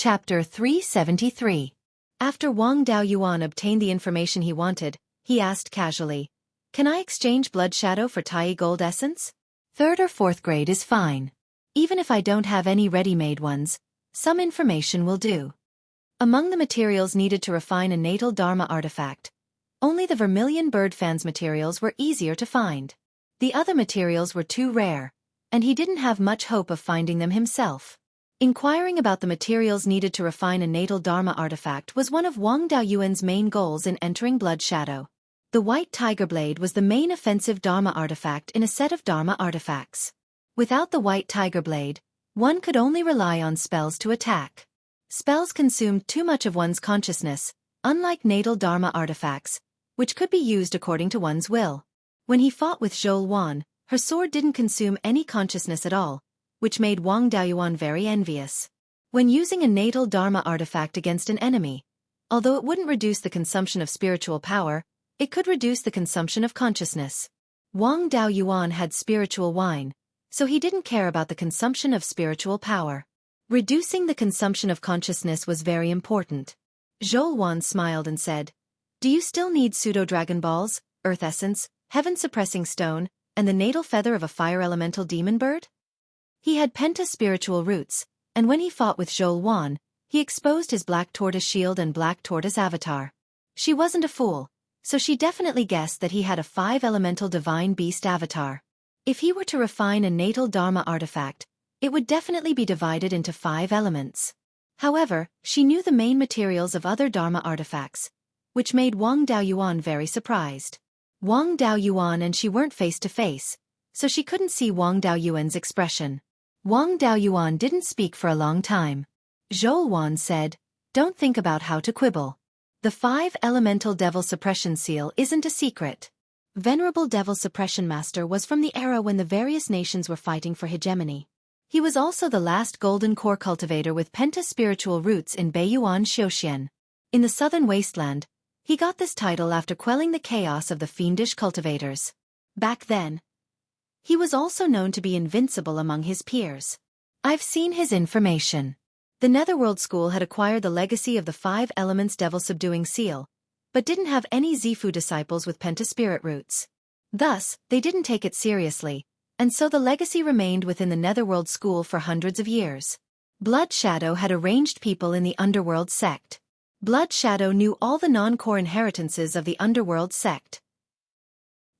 Chapter 373. After Wang Daoyuan obtained the information he wanted, he asked casually, "Can I exchange blood shadow for Tai gold essence? 3rd or 4th grade is fine. Even if I don't have any ready-made ones, some information will do." Among the materials needed to refine a natal Dharma artifact, only the vermilion bird fans materials were easier to find. The other materials were too rare, and he didn't have much hope of finding them himself. Inquiring about the materials needed to refine a natal Dharma artifact was one of Wang Daoyuan's main goals in entering Blood Shadow. The White Tiger Blade was the main offensive Dharma artifact in a set of Dharma artifacts. Without the White Tiger Blade, one could only rely on spells to attack. Spells consumed too much of one's consciousness, unlike natal Dharma artifacts, which could be used according to one's will. When he fought with Xueqi, her sword didn't consume any consciousness at all, which made Wang Daoyuan very envious. When using a natal Dharma artifact against an enemy, although it wouldn't reduce the consumption of spiritual power, it could reduce the consumption of consciousness. Wang Daoyuan had spiritual wine, so he didn't care about the consumption of spiritual power. Reducing the consumption of consciousness was very important. Xueqi smiled and said, "Do you still need pseudo-dragon balls, earth essence, heaven-suppressing stone, and the natal feather of a fire-elemental demon bird?" He had penta-spiritual roots, and when he fought with Xueqi, he exposed his black tortoise shield and black tortoise avatar. She wasn't a fool, so she definitely guessed that he had a 5-elemental divine beast avatar. If he were to refine a natal Dharma artifact, it would definitely be divided into 5 elements. However, she knew the main materials of other Dharma artifacts, which made Wang Daoyuan very surprised. Wang Daoyuan and she weren't face-to-face, so she couldn't see Wang Daoyuan's expression. Wang Daoyuan didn't speak for a long time. Xueqi said, "Don't think about how to quibble. The 5-elemental Devil Suppression Seal isn't a secret." Venerable Devil Suppression Master was from the era when the various nations were fighting for hegemony. He was also the last golden core cultivator with penta-spiritual roots in Beiyuan Xiuxian. In the southern wasteland, he got this title after quelling the chaos of the fiendish cultivators. Back then, he was also known to be invincible among his peers. I've seen his information. The Netherworld School had acquired the legacy of the 5 elements Devil Subduing Seal, but didn't have any Zifu disciples with pentaspirit roots. Thus, they didn't take it seriously, and so the legacy remained within the Netherworld School for hundreds of years. Blood Shadow had arranged people in the Underworld sect. Blood Shadow knew all the non-core inheritances of the Underworld sect.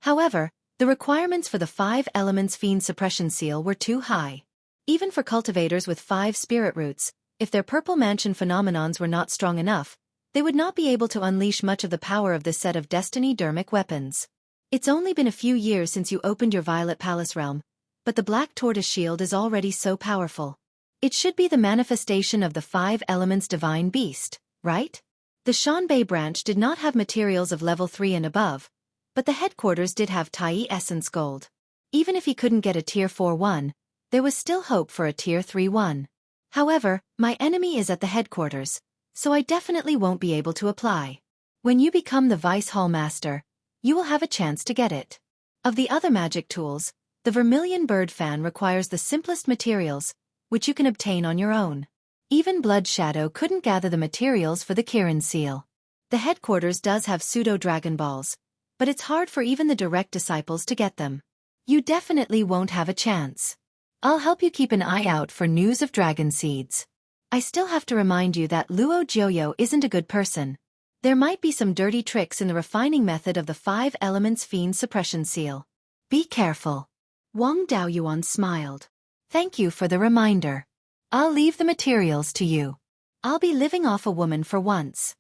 However, the requirements for the 5 elements Fiend Suppression Seal were too high. Even for cultivators with 5 spirit roots, if their purple mansion phenomenons were not strong enough, they would not be able to unleash much of the power of this set of destiny dermic weapons. It's only been a few years since you opened your Violet Palace realm, but the Black Tortoise Shield is already so powerful. It should be the manifestation of the 5 elements divine beast, right? The Shanbei branch did not have materials of level 3 and above, but the headquarters did have Tai Essence Gold. Even if he couldn't get a Tier 4 1, there was still hope for a Tier 3 1. However, my enemy is at the headquarters, so I definitely won't be able to apply. When you become the Vice Hall Master, you will have a chance to get it. Of the other magic tools, the Vermilion Bird Fan requires the simplest materials, which you can obtain on your own. Even Blood Shadow couldn't gather the materials for the Kirin Seal. The headquarters does have pseudo-dragon balls, but it's hard for even the direct disciples to get them. You definitely won't have a chance. I'll help you keep an eye out for news of dragon seeds. I still have to remind you that Luo Jiuyo isn't a good person. There might be some dirty tricks in the refining method of the 5 elements Fiend Suppression Seal. Be careful. Wang Daoyuan smiled. Thank you for the reminder. I'll leave the materials to you. I'll be living off a woman for once.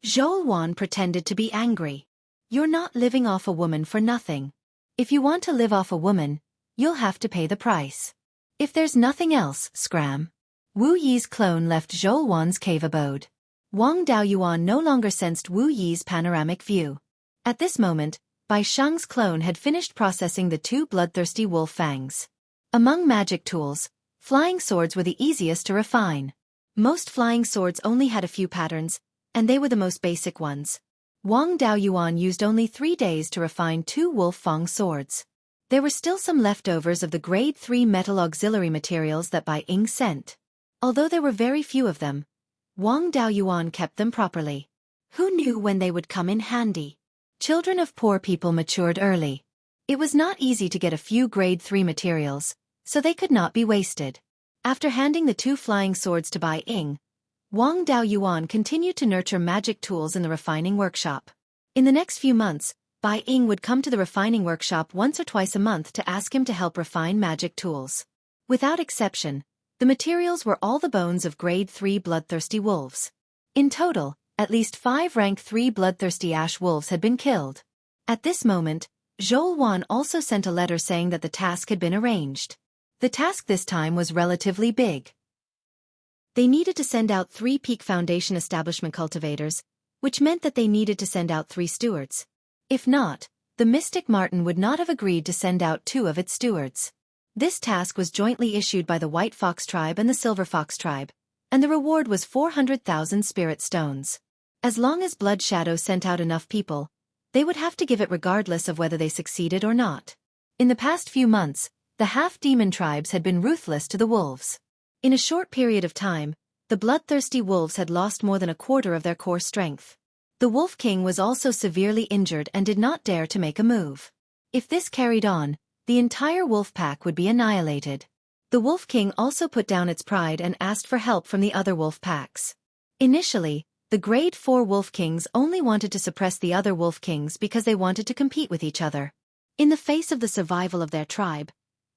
Xueqi pretended to be angry. You're not living off a woman for nothing. If you want to live off a woman, you'll have to pay the price. If there's nothing else, scram. Wu Yi's clone left Xueqi's cave abode. Wang Daoyuan no longer sensed Wu Yi's panoramic view. At this moment, Bai Shang's clone had finished processing the 2 bloodthirsty wolf fangs. Among magic tools, flying swords were the easiest to refine. Most flying swords only had a few patterns, and they were the most basic ones. Wang Daoyuan used only 3 days to refine 2 wolf fang swords. There were still some leftovers of the grade 3 metal auxiliary materials that Bai Ying sent. Although there were very few of them, Wang Daoyuan kept them properly. Who knew when they would come in handy? Children of poor people matured early. It was not easy to get a few grade 3 materials, so they could not be wasted. After handing the 2 flying swords to Bai Ying, Wang Daoyuan continued to nurture magic tools in the refining workshop. In the next few months, Bai Ying would come to the refining workshop once or twice a month to ask him to help refine magic tools. Without exception, the materials were all the bones of grade 3 bloodthirsty wolves. In total, at least 5 rank 3 bloodthirsty ash wolves had been killed. At this moment, Zhou Wan also sent a letter saying that the task had been arranged. The task this time was relatively big. They needed to send out 3 peak foundation establishment cultivators, which meant that they needed to send out 3 stewards. If not, the Mystic Marten would not have agreed to send out 2 of its stewards. This task was jointly issued by the White Fox tribe and the Silver Fox tribe, and the reward was 400,000 spirit stones. As long as Blood Shadow sent out enough people, they would have to give it regardless of whether they succeeded or not. In the past few months, the half-demon tribes had been ruthless to the wolves. In a short period of time, the bloodthirsty wolves had lost more than a quarter of their core strength. The Wolf King was also severely injured and did not dare to make a move. If this carried on, the entire wolf pack would be annihilated. The Wolf King also put down its pride and asked for help from the other wolf packs. Initially, the grade 4 wolf kings only wanted to suppress the other wolf kings because they wanted to compete with each other. In the face of the survival of their tribe,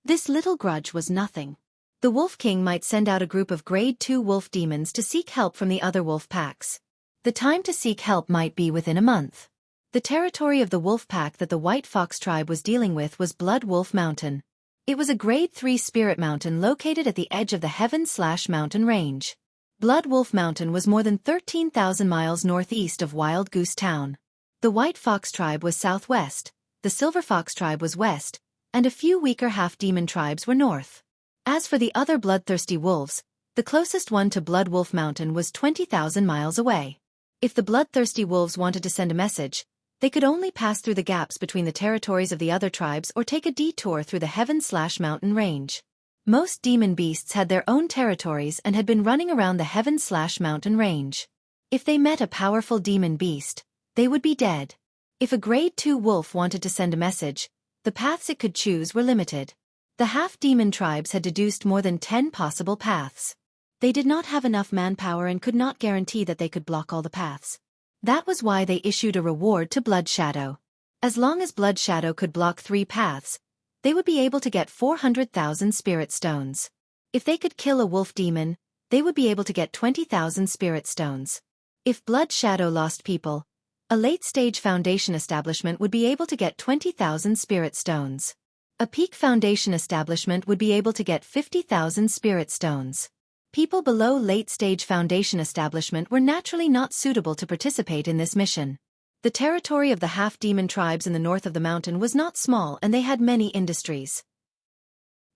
this little grudge was nothing. The Wolf King might send out a group of grade 2 wolf demons to seek help from the other wolf packs. The time to seek help might be within a month. The territory of the wolf pack that the White Fox tribe was dealing with was Blood Wolf Mountain. It was a grade 3 spirit mountain located at the edge of the Heaven/Mountain range. Blood Wolf Mountain was more than 13,000 miles northeast of Wild Goose Town. The White Fox tribe was southwest, the Silver Fox tribe was west, and a few weaker half-demon tribes were north. As for the other bloodthirsty wolves, the closest one to Blood Wolf Mountain was 20,000 miles away. If the bloodthirsty wolves wanted to send a message, they could only pass through the gaps between the territories of the other tribes or take a detour through the Heaven/Mountain range. Most demon beasts had their own territories and had been running around the Heaven/Mountain range. If they met a powerful demon beast, they would be dead. If a grade 2 wolf wanted to send a message, the paths it could choose were limited. The half-demon tribes had deduced more than 10 possible paths. They did not have enough manpower and could not guarantee that they could block all the paths. That was why they issued a reward to Blood Shadow. As long as Blood Shadow could block 3 paths, they would be able to get 400,000 spirit stones. If they could kill a wolf demon, they would be able to get 20,000 spirit stones. If Blood Shadow lost people, a late-stage foundation establishment would be able to get 20,000 spirit stones. A peak foundation establishment would be able to get 50,000 spirit stones. People below late-stage foundation establishment were naturally not suitable to participate in this mission. The territory of the half-demon tribes in the north of the mountain was not small and they had many industries.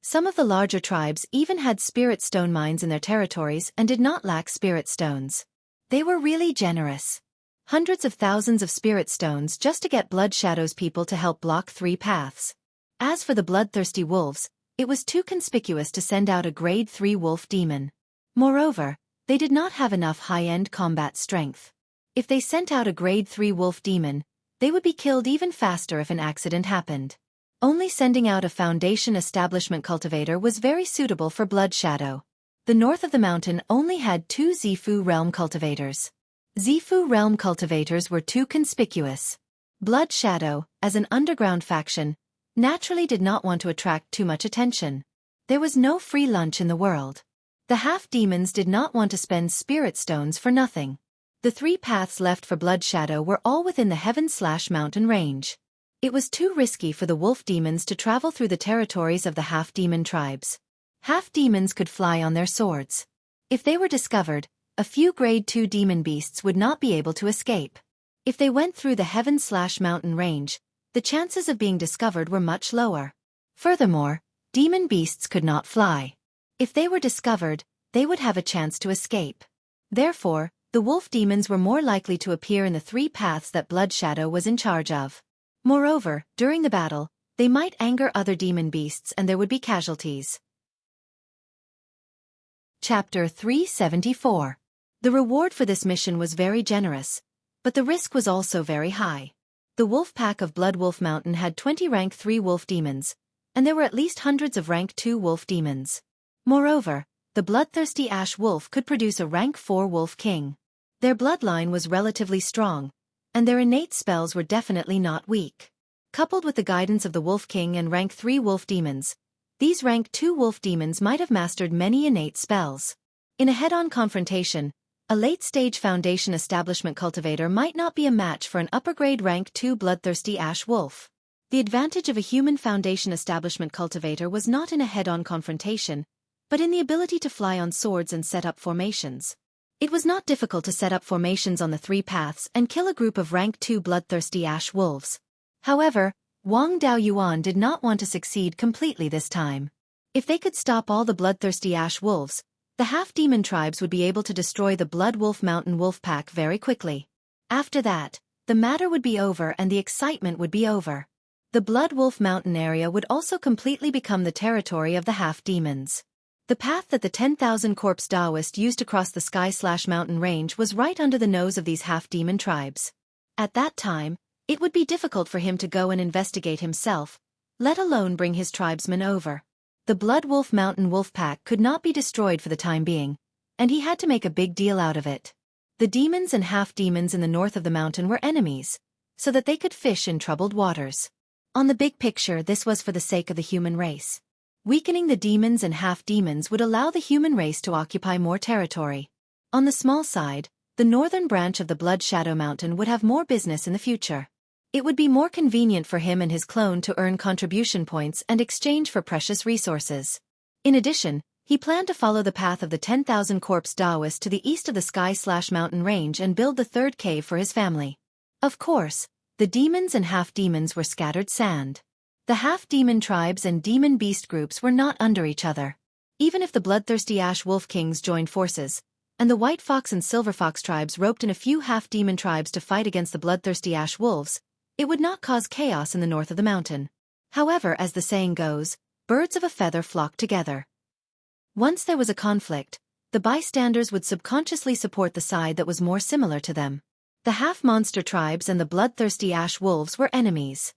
Some of the larger tribes even had spirit stone mines in their territories and did not lack spirit stones. They were really generous. Hundreds of thousands of spirit stones just to get Blood Shadow's people to help block 3 paths. As for the bloodthirsty wolves, it was too conspicuous to send out a grade 3 wolf demon. Moreover, they did not have enough high-end combat strength. If they sent out a grade 3 wolf demon, they would be killed even faster if an accident happened. Only sending out a foundation establishment cultivator was very suitable for Blood Shadow. The north of the mountain only had 2 Zifu realm cultivators. Zifu realm cultivators were too conspicuous. Blood Shadow, as an underground faction, naturally did not want to attract too much attention. There was no free lunch in the world. The half-demons did not want to spend spirit stones for nothing. The 3 paths left for Blood Shadow were all within the Heaven/Mountain range. It was too risky for the wolf demons to travel through the territories of the half-demon tribes. Half-demons could fly on their swords. If they were discovered, a few grade 2 demon beasts would not be able to escape. If they went through the Heaven/Mountain range, the chances of being discovered were much lower. Furthermore, demon beasts could not fly. If they were discovered, they would have a chance to escape. Therefore, the wolf demons were more likely to appear in the 3 paths that Blood Shadow was in charge of. Moreover, during the battle, they might anger other demon beasts and there would be casualties. Chapter 374. The reward for this mission was very generous, but the risk was also very high. The wolf pack of Blood Wolf Mountain had 20 rank 3 wolf demons, and there were at least hundreds of rank 2 wolf demons. Moreover, the bloodthirsty Ash Wolf could produce a rank 4 wolf king. Their bloodline was relatively strong, and their innate spells were definitely not weak. Coupled with the guidance of the Wolf King and rank 3 wolf demons, these rank 2 wolf demons might have mastered many innate spells. In a head-on confrontation, a late-stage Foundation Establishment cultivator might not be a match for an upper-grade rank 2 bloodthirsty Ash Wolf. The advantage of a human Foundation Establishment cultivator was not in a head-on confrontation, but in the ability to fly on swords and set up formations. It was not difficult to set up formations on the 3 paths and kill a group of rank 2 bloodthirsty Ash Wolves. However, Wang Daoyuan did not want to succeed completely this time. If they could stop all the bloodthirsty Ash Wolves, the half-demon tribes would be able to destroy the Blood Wolf Mountain wolf pack very quickly. After that, the matter would be over and the excitement would be over. The Blood Wolf Mountain area would also completely become the territory of the half-demons. The path that the 10,000 corpse Taoist used to cross the sky/mountain range was right under the nose of these half-demon tribes. At that time, it would be difficult for him to go and investigate himself, let alone bring his tribesmen over. The Blood Wolf Mountain wolf pack could not be destroyed for the time being, and he had to make a big deal out of it. The demons and half-demons in the north of the mountain were enemies, so that they could fish in troubled waters. On the big picture, this was for the sake of the human race. Weakening the demons and half-demons would allow the human race to occupy more territory. On the small side, the northern branch of the Blood Shadow Mountain would have more business in the future. It would be more convenient for him and his clone to earn contribution points and exchange for precious resources. In addition, he planned to follow the path of the 10,000 corpse Taoist to the east of the sky/mountain range and build the third cave for his family. Of course, the demons and half-demons were scattered sand. The half-demon tribes and demon beast groups were not under each other. Even if the bloodthirsty Ash Wolf Kings joined forces, and the White Fox and Silver Fox tribes roped in a few half-demon tribes to fight against the bloodthirsty Ash Wolves, it would not cause chaos in the north of the mountain. However, as the saying goes, birds of a feather flock together. Once there was a conflict, the bystanders would subconsciously support the side that was more similar to them. The half-monster tribes and the bloodthirsty Ash Wolves were enemies.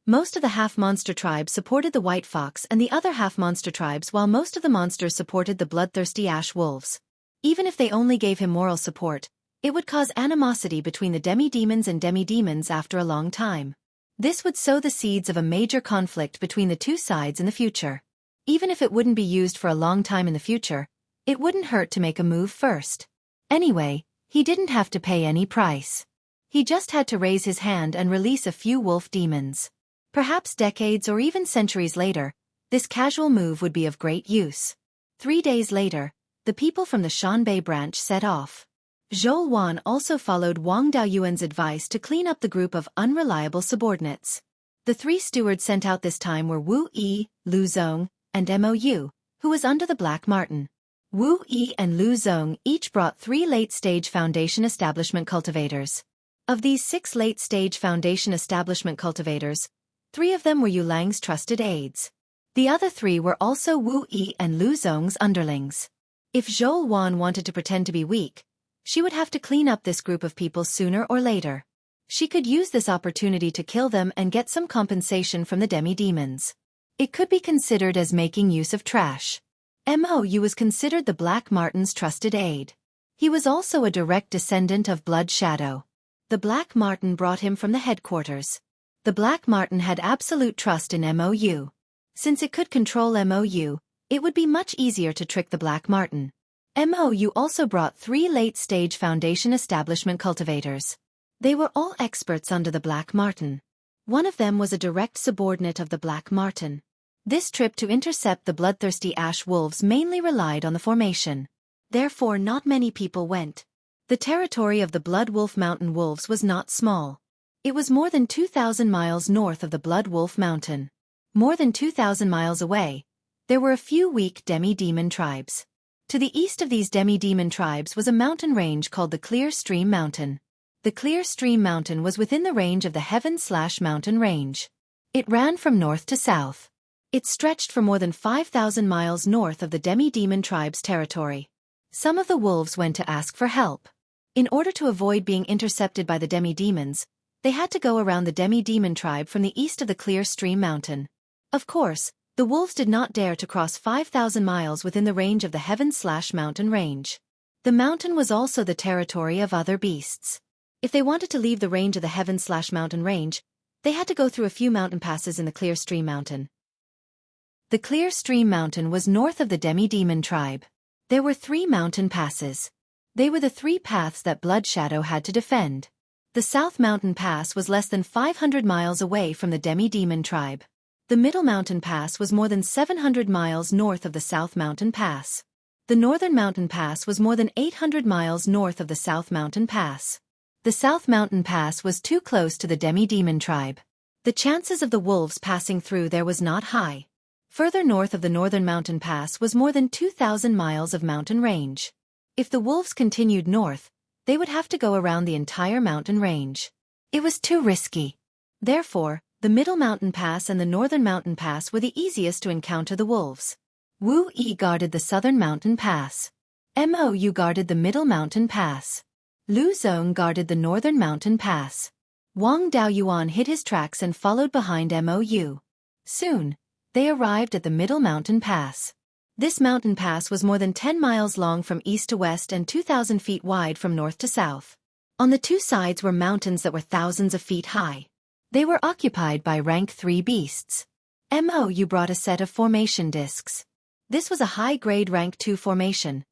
Most of the half-monster tribes supported the White Fox and the other half-monster tribes, while most of the monsters supported the bloodthirsty Ash Wolves. Even if they only gave him moral support, it would cause animosity between the demi-demons and demi-demons after a long time. This would sow the seeds of a major conflict between the two sides in the future. Even if it wouldn't be used for a long time in the future, it wouldn't hurt to make a move first. Anyway, he didn't have to pay any price. He just had to raise his hand and release a few wolf demons. Perhaps decades or even centuries later, this casual move would be of great use. 3 days later, the people from the Shanbei branch set off. Zhou Wan also followed Wang Daoyuan's advice to clean up the group of unreliable subordinates. The 3 stewards sent out this time were Wu Yi, Lu Zong, and Mou, who was under the Black Marten. Wu Yi and Lu Zong each brought 3 late-stage Foundation Establishment cultivators. Of these 6 late-stage Foundation Establishment cultivators, 3 of them were Yulang's trusted aides. The other 3 were also Wu Yi and Lu Zong's underlings. If Zhou Wan wanted to pretend to be weak, she would have to clean up this group of people sooner or later. She could use this opportunity to kill them and get some compensation from the demi-demons. It could be considered as making use of trash. Mou was considered the Black Marten's trusted aide. He was also a direct descendant of Blood Shadow. The Black Marten brought him from the headquarters. The Black Marten had absolute trust in Mou. Since it could control Mou, it would be much easier to trick the Black Marten. Mou also brought 3 late-stage Foundation Establishment cultivators. They were all experts under the Black Marten. One of them was a direct subordinate of the Black Marten. This trip to intercept the bloodthirsty Ash Wolves mainly relied on the formation. Therefore not many people went. The territory of the Blood Wolf Mountain Wolves was not small. It was more than 2,000 miles north of the Blood Wolf Mountain. More than 2,000 miles away, there were a few weak demi-demon tribes. To the east of these demi-demon tribes was a mountain range called the Clear Stream Mountain. The Clear Stream Mountain was within the range of the Heaven/Mountain Range. It ran from north to south. It stretched for more than 5,000 miles north of the demi-demon tribe's territory. Some of the wolves went to ask for help. In order to avoid being intercepted by the demi-demons, they had to go around the demi-demon tribe from the east of the Clear Stream Mountain. Of course, the wolves did not dare to cross 5,000 miles within the range of the Heaven/Mountain range. The mountain was also the territory of other beasts. If they wanted to leave the range of the Heaven/Mountain range, they had to go through a few mountain passes in the Clear Stream Mountain. The Clear Stream Mountain was north of the demi-demon tribe. There were 3 mountain passes. They were the 3 paths that Blood Shadow had to defend. The South Mountain Pass was less than 500 miles away from the demi-demon tribe. The Middle Mountain Pass was more than 700 miles north of the South Mountain Pass. The Northern Mountain Pass was more than 800 miles north of the South Mountain Pass. The South Mountain Pass was too close to the demi-demon tribe. The chances of the wolves passing through there was not high. Further north of the Northern Mountain Pass was more than 2,000 miles of mountain range. If the wolves continued north, they would have to go around the entire mountain range. It was too risky. Therefore, the Middle Mountain Pass and the Northern Mountain Pass were the easiest to encounter the wolves. Wu Yi guarded the Southern Mountain Pass. Mou guarded the Middle Mountain Pass. Lu Zong guarded the Northern Mountain Pass. Wang Daoyuan hid his tracks and followed behind Mou. Soon, they arrived at the Middle Mountain Pass. This mountain pass was more than 10 miles long from east to west and 2,000 feet wide from north to south. On the 2 sides were mountains that were thousands of feet high. They were occupied by rank 3 beasts. Mou brought a set of formation discs. This was a high-grade rank 2 formation.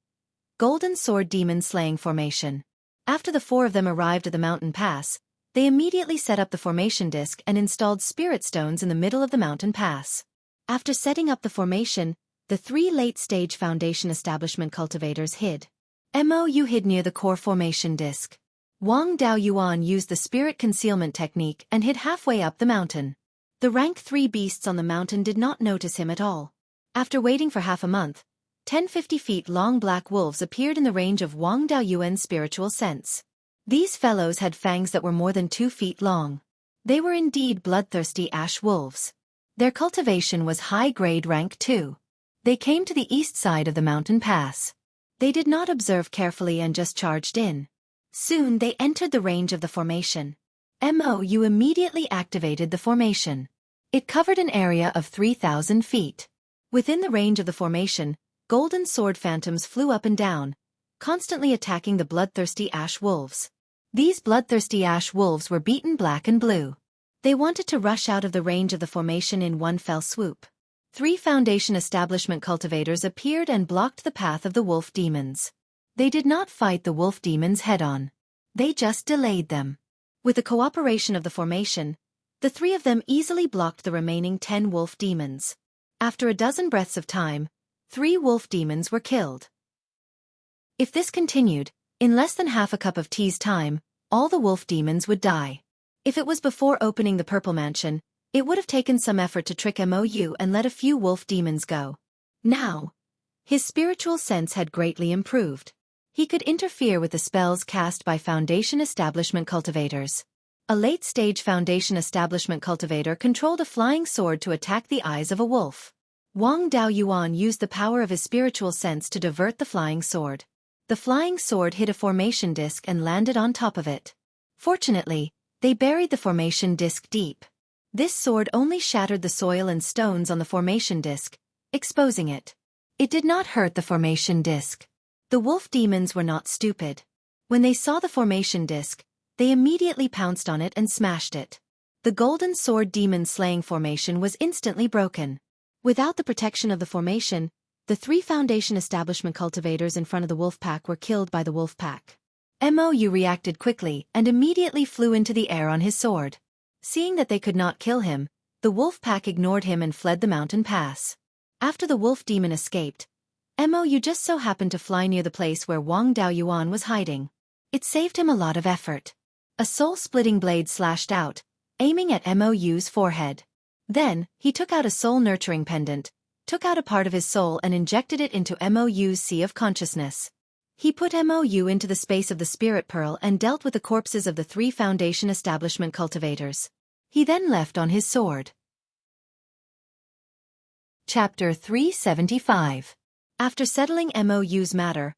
Golden Sword Demon Slaying Formation. After the 4 of them arrived at the mountain pass, they immediately set up the formation disc and installed spirit stones in the middle of the mountain pass. After setting up the formation, the 3 late-stage foundation establishment cultivators hid. Mou hid near the core formation disc. Wang Daoyuan used the spirit concealment technique and hid halfway up the mountain. The rank 3 beasts on the mountain did not notice him at all. After waiting for half a month, 10 50-feet-long black wolves appeared in the range of Wang Daoyuan's spiritual sense. These fellows had fangs that were more than 2 feet long. They were indeed bloodthirsty ash wolves. Their cultivation was high-grade rank 2. They came to the east side of the mountain pass. They did not observe carefully and just charged in. Soon they entered the range of the formation. Mou immediately activated the formation. It covered an area of 3,000 feet. Within the range of the formation, golden sword phantoms flew up and down, constantly attacking the bloodthirsty ash wolves. These bloodthirsty ash wolves were beaten black and blue. They wanted to rush out of the range of the formation in one fell swoop. 3 foundation establishment cultivators appeared and blocked the path of the wolf demons. They did not fight the wolf demons head-on. They just delayed them. With the cooperation of the formation, the 3 of them easily blocked the remaining 10 wolf demons. After a dozen breaths of time, 3 wolf demons were killed. If this continued, in less than half a cup of tea's time, all the wolf demons would die. If it was before opening the Purple Mansion, it would have taken some effort to trick Mou and let a few wolf demons go. Now, his spiritual sense had greatly improved. He could interfere with the spells cast by Foundation Establishment cultivators. A late-stage Foundation Establishment cultivator controlled a flying sword to attack the eyes of a wolf. Wang Daoyuan used the power of his spiritual sense to divert the flying sword. The flying sword hit a formation disc and landed on top of it. Fortunately, they buried the formation disc deep. This sword only shattered the soil and stones on the formation disc, exposing it. It did not hurt the formation disc. The wolf demons were not stupid. When they saw the formation disc, they immediately pounced on it and smashed it. The golden sword demon slaying formation was instantly broken. Without the protection of the formation, the 3 foundation establishment cultivators in front of the wolf pack were killed by the wolf pack. Mou reacted quickly and immediately flew into the air on his sword. Seeing that they could not kill him, the wolf pack ignored him and fled the mountain pass. After the wolf demon escaped, Mou just so happened to fly near the place where Wang Daoyuan was hiding. It saved him a lot of effort. A soul-splitting blade slashed out, aiming at Mou's forehead. Then, he took out a soul-nurturing pendant, took out a part of his soul and injected it into Mou's sea of consciousness. He put Mou into the space of the spirit pearl and dealt with the corpses of the 3 foundation establishment cultivators. He then left on his sword. Chapter 375. After settling Mou's matter,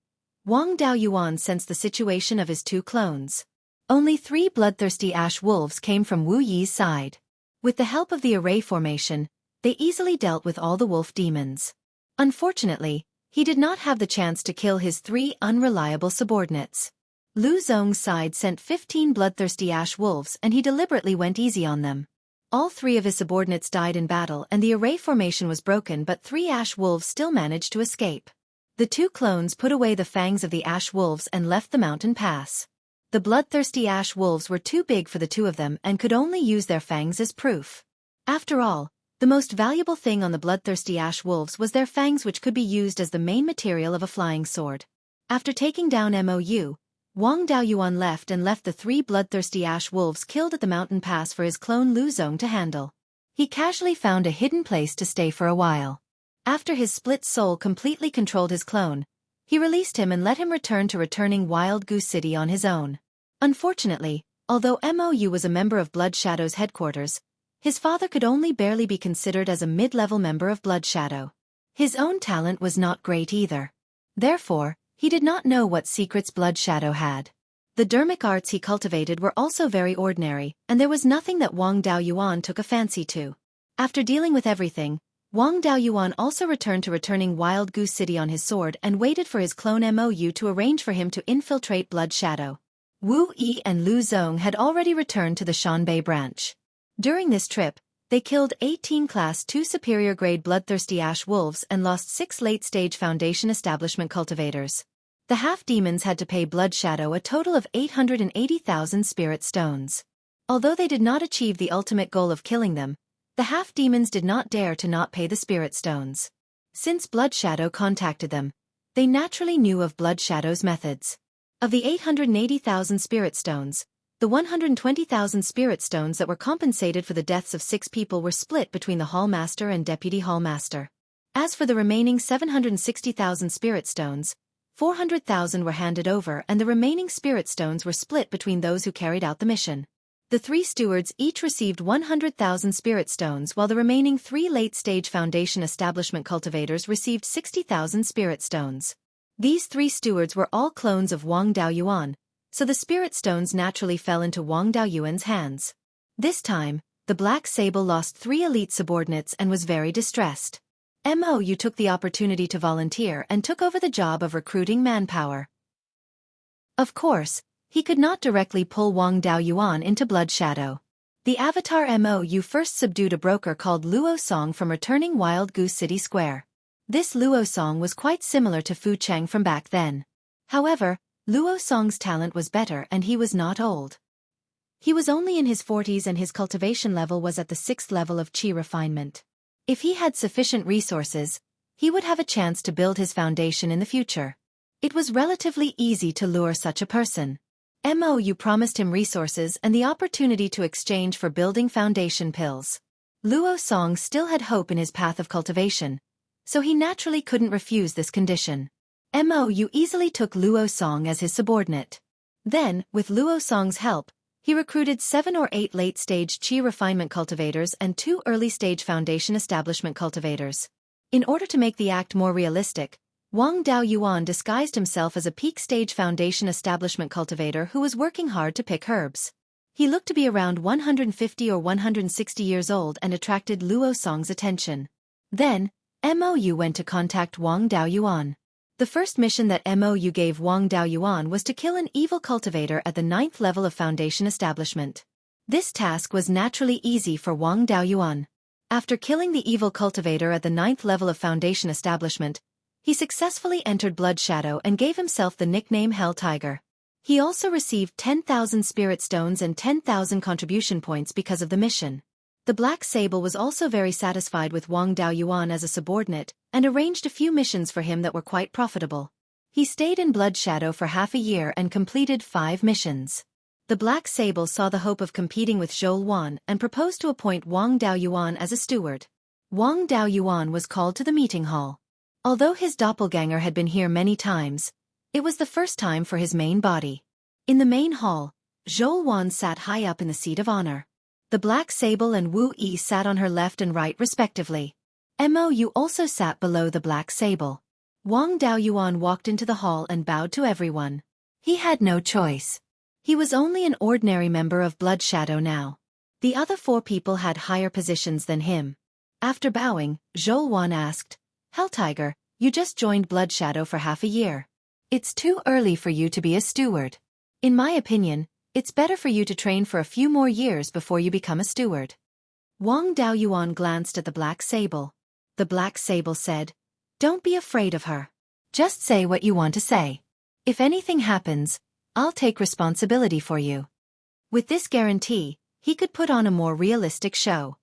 Wang Daoyuan sensed the situation of his two clones. Only 3 bloodthirsty ash wolves came from Wu Yi's side. With the help of the array formation, they easily dealt with all the wolf demons. Unfortunately, he did not have the chance to kill his 3 unreliable subordinates. Lu Zong's side sent 15 bloodthirsty ash wolves and he deliberately went easy on them. All 3 of his subordinates died in battle and the array formation was broken, but 3 ash wolves still managed to escape. The 2 clones put away the fangs of the ash wolves and left the mountain pass. The bloodthirsty ash wolves were too big for the 2 of them and could only use their fangs as proof. After all, the most valuable thing on the bloodthirsty ash wolves was their fangs, which could be used as the main material of a flying sword. After taking down Mou, Wang Daoyuan left the 3 bloodthirsty ash wolves killed at the mountain pass for his clone Lu Zong to handle. He casually found a hidden place to stay for a while. After his split soul completely controlled his clone, he released him and let him return to returning Wild Goose City on his own. Unfortunately, although Mou was a member of Blood Shadow's headquarters, his father could only barely be considered as a mid-level member of Blood Shadow. His own talent was not great either. Therefore, he did not know what secrets Blood Shadow had. The dermic arts he cultivated were also very ordinary, and there was nothing that Wang Daoyuan took a fancy to. After dealing with everything, Wang Daoyuan also returned to returning Wild Goose City on his sword and waited for his clone Mou to arrange for him to infiltrate Blood Shadow. Wu Yi and Lu Zong had already returned to the Shanbei branch. During this trip, they killed 18 Class 2 superior grade bloodthirsty ash wolves and lost 6 late-stage Foundation establishment cultivators. The half-demons had to pay Blood Shadow a total of 880,000 spirit stones. Although they did not achieve the ultimate goal of killing them, the half-demons did not dare to not pay the spirit stones. Since Blood Shadow contacted them, they naturally knew of Blood Shadow's methods. Of the 880,000 spirit stones, the 120,000 spirit stones that were compensated for the deaths of 6 people were split between the Hallmaster and Deputy Hallmaster. As for the remaining 760,000 spirit stones, 400,000 were handed over and the remaining spirit stones were split between those who carried out the mission. The 3 stewards each received 100,000 spirit stones while the remaining 3 late-stage Foundation establishment cultivators received 60,000 spirit stones. These 3 stewards were all clones of Wang Daoyuan, so the spirit stones naturally fell into Wang Daoyuan's hands. This time, the Black Sable lost 3 elite subordinates and was very distressed. Mou took the opportunity to volunteer and took over the job of recruiting manpower. Of course, he could not directly pull Wang Daoyuan into Blood Shadow. The avatar Mou first subdued a broker called Luo Song from returning Wild Goose City Square. This Luo Song was quite similar to Fu Cheng from back then. However, Luo Song's talent was better and he was not old. He was only in his 40s and his cultivation level was at the 6th level of Qi refinement. If he had sufficient resources, he would have a chance to build his foundation in the future. It was relatively easy to lure such a person. Mou promised him resources and the opportunity to exchange for building foundation pills. Luo Song still had hope in his path of cultivation, so he naturally couldn't refuse this condition. Mou easily took Luo Song as his subordinate. Then, with Luo Song's help, he recruited 7 or 8 late-stage Qi refinement cultivators and 2 early-stage Foundation establishment cultivators. In order to make the act more realistic, Wang Daoyuan disguised himself as a peak-stage Foundation establishment cultivator who was working hard to pick herbs. He looked to be around 150 or 160 years old and attracted Luo Song's attention. Then, Mou went to contact Wang Daoyuan. The first mission that Mou gave Wang Daoyuan was to kill an evil cultivator at the 9th level of Foundation establishment. This task was naturally easy for Wang Daoyuan. After killing the evil cultivator at the 9th level of Foundation establishment, he successfully entered Blood Shadow and gave himself the nickname Hell Tiger. He also received 10,000 spirit stones and 10,000 contribution points because of the mission. The Black Sable was also very satisfied with Wang Daoyuan as a subordinate, and arranged a few missions for him that were quite profitable. He stayed in Blood Shadow for half a year and completed 5 missions. The Black Sable saw the hope of competing with Zhou Wan and proposed to appoint Wang Daoyuan as a steward. Wang Daoyuan was called to the meeting hall. Although his doppelganger had been here many times, it was the first time for his main body. In the main hall, Zhou Wan sat high up in the seat of honor. The Black Sable and Wu Yi sat on her left and right respectively. Mou also sat below the Black Sable. Wang Daoyuan walked into the hall and bowed to everyone. He had no choice. He was only an ordinary member of Blood Shadow now. The other 4 people had higher positions than him. After bowing, Xueqi asked, "Hell Tiger, you just joined Blood Shadow for half a year. It's too early for you to be a steward. In my opinion, it's better for you to train for a few more years before you become a steward." Wang Daoyuan glanced at the Black Sable. The Black Sable said, "Don't be afraid of her. Just say what you want to say. If anything happens, I'll take responsibility for you." With this guarantee, he could put on a more realistic show.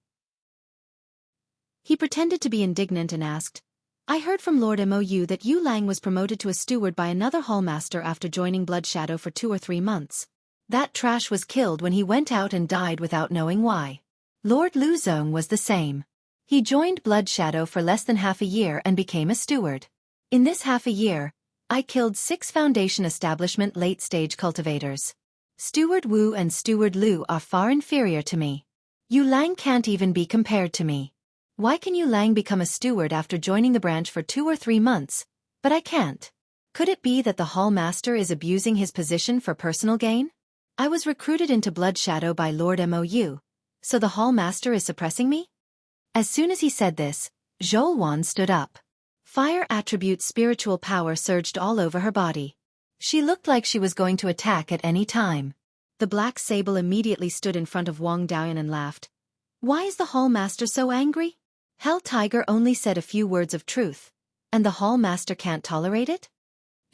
He pretended to be indignant and asked, "I heard from Lord Mou that Yu Lang was promoted to a steward by another hallmaster after joining Blood Shadow for 2 or 3 months. That trash was killed when he went out and died without knowing why. Lord Lu Zong was the same. He joined Blood Shadow for less than half a year and became a steward. In this half a year, I killed 6 Foundation Establishment late-stage cultivators. Steward Wu and Steward Lu are far inferior to me. Yu Lang can't even be compared to me. Why can Yu Lang become a steward after joining the branch for 2 or 3 months, but I can't? Could it be that the hall master is abusing his position for personal gain? I was recruited into Blood Shadow by Lord Mou, so the hall master is suppressing me?" As soon as he said this, Xueqi stood up. Fire attribute spiritual power surged all over her body. She looked like she was going to attack at any time. The Black Sable immediately stood in front of Wang Daoyuan and laughed. "Why is the hall master so angry? Hell Tiger only said a few words of truth, and the hall master can't tolerate it?"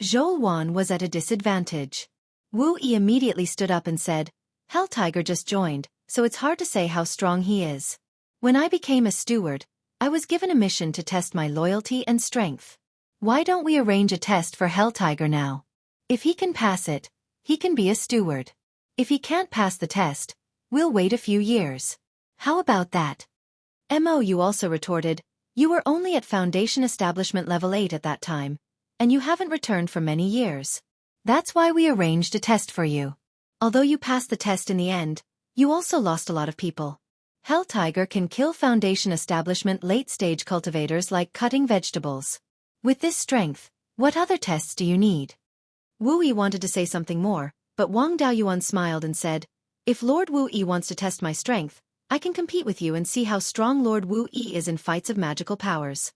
Xueqi was at a disadvantage. Wu Yi immediately stood up and said, "Hell Tiger just joined, so it's hard to say how strong he is. When I became a steward, I was given a mission to test my loyalty and strength. Why don't we arrange a test for Hell Tiger now? If he can pass it, he can be a steward. If he can't pass the test, we'll wait a few years. How about that?" Mou also retorted, "You were only at Foundation Establishment level 8 at that time, and you haven't returned for many years. That's why we arranged a test for you. Although you passed the test in the end, you also lost a lot of people. Hell Tiger can kill Foundation Establishment late-stage cultivators like cutting vegetables. With this strength, what other tests do you need?" Wu Yi wanted to say something more, but Wang Daoyuan smiled and said, "If Lord Wu Yi wants to test my strength, I can compete with you and see how strong Lord Wu Yi is in fights of magical powers."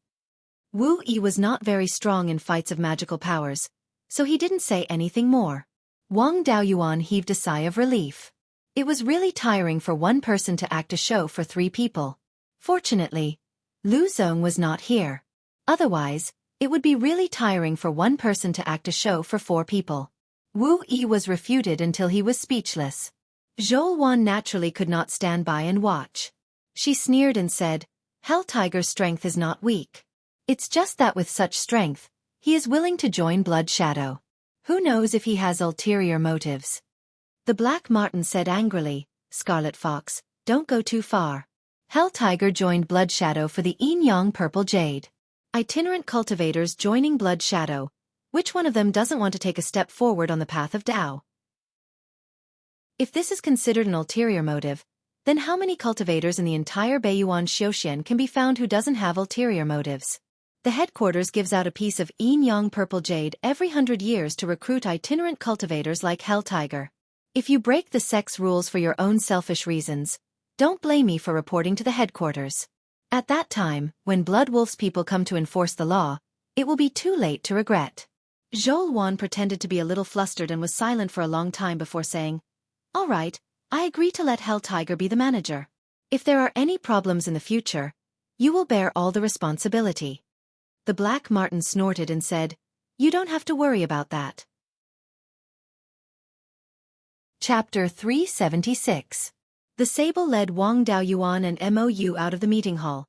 Wu Yi was not very strong in fights of magical powers, so he didn't say anything more. Wang Daoyuan heaved a sigh of relief. It was really tiring for one person to act a show for 3 people. Fortunately, Lu Zong was not here. Otherwise, it would be really tiring for one person to act a show for 4 people. Wu Yi was refuted until he was speechless. Xueqi naturally could not stand by and watch. She sneered and said, "Hell Tiger's strength is not weak. It's just that with such strength, he is willing to join Blood Shadow. Who knows if he has ulterior motives?" The Black Marten said angrily, "Scarlet Fox, don't go too far. Hell Tiger joined Blood Shadow for the Yin Yang Purple Jade. Itinerant cultivators joining Blood Shadow, which one of them doesn't want to take a step forward on the path of Tao? If this is considered an ulterior motive, then how many cultivators in the entire Beiyuan Xiuxian can be found who doesn't have ulterior motives? The headquarters gives out a piece of Yin Yang Purple Jade every 100 years to recruit itinerant cultivators like Hell Tiger. If you break the sex rules for your own selfish reasons, don't blame me for reporting to the headquarters. At that time, when Blood Wolf's people come to enforce the law, it will be too late to regret." Xueqi pretended to be a little flustered and was silent for a long time before saying, "All right, I agree to let Hell Tiger be the manager. If there are any problems in the future, you will bear all the responsibility." The Black Marten snorted and said, "You don't have to worry about that." Chapter 376. The Sable led Wang Daoyuan and Mou out of the meeting hall,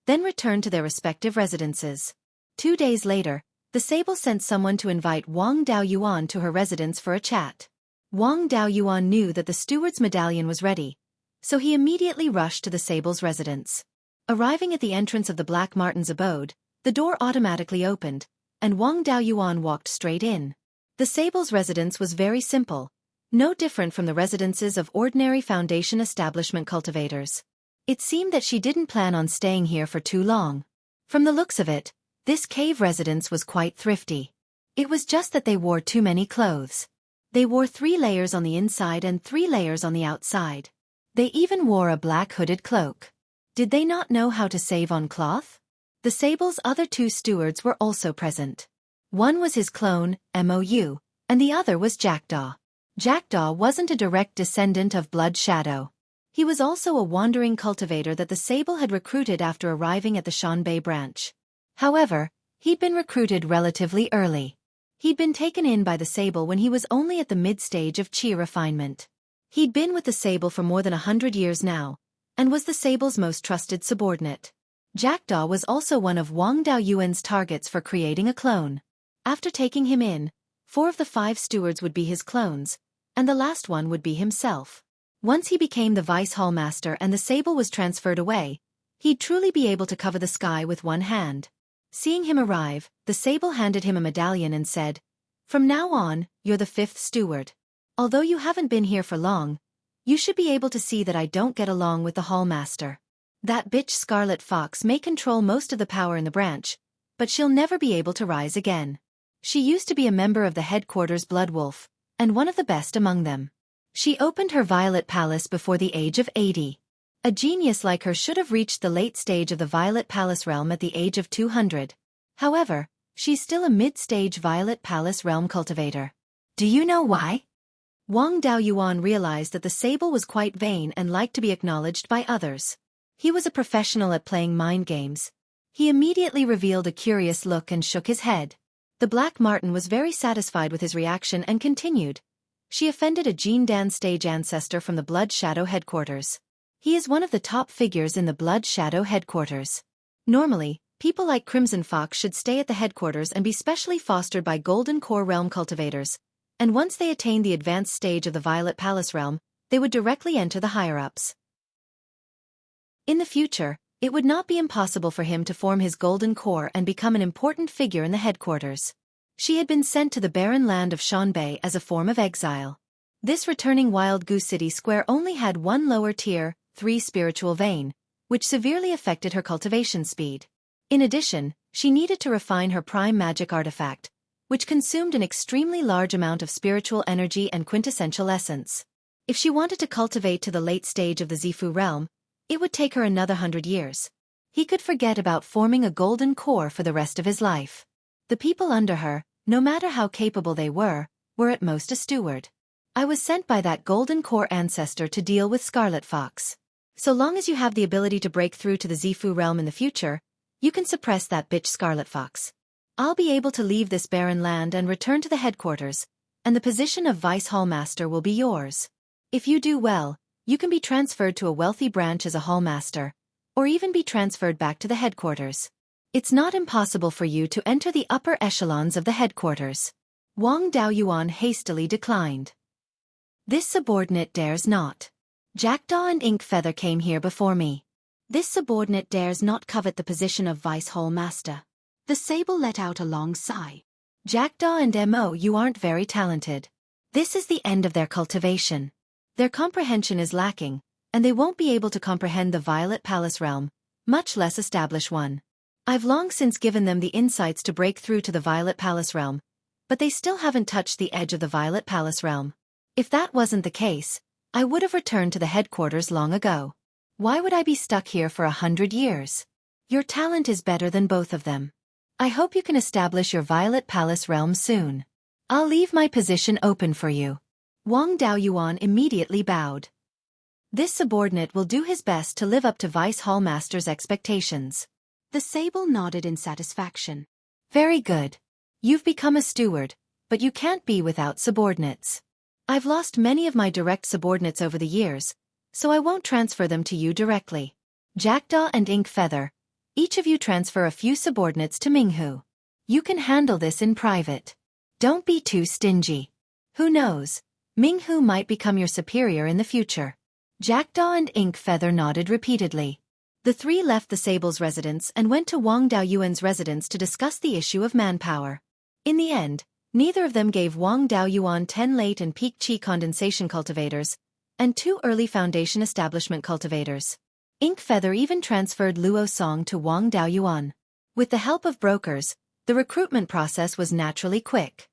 then returned to their respective residences. 2 days later, the Sable sent someone to invite Wang Daoyuan to her residence for a chat. Wang Daoyuan knew that the steward's medallion was ready, so he immediately rushed to the Sable's residence. Arriving at the entrance of the Black Marten's abode, the door automatically opened, and Wang Daoyuan walked straight in. The Sable's residence was very simple, no different from the residences of ordinary Foundation Establishment cultivators. It seemed that she didn't plan on staying here for too long. From the looks of it, This cave residence was quite thrifty. It was just that they wore too many clothes. They wore 3 layers on the inside and 3 layers on the outside. They even wore a black hooded cloak. Did they not know how to save on cloth? The sable's other 2 stewards were also present. One was his clone, Mou, and the other was Jackdaw. Jackdaw wasn't a direct descendant of Blood Shadow. He was also a wandering cultivator that the sable had recruited after arriving at the Shanbei branch. However, he'd been recruited relatively early. He'd been taken in by the sable when he was only at the mid-stage of chi refinement. He'd been with the sable for more than 100 years now, and was the sable's most trusted subordinate. Jackdaw was also one of Wang Daoyuan's targets for creating a clone. After taking him in, 4 of the 5 stewards would be his clones, and the last one would be himself. Once he became the vice hallmaster and the sable was transferred away, he'd truly be able to cover the sky with one hand. Seeing him arrive, the sable handed him a medallion and said, "From now on, you're the 5th steward. Although you haven't been here for long, you should be able to see that I don't get along with the hallmaster. That bitch Scarlet Fox may control most of the power in the branch, but she'll never be able to rise again. She used to be a member of the headquarters Blood Wolf, and one of the best among them. She opened her Violet Palace before the age of 80. A genius like her should have reached the late stage of the Violet Palace realm at the age of 200. However, she's still a mid-stage Violet Palace realm cultivator. Do you know why?" Wang Daoyuan realized that the sable was quite vain and liked to be acknowledged by others. He was a professional at playing mind games. He immediately revealed a curious look and shook his head. The Black Marten was very satisfied with his reaction and continued. "She offended a Jindan stage ancestor from the Blood Shadow headquarters. He is one of the top figures in the Blood Shadow headquarters. Normally, people like Crimson Fox should stay at the headquarters and be specially fostered by Golden Core realm cultivators, and once they attain the advanced stage of the Violet Palace realm, they would directly enter the higher-ups. In the future, it would not be impossible for him to form his Golden Core and become an important figure in the headquarters. She had been sent to the barren land of Shanbei as a form of exile. This returning Wild Goose City Square only had 1 lower tier, 3 spiritual vein, which severely affected her cultivation speed. In addition, she needed to refine her prime magic artifact, which consumed an extremely large amount of spiritual energy and quintessential essence. If she wanted to cultivate to the late stage of the Zifu realm, it would take her another 100 years. He could forget about forming a golden core for the rest of his life. The people under her, no matter how capable they were at most a steward. I was sent by that golden core ancestor to deal with Scarlet Fox. So long as you have the ability to break through to the Zifu realm in the future, you can suppress that bitch Scarlet Fox. I'll be able to leave this barren land and return to the headquarters, and the position of Vice Hallmaster will be yours. If you do well, you can be transferred to a wealthy branch as a Hallmaster, or even be transferred back to the headquarters. It's not impossible for you to enter the upper echelons of the headquarters." Wang Daoyuan hastily declined. "This subordinate dares not. Jackdaw and Ink Feather came here before me. This subordinate dares not covet the position of Vice Hallmaster." The sable let out a long sigh. "Jackdaw and Mo, you aren't very talented. This is the end of their cultivation. Their comprehension is lacking, and they won't be able to comprehend the Violet Palace realm, much less establish one. I've long since given them the insights to break through to the Violet Palace realm, but they still haven't touched the edge of the Violet Palace realm. If that wasn't the case, I would have returned to the headquarters long ago. Why would I be stuck here for 100 years? Your talent is better than both of them. I hope you can establish your Violet Palace realm soon. I'll leave my position open for you." Wang Daoyuan immediately bowed. This subordinate will do his best to live up to Vice Hallmaster's expectations. The sable nodded in satisfaction. "Very good. You've become a steward, but you can't be without subordinates. I've lost many of my direct subordinates over the years, so I won't transfer them to you directly. Jackdaw and Ink Feather, each of you transfer a few subordinates to Minghu. You can handle this in private. Don't be too stingy. Who knows, Minghu might become your superior in the future." Jackdaw and Ink Feather nodded repeatedly. The 3 left the sable's residence and went to Wang Daoyuan's residence to discuss the issue of manpower. In the end, neither of them gave Wang Daoyuan 10 late and peak chi condensation cultivators, and 2 early foundation establishment cultivators. Ink Feather even transferred Luo Song to Wang Daoyuan. With the help of brokers, the recruitment process was naturally quick.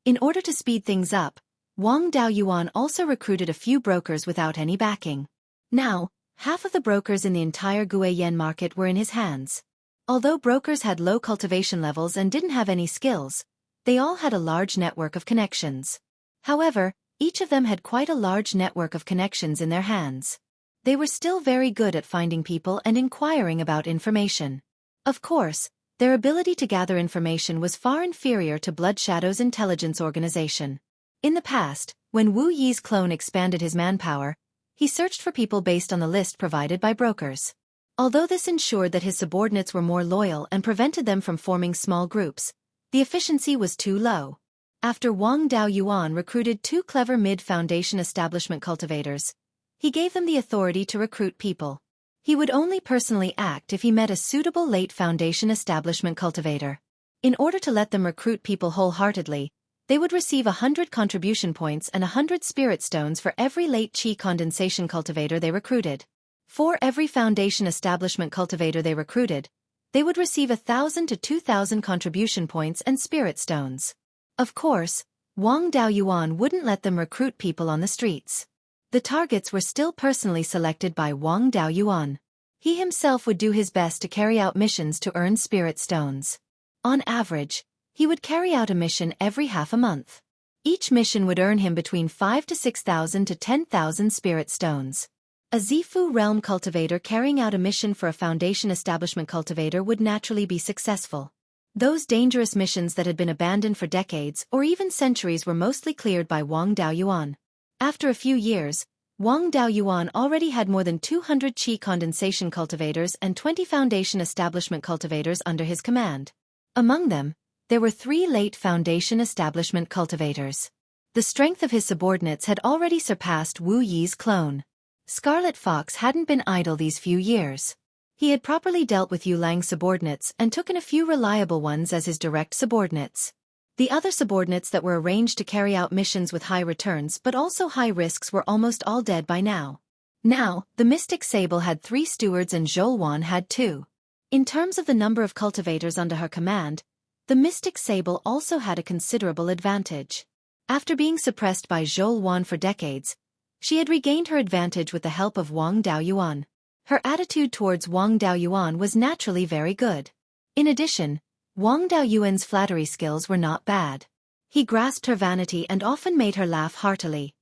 In order to speed things up, Wang Daoyuan also recruited a few brokers without any backing. Now, half of the brokers in the entire Guiyan market were in his hands. Although brokers had low cultivation levels and didn't have any skills, they all had a large network of connections. However, each of them had quite a large network of connections in their hands. They were still very good at finding people and inquiring about information. Of course, their ability to gather information was far inferior to Blood Shadow's intelligence organization. In the past, when Wu Yi's clone expanded his manpower, he searched for people based on the list provided by brokers. Although this ensured that his subordinates were more loyal and prevented them from forming small groups, the efficiency was too low. After Wang Daoyuan recruited 2 clever mid-foundation establishment cultivators, he gave them the authority to recruit people. He would only personally act if he met a suitable late foundation establishment cultivator. In order to let them recruit people wholeheartedly, they would receive 100 contribution points and 100 spirit stones for every late chi condensation cultivator they recruited. For every foundation establishment cultivator they recruited, they would receive 1,000 to 2,000 contribution points and spirit stones. Of course, Wang Daoyuan wouldn't let them recruit people on the streets. The targets were still personally selected by Wang Daoyuan. He himself would do his best to carry out missions to earn spirit stones. On average, he would carry out a mission every half a month. Each mission would earn him between 5 to 6,000 to 10,000 spirit stones. A Zifu realm cultivator carrying out a mission for a foundation establishment cultivator would naturally be successful. Those dangerous missions that had been abandoned for decades or even centuries were mostly cleared by Wang Daoyuan. After a few years, Wang Daoyuan already had more than 200 chi condensation cultivators and 20 foundation establishment cultivators under his command. Among them, there were 3 late foundation establishment cultivators. The strength of his subordinates had already surpassed Wu Yi's clone. Scarlet Fox hadn't been idle these few years. He had properly dealt with Yulang's subordinates and took in a few reliable ones as his direct subordinates. The other subordinates that were arranged to carry out missions with high returns but also high risks were almost all dead by now. Now, the Mystic Sable had 3 stewards and Xueqi had 2. In terms of the number of cultivators under her command, the Mystic Sable also had a considerable advantage. After being suppressed by Xueqi for decades, she had regained her advantage with the help of Wang Daoyuan. Her attitude towards Wang Daoyuan was naturally very good. In addition, Wang Daoyuan's flattery skills were not bad. He grasped her vanity and often made her laugh heartily.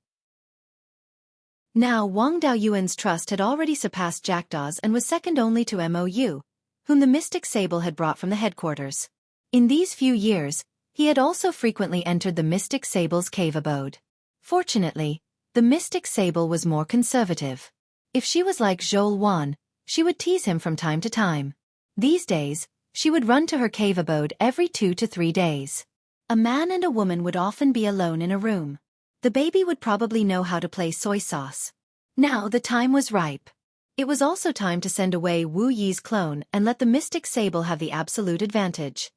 Now Wang Daoyuan's trust had already surpassed Jackdaw's and was second only to Mou, whom the Mystic Sable had brought from the headquarters. In these few years, he had also frequently entered the Mystic Sable's cave abode. Fortunately, the Mystic Sable was more conservative. If she was like Xueqi, she would tease him from time to time. These days, she would run to her cave abode every 2 to 3 days. A man and a woman would often be alone in a room. The baby would probably know how to play soy sauce. Now the time was ripe. It was also time to send away Wu Yi's clone and let the Mystic Sable have the absolute advantage.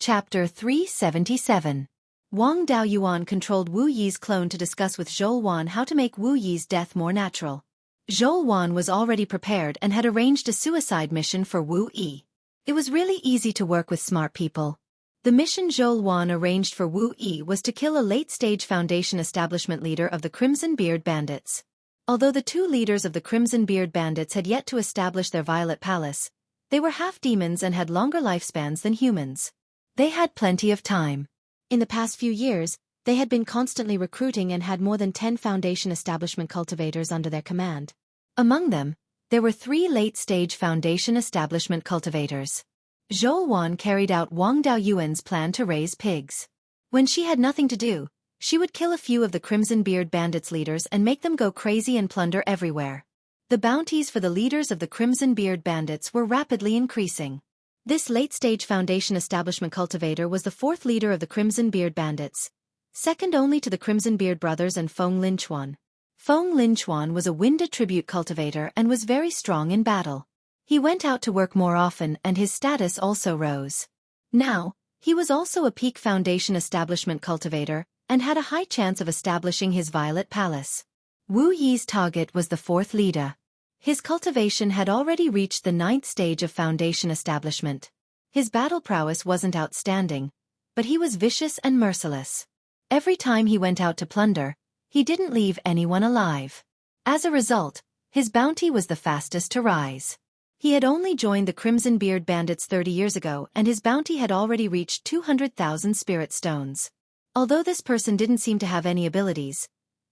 Chapter 377. Wang Daoyuan controlled Wu Yi's clone to discuss with Xueqi how to make Wu Yi's death more natural. Xueqi was already prepared and had arranged a suicide mission for Wu Yi. It was really easy to work with smart people. The mission Xueqi arranged for Wu Yi was to kill a late-stage foundation establishment leader of the Crimson Beard Bandits. Although the 2 leaders of the Crimson Beard Bandits had yet to establish their Violet Palace, they were half-demons and had longer lifespans than humans. They had plenty of time. In the past few years, they had been constantly recruiting and had more than 10 foundation establishment cultivators under their command. Among them, there were 3 late-stage foundation establishment cultivators. Xueqi carried out Wang Daoyuan's plan to raise pigs. When she had nothing to do, she would kill a few of the Crimson Beard Bandits' leaders and make them go crazy and plunder everywhere. The bounties for the leaders of the Crimson Beard Bandits were rapidly increasing. This late-stage foundation establishment cultivator was the 4th leader of the Crimson Beard Bandits, second only to the Crimson Beard brothers and Feng Linchuan. Feng Linchuan was a wind attribute cultivator and was very strong in battle. He went out to work more often and his status also rose. Now, he was also a peak foundation establishment cultivator and had a high chance of establishing his Violet Palace. Wu Yi's target was the 4th leader. His cultivation had already reached the 9th stage of foundation establishment. His battle prowess wasn't outstanding, but he was vicious and merciless. Every time he went out to plunder, he didn't leave anyone alive. As a result, his bounty was the fastest to rise. He had only joined the Crimson Beard Bandits 30 years ago and his bounty had already reached 200,000 spirit stones. Although this person didn't seem to have any abilities,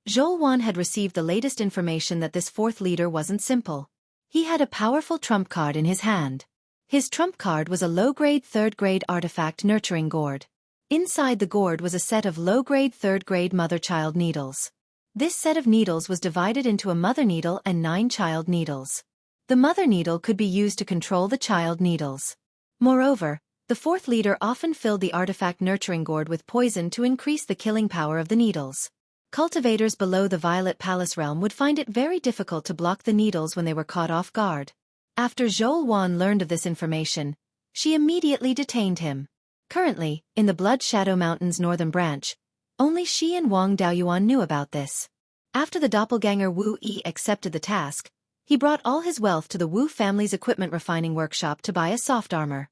Xueqi had received the latest information that this fourth leader wasn't simple. He had a powerful trump card in his hand. His trump card was a low-grade 3rd-grade artifact nurturing gourd. Inside the gourd was a set of low-grade 3rd-grade mother-child needles. This set of needles was divided into a mother needle and 9 child needles. The mother needle could be used to control the child needles. Moreover, the fourth leader often filled the artifact nurturing gourd with poison to increase the killing power of the needles. Cultivators below the Violet Palace realm would find it very difficult to block the needles when they were caught off guard. After Xueqi learned of this information, she immediately detained him. Currently, in the Blood Shadow Mountains northern branch, only she and Wang Daoyuan knew about this. After the doppelganger Wu Yi accepted the task, he brought all his wealth to the Wu family's equipment refining workshop to buy a soft armor.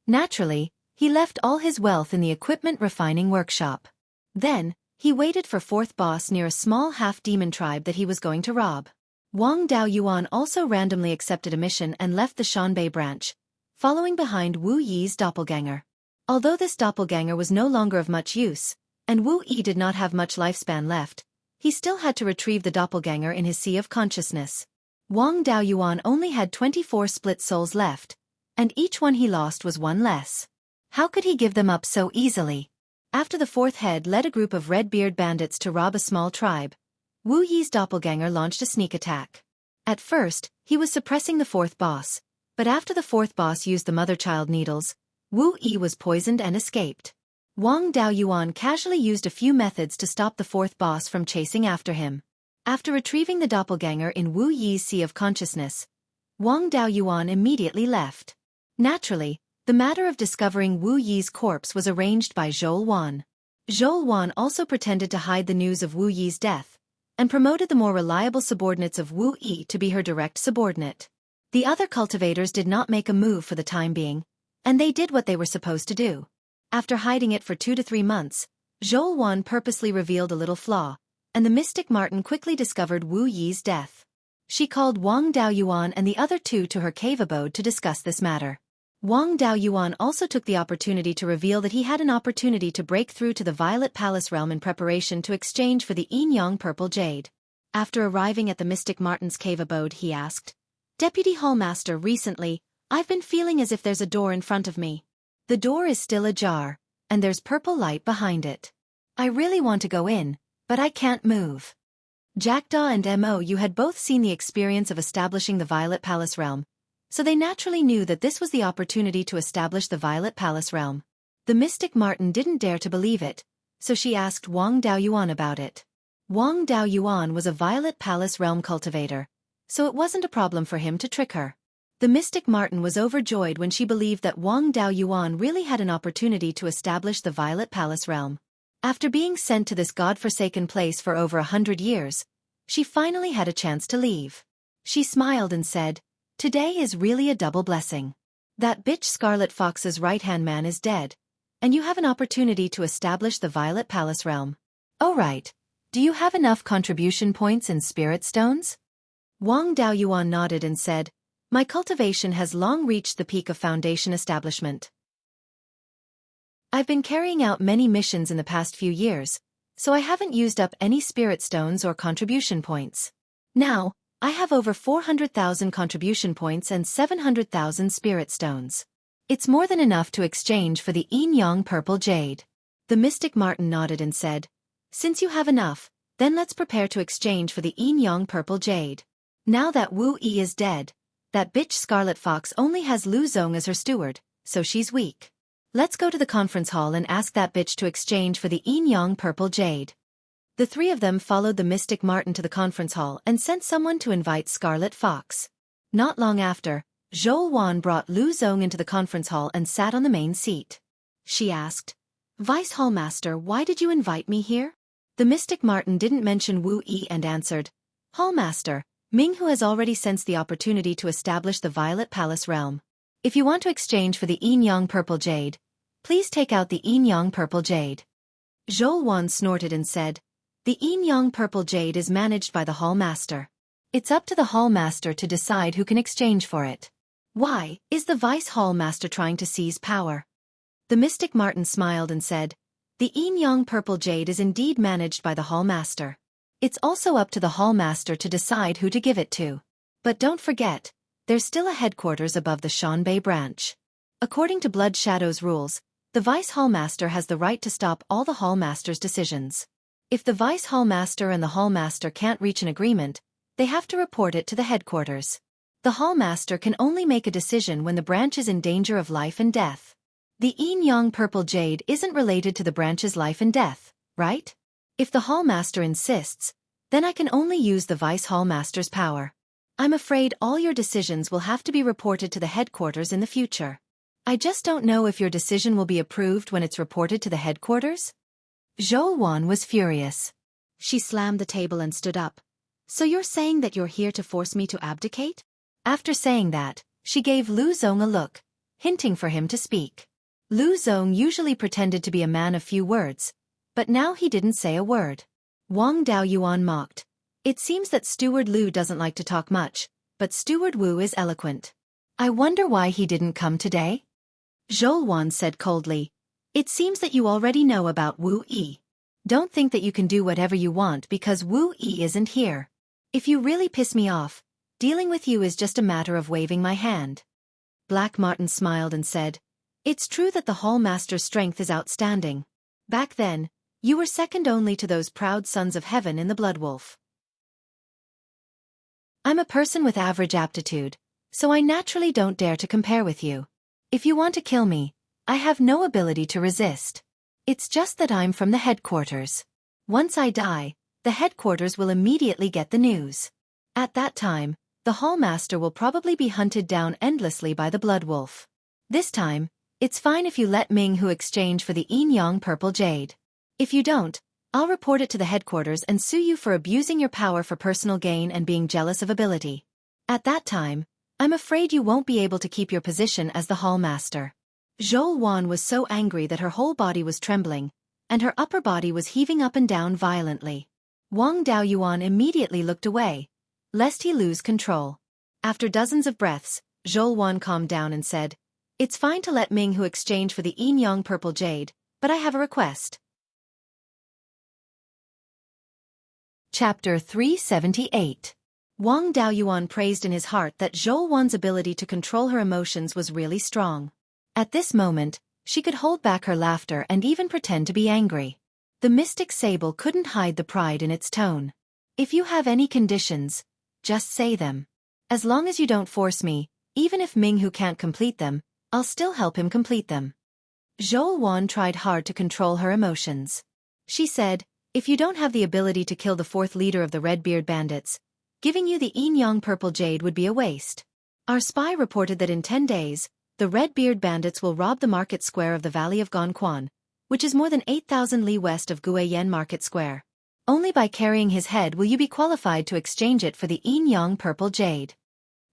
Naturally, he left all his wealth in the equipment refining workshop. Then, he waited for fourth boss near a small half-demon tribe that he was going to rob. Wang Daoyuan also randomly accepted a mission and left the Shanbei branch, following behind Wu Yi's doppelganger. Although this doppelganger was no longer of much use, and Wu Yi did not have much lifespan left, he still had to retrieve the doppelganger in his sea of consciousness. Wang Daoyuan only had 24 split souls left, and each one he lost was one less. How could he give them up so easily? After the fourth head led a group of red-beard bandits to rob a small tribe, Wu Yi's doppelganger launched a sneak attack. At first, he was suppressing the fourth boss, but after the fourth boss used the mother-child needles, Wu Yi was poisoned and escaped. Wang Daoyuan casually used a few methods to stop the fourth boss from chasing after him. After retrieving the doppelganger in Wu Yi's sea of consciousness, Wang Daoyuan immediately left. Naturally, the matter of discovering Wu Yi's corpse was arranged by Xueqi. Xueqi also pretended to hide the news of Wu Yi's death, and promoted the more reliable subordinates of Wu Yi to be her direct subordinate. The other cultivators did not make a move for the time being, and they did what they were supposed to do. After hiding it for 2 to 3 months, Xueqi purposely revealed a little flaw, and the mystic Martin quickly discovered Wu Yi's death. She called Wang Daoyuan and the other two to her cave abode to discuss this matter. Wang Daoyuan also took the opportunity to reveal that he had an opportunity to break through to the Violet Palace realm in preparation to exchange for the Yin-Yang Purple Jade. After arriving at the mystic Martin's cave abode, he asked, "Deputy Hallmaster, recently, I've been feeling as if there's a door in front of me. The door is still ajar, and there's purple light behind it. I really want to go in, but I can't move." Jackdaw and Mo had both seen the experience of establishing the Violet Palace realm, so they naturally knew that this was the opportunity to establish the Violet Palace realm. The mystic Martin didn't dare to believe it, so she asked Wang Daoyuan about it. Wang Daoyuan was a Violet Palace realm cultivator, so it wasn't a problem for him to trick her. The mystic Martin was overjoyed when she believed that Wang Daoyuan really had an opportunity to establish the Violet Palace realm. After being sent to this god-forsaken place for over 100 years, she finally had a chance to leave. She smiled and said, "Today is really a double blessing. That bitch Scarlet Fox's right-hand man is dead, and you have an opportunity to establish the Violet Palace realm. Oh right, do you have enough contribution points in spirit stones?" Wang Daoyuan nodded and said, "My cultivation has long reached the peak of foundation establishment. I've been carrying out many missions in the past few years, so I haven't used up any spirit stones or contribution points. Now, I have over 400,000 contribution points and 700,000 spirit stones. It's more than enough to exchange for the Yin-Yang Purple Jade." The mystic Martin nodded and said, "Since you have enough, then let's prepare to exchange for the Yin-Yang Purple Jade. Now that Wu Yi is dead, that bitch Scarlet Fox only has Lu Zong as her steward, so she's weak. Let's go to the conference hall and ask that bitch to exchange for the Yin-Yang Purple Jade." The three of them followed the mystic Martin to the conference hall and sent someone to invite Scarlet Fox. Not long after, Xueqi brought Lu Zong into the conference hall and sat on the main seat. She asked, "Vice Hallmaster, why did you invite me here?" The mystic Martin didn't mention Wu Yi and answered, Hallmaster, Minghu has already sensed the opportunity to establish the Violet Palace realm. If you want to exchange for the Yin-Yang Purple Jade, please take out the Yin-Yang Purple Jade. Xueqi snorted and said, the Yin-Yang Purple Jade is managed by the Hallmaster. It's up to the Hallmaster to decide who can exchange for it. Why, is the Vice Hallmaster trying to seize power? The mystic Martin smiled and said, the Yin-Yang Purple Jade is indeed managed by the Hallmaster. It's also up to the Hallmaster to decide who to give it to. But don't forget, there's still a headquarters above the Shanbei branch. According to Blood Shadow's rules, the Vice Hallmaster has the right to stop all the Hallmaster's decisions. If the Vice Hallmaster and the Hallmaster can't reach an agreement, they have to report it to the headquarters. The Hallmaster can only make a decision when the branch is in danger of life and death. The Yin-Yang Purple Jade isn't related to the branch's life and death, right? If the Hallmaster insists, then I can only use the Vice Hallmaster's power. I'm afraid all your decisions will have to be reported to the headquarters in the future. I just don't know if your decision will be approved when it's reported to the headquarters? Xueqi was furious. She slammed the table and stood up. So you're saying that you're here to force me to abdicate? After saying that, she gave Lu Zong a look, hinting for him to speak. Lu Zong usually pretended to be a man of few words, but now he didn't say a word. Wang Daoyuan mocked. It seems that Steward Lu doesn't like to talk much, but Steward Wu is eloquent. I wonder why he didn't come today? Xueqi said coldly. It seems that you already know about Wu Yi. Don't think that you can do whatever you want because Wu Yi isn't here. If you really piss me off, dealing with you is just a matter of waving my hand. Black Martin smiled and said, it's true that the Hallmaster's strength is outstanding. Back then, you were second only to those proud sons of heaven in the Blood Wolf. I'm a person with average aptitude, so I naturally don't dare to compare with you. If you want to kill me, I have no ability to resist. It's just that I'm from the headquarters. Once I die, the headquarters will immediately get the news. At that time, the Hallmaster will probably be hunted down endlessly by the Blood Wolf. This time, it's fine if you let Minghu exchange for the Yin-Yang Purple Jade. If you don't, I'll report it to the headquarters and sue you for abusing your power for personal gain and being jealous of ability. At that time, I'm afraid you won't be able to keep your position as the Hallmaster. Xueqi was so angry that her whole body was trembling, and her upper body was heaving up and down violently. Wang Daoyuan immediately looked away, lest he lose control. After dozens of breaths, Xueqi calmed down and said, it's fine to let Minghu exchange for the Yin-Yang Purple Jade, but I have a request. Chapter 378. Wang Daoyuan praised in his heart that Xueqi's ability to control her emotions was really strong. At this moment, she could hold back her laughter and even pretend to be angry. The mystic sable couldn't hide the pride in its tone. If you have any conditions, just say them. As long as you don't force me, even if Minghu can't complete them, I'll still help him complete them. Xueqi tried hard to control her emotions. She said, if you don't have the ability to kill the fourth leader of the Red-Beard Bandits, giving you the Yin-Yang Purple Jade would be a waste. Our spy reported that in 10 days, the Red-Beard Bandits will rob the market square of the Valley of Gongquan, which is more than 8,000 li west of Guiyan Market Square. Only by carrying his head will you be qualified to exchange it for the Yin-Yang Purple Jade.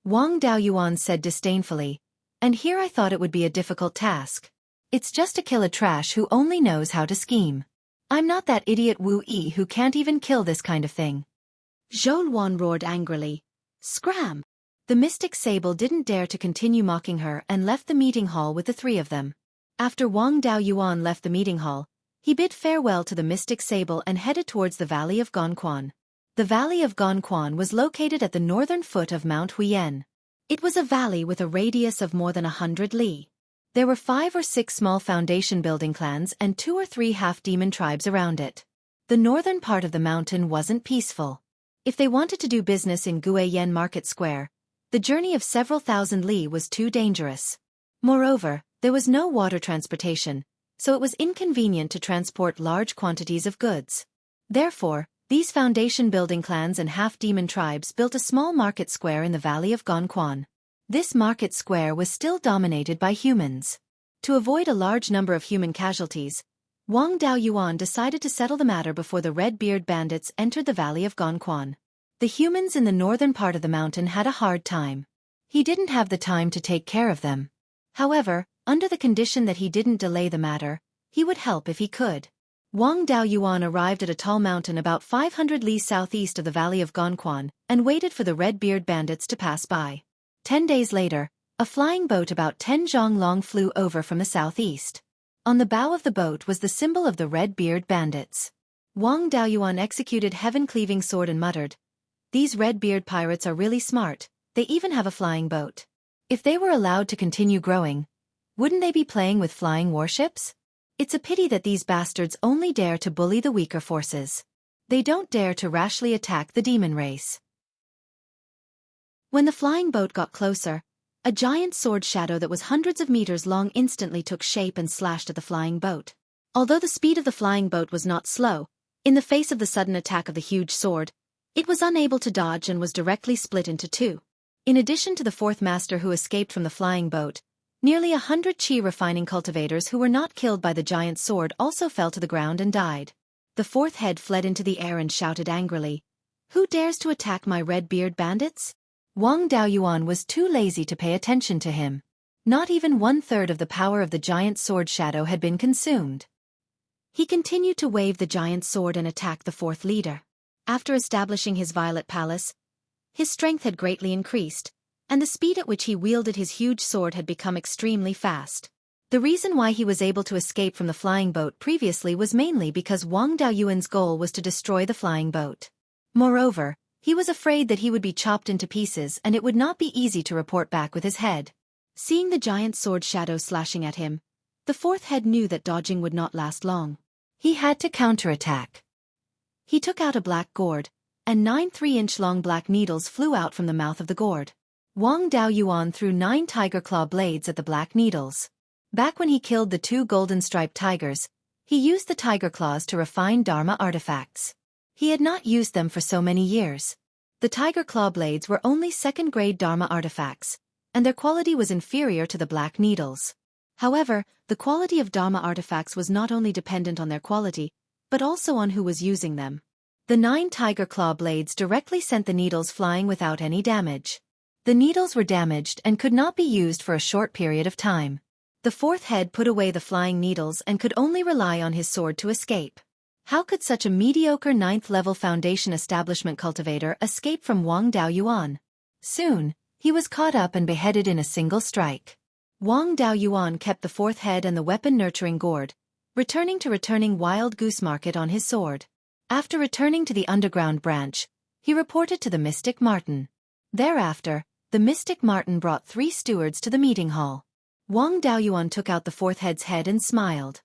Wang Daoyuan said disdainfully, and here I thought it would be a difficult task. It's just to kill a trash who only knows how to scheme. I'm not that idiot Wu Yi who can't even kill this kind of thing. Xueqi roared angrily. Scram! The mystic sable didn't dare to continue mocking her and left the meeting hall with the three of them. After Wang Daoyuan left the meeting hall, he bid farewell to the mystic sable and headed towards the Valley of Gongquan. The Valley of Gongquan was located at the northern foot of Mount Huyen. It was a valley with a radius of more than 100 li. There were 5 or 6 small foundation building clans and 2 or 3 half-demon tribes around it. The northern part of the mountain wasn't peaceful. If they wanted to do business in Guiyan Market Square, the journey of several thousand li was too dangerous. Moreover, there was no water transportation, so it was inconvenient to transport large quantities of goods. Therefore, these foundation building clans and half-demon tribes built a small market square in the Valley of Gongquan. This market square was still dominated by humans. To avoid a large number of human casualties, Wang Daoyuan decided to settle the matter before the Red-Beard Bandits entered the Valley of Gongquan. The humans in the northern part of the mountain had a hard time. He didn't have the time to take care of them. However, under the condition that he didn't delay the matter, he would help if he could. Wang Daoyuan arrived at a tall mountain about 500 li southeast of the valley of Gongquan and waited for the red-beard bandits to pass by. 10 days later, a flying boat about 10 zhong long flew over from the southeast. On the bow of the boat was the symbol of the red-beard bandits. Wang Daoyuan executed heaven-cleaving sword and muttered, "These red-beard pirates are really smart, they even have a flying boat. If they were allowed to continue growing, wouldn't they be playing with flying warships? It's a pity that these bastards only dare to bully the weaker forces. They don't dare to rashly attack the demon race." When the flying boat got closer, a giant sword shadow that was hundreds of meters long instantly took shape and slashed at the flying boat. Although the speed of the flying boat was not slow, in the face of the sudden attack of the huge sword, it was unable to dodge and was directly split into two. In addition to the fourth master who escaped from the flying boat, nearly 100 chi refining cultivators who were not killed by the giant sword also fell to the ground and died. The fourth head fled into the air and shouted angrily, "Who dares to attack my red-beard bandits?" Wang Daoyuan was too lazy to pay attention to him. Not even 1/3 of the power of the giant sword shadow had been consumed. He continued to wave the giant sword and attack the fourth leader. After establishing his violet palace, his strength had greatly increased, and the speed at which he wielded his huge sword had become extremely fast. The reason why he was able to escape from the flying boat previously was mainly because Wang Daoyuan's goal was to destroy the flying boat. Moreover, he was afraid that he would be chopped into pieces and it would not be easy to report back with his head. Seeing the giant sword shadow slashing at him, the fourth head knew that dodging would not last long. He had to counterattack. He took out a black gourd, and 9 3-inch-long black needles flew out from the mouth of the gourd. Wang Daoyuan threw 9 tiger claw blades at the black needles. Back when he killed the 2 golden-striped tigers, he used the tiger claws to refine Dharma artifacts. He had not used them for so many years. The tiger claw blades were only second-grade Dharma artifacts, and their quality was inferior to the black needles. However, the quality of Dharma artifacts was not only dependent on their quality, but also on who was using them. The 9 tiger claw blades directly sent the needles flying without any damage. The needles were damaged and could not be used for a short period of time. The fourth head put away the flying needles and could only rely on his sword to escape. How could such a mediocre 9th-level foundation establishment cultivator escape from Wang Daoyuan? Soon, he was caught up and beheaded in a single strike. Wang Daoyuan kept the fourth head and the weapon-nurturing gourd, returning Wild Goose Market on his sword. After returning to the underground branch, he reported to the Mystic Martin. Thereafter, the Mystic Martin brought 3 stewards to the meeting hall. Wang Daoyuan took out the fourth head's head and smiled.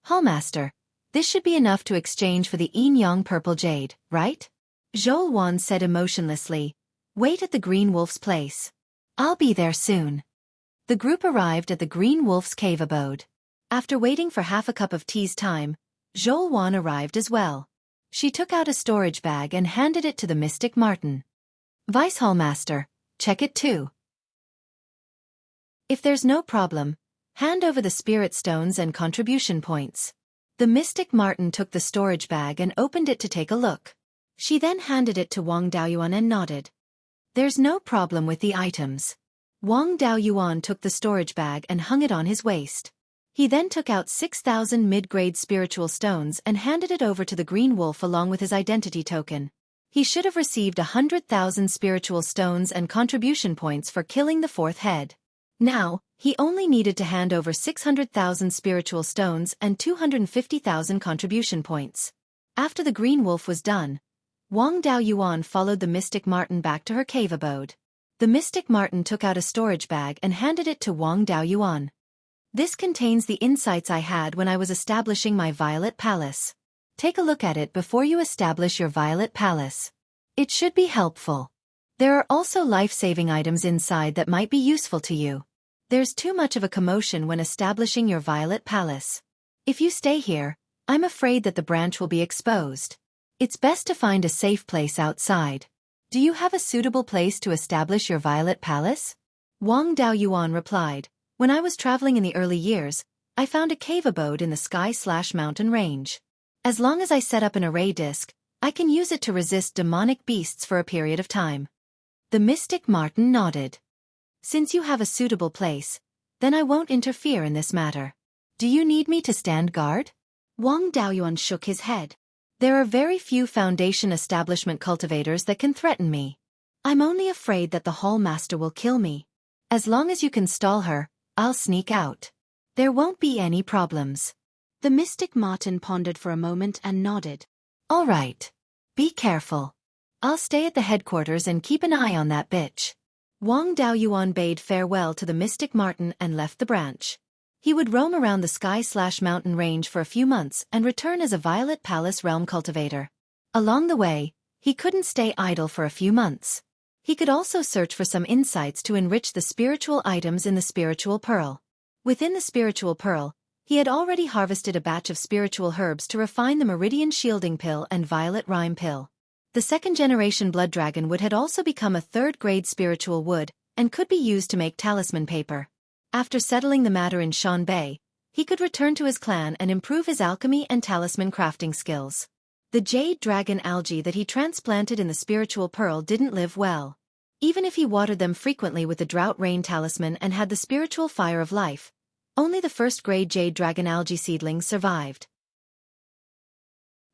"Hallmaster, this should be enough to exchange for the Yin-Yang purple jade, right?" Zhou Wan said emotionlessly, "Wait at the Green Wolf's place. I'll be there soon." The group arrived at the Green Wolf's cave abode. After waiting for half a cup of tea's time, Zhou Wan arrived as well. She took out a storage bag and handed it to the Mystic Martin. "Vice Hallmaster, check it too. If there's no problem, hand over the spirit stones and contribution points." The Mystic Martin took the storage bag and opened it to take a look. She then handed it to Wang Daoyuan and nodded. "There's no problem with the items." Wang Daoyuan took the storage bag and hung it on his waist. He then took out 6,000 mid-grade spiritual stones and handed it over to the Green Wolf along with his identity token. He should have received 100,000 spiritual stones and contribution points for killing the fourth head. Now, he only needed to hand over 600,000 spiritual stones and 250,000 contribution points. After the Green Wolf was done, Wang Daoyuan followed the Mystic Martin back to her cave abode. The Mystic Martin took out a storage bag and handed it to Wang Daoyuan. "This contains the insights I had when I was establishing my Violet Palace. Take a look at it before you establish your Violet Palace. It should be helpful. There are also life-saving items inside that might be useful to you. There's too much of a commotion when establishing your Violet Palace. If you stay here, I'm afraid that the branch will be exposed. It's best to find a safe place outside. Do you have a suitable place to establish your Violet Palace?" Wang Daoyuan replied, "When I was traveling in the early years, I found a cave abode in the sky/mountain range. As long as I set up an array disk, I can use it to resist demonic beasts for a period of time. The mystic Martin nodded. Since you have a suitable place, then I won't interfere in this matter. Do you need me to stand guard? Wang Daoyuan shook his head. There are very few Foundation establishment cultivators that can threaten me. I'm only afraid that the Hall Master will kill me. As long as you can stall her, I'll sneak out. There won't be any problems. The mystic Martin pondered for a moment and nodded. All right. Be careful. I'll stay at the headquarters and keep an eye on that bitch. Wang Daoyuan bade farewell to the mystic Martin and left the branch. He would roam around the sky/mountain range for a few months and return as a Violet Palace realm cultivator. Along the way, he couldn't stay idle for a few months. He could also search for some insights to enrich the spiritual items in the spiritual pearl. Within the spiritual pearl, he had already harvested a batch of spiritual herbs to refine the Meridian Shielding Pill and Violet Rime Pill. The second-generation Blood Dragon wood had also become a third-grade spiritual wood and could be used to make talisman paper. After settling the matter in Shanbei, he could return to his clan and improve his alchemy and talisman crafting skills. The jade dragon algae that he transplanted in the spiritual pearl didn't live well. Even if he watered them frequently with the drought rain talisman and had the spiritual fire of life, only the first-grade jade dragon algae seedlings survived.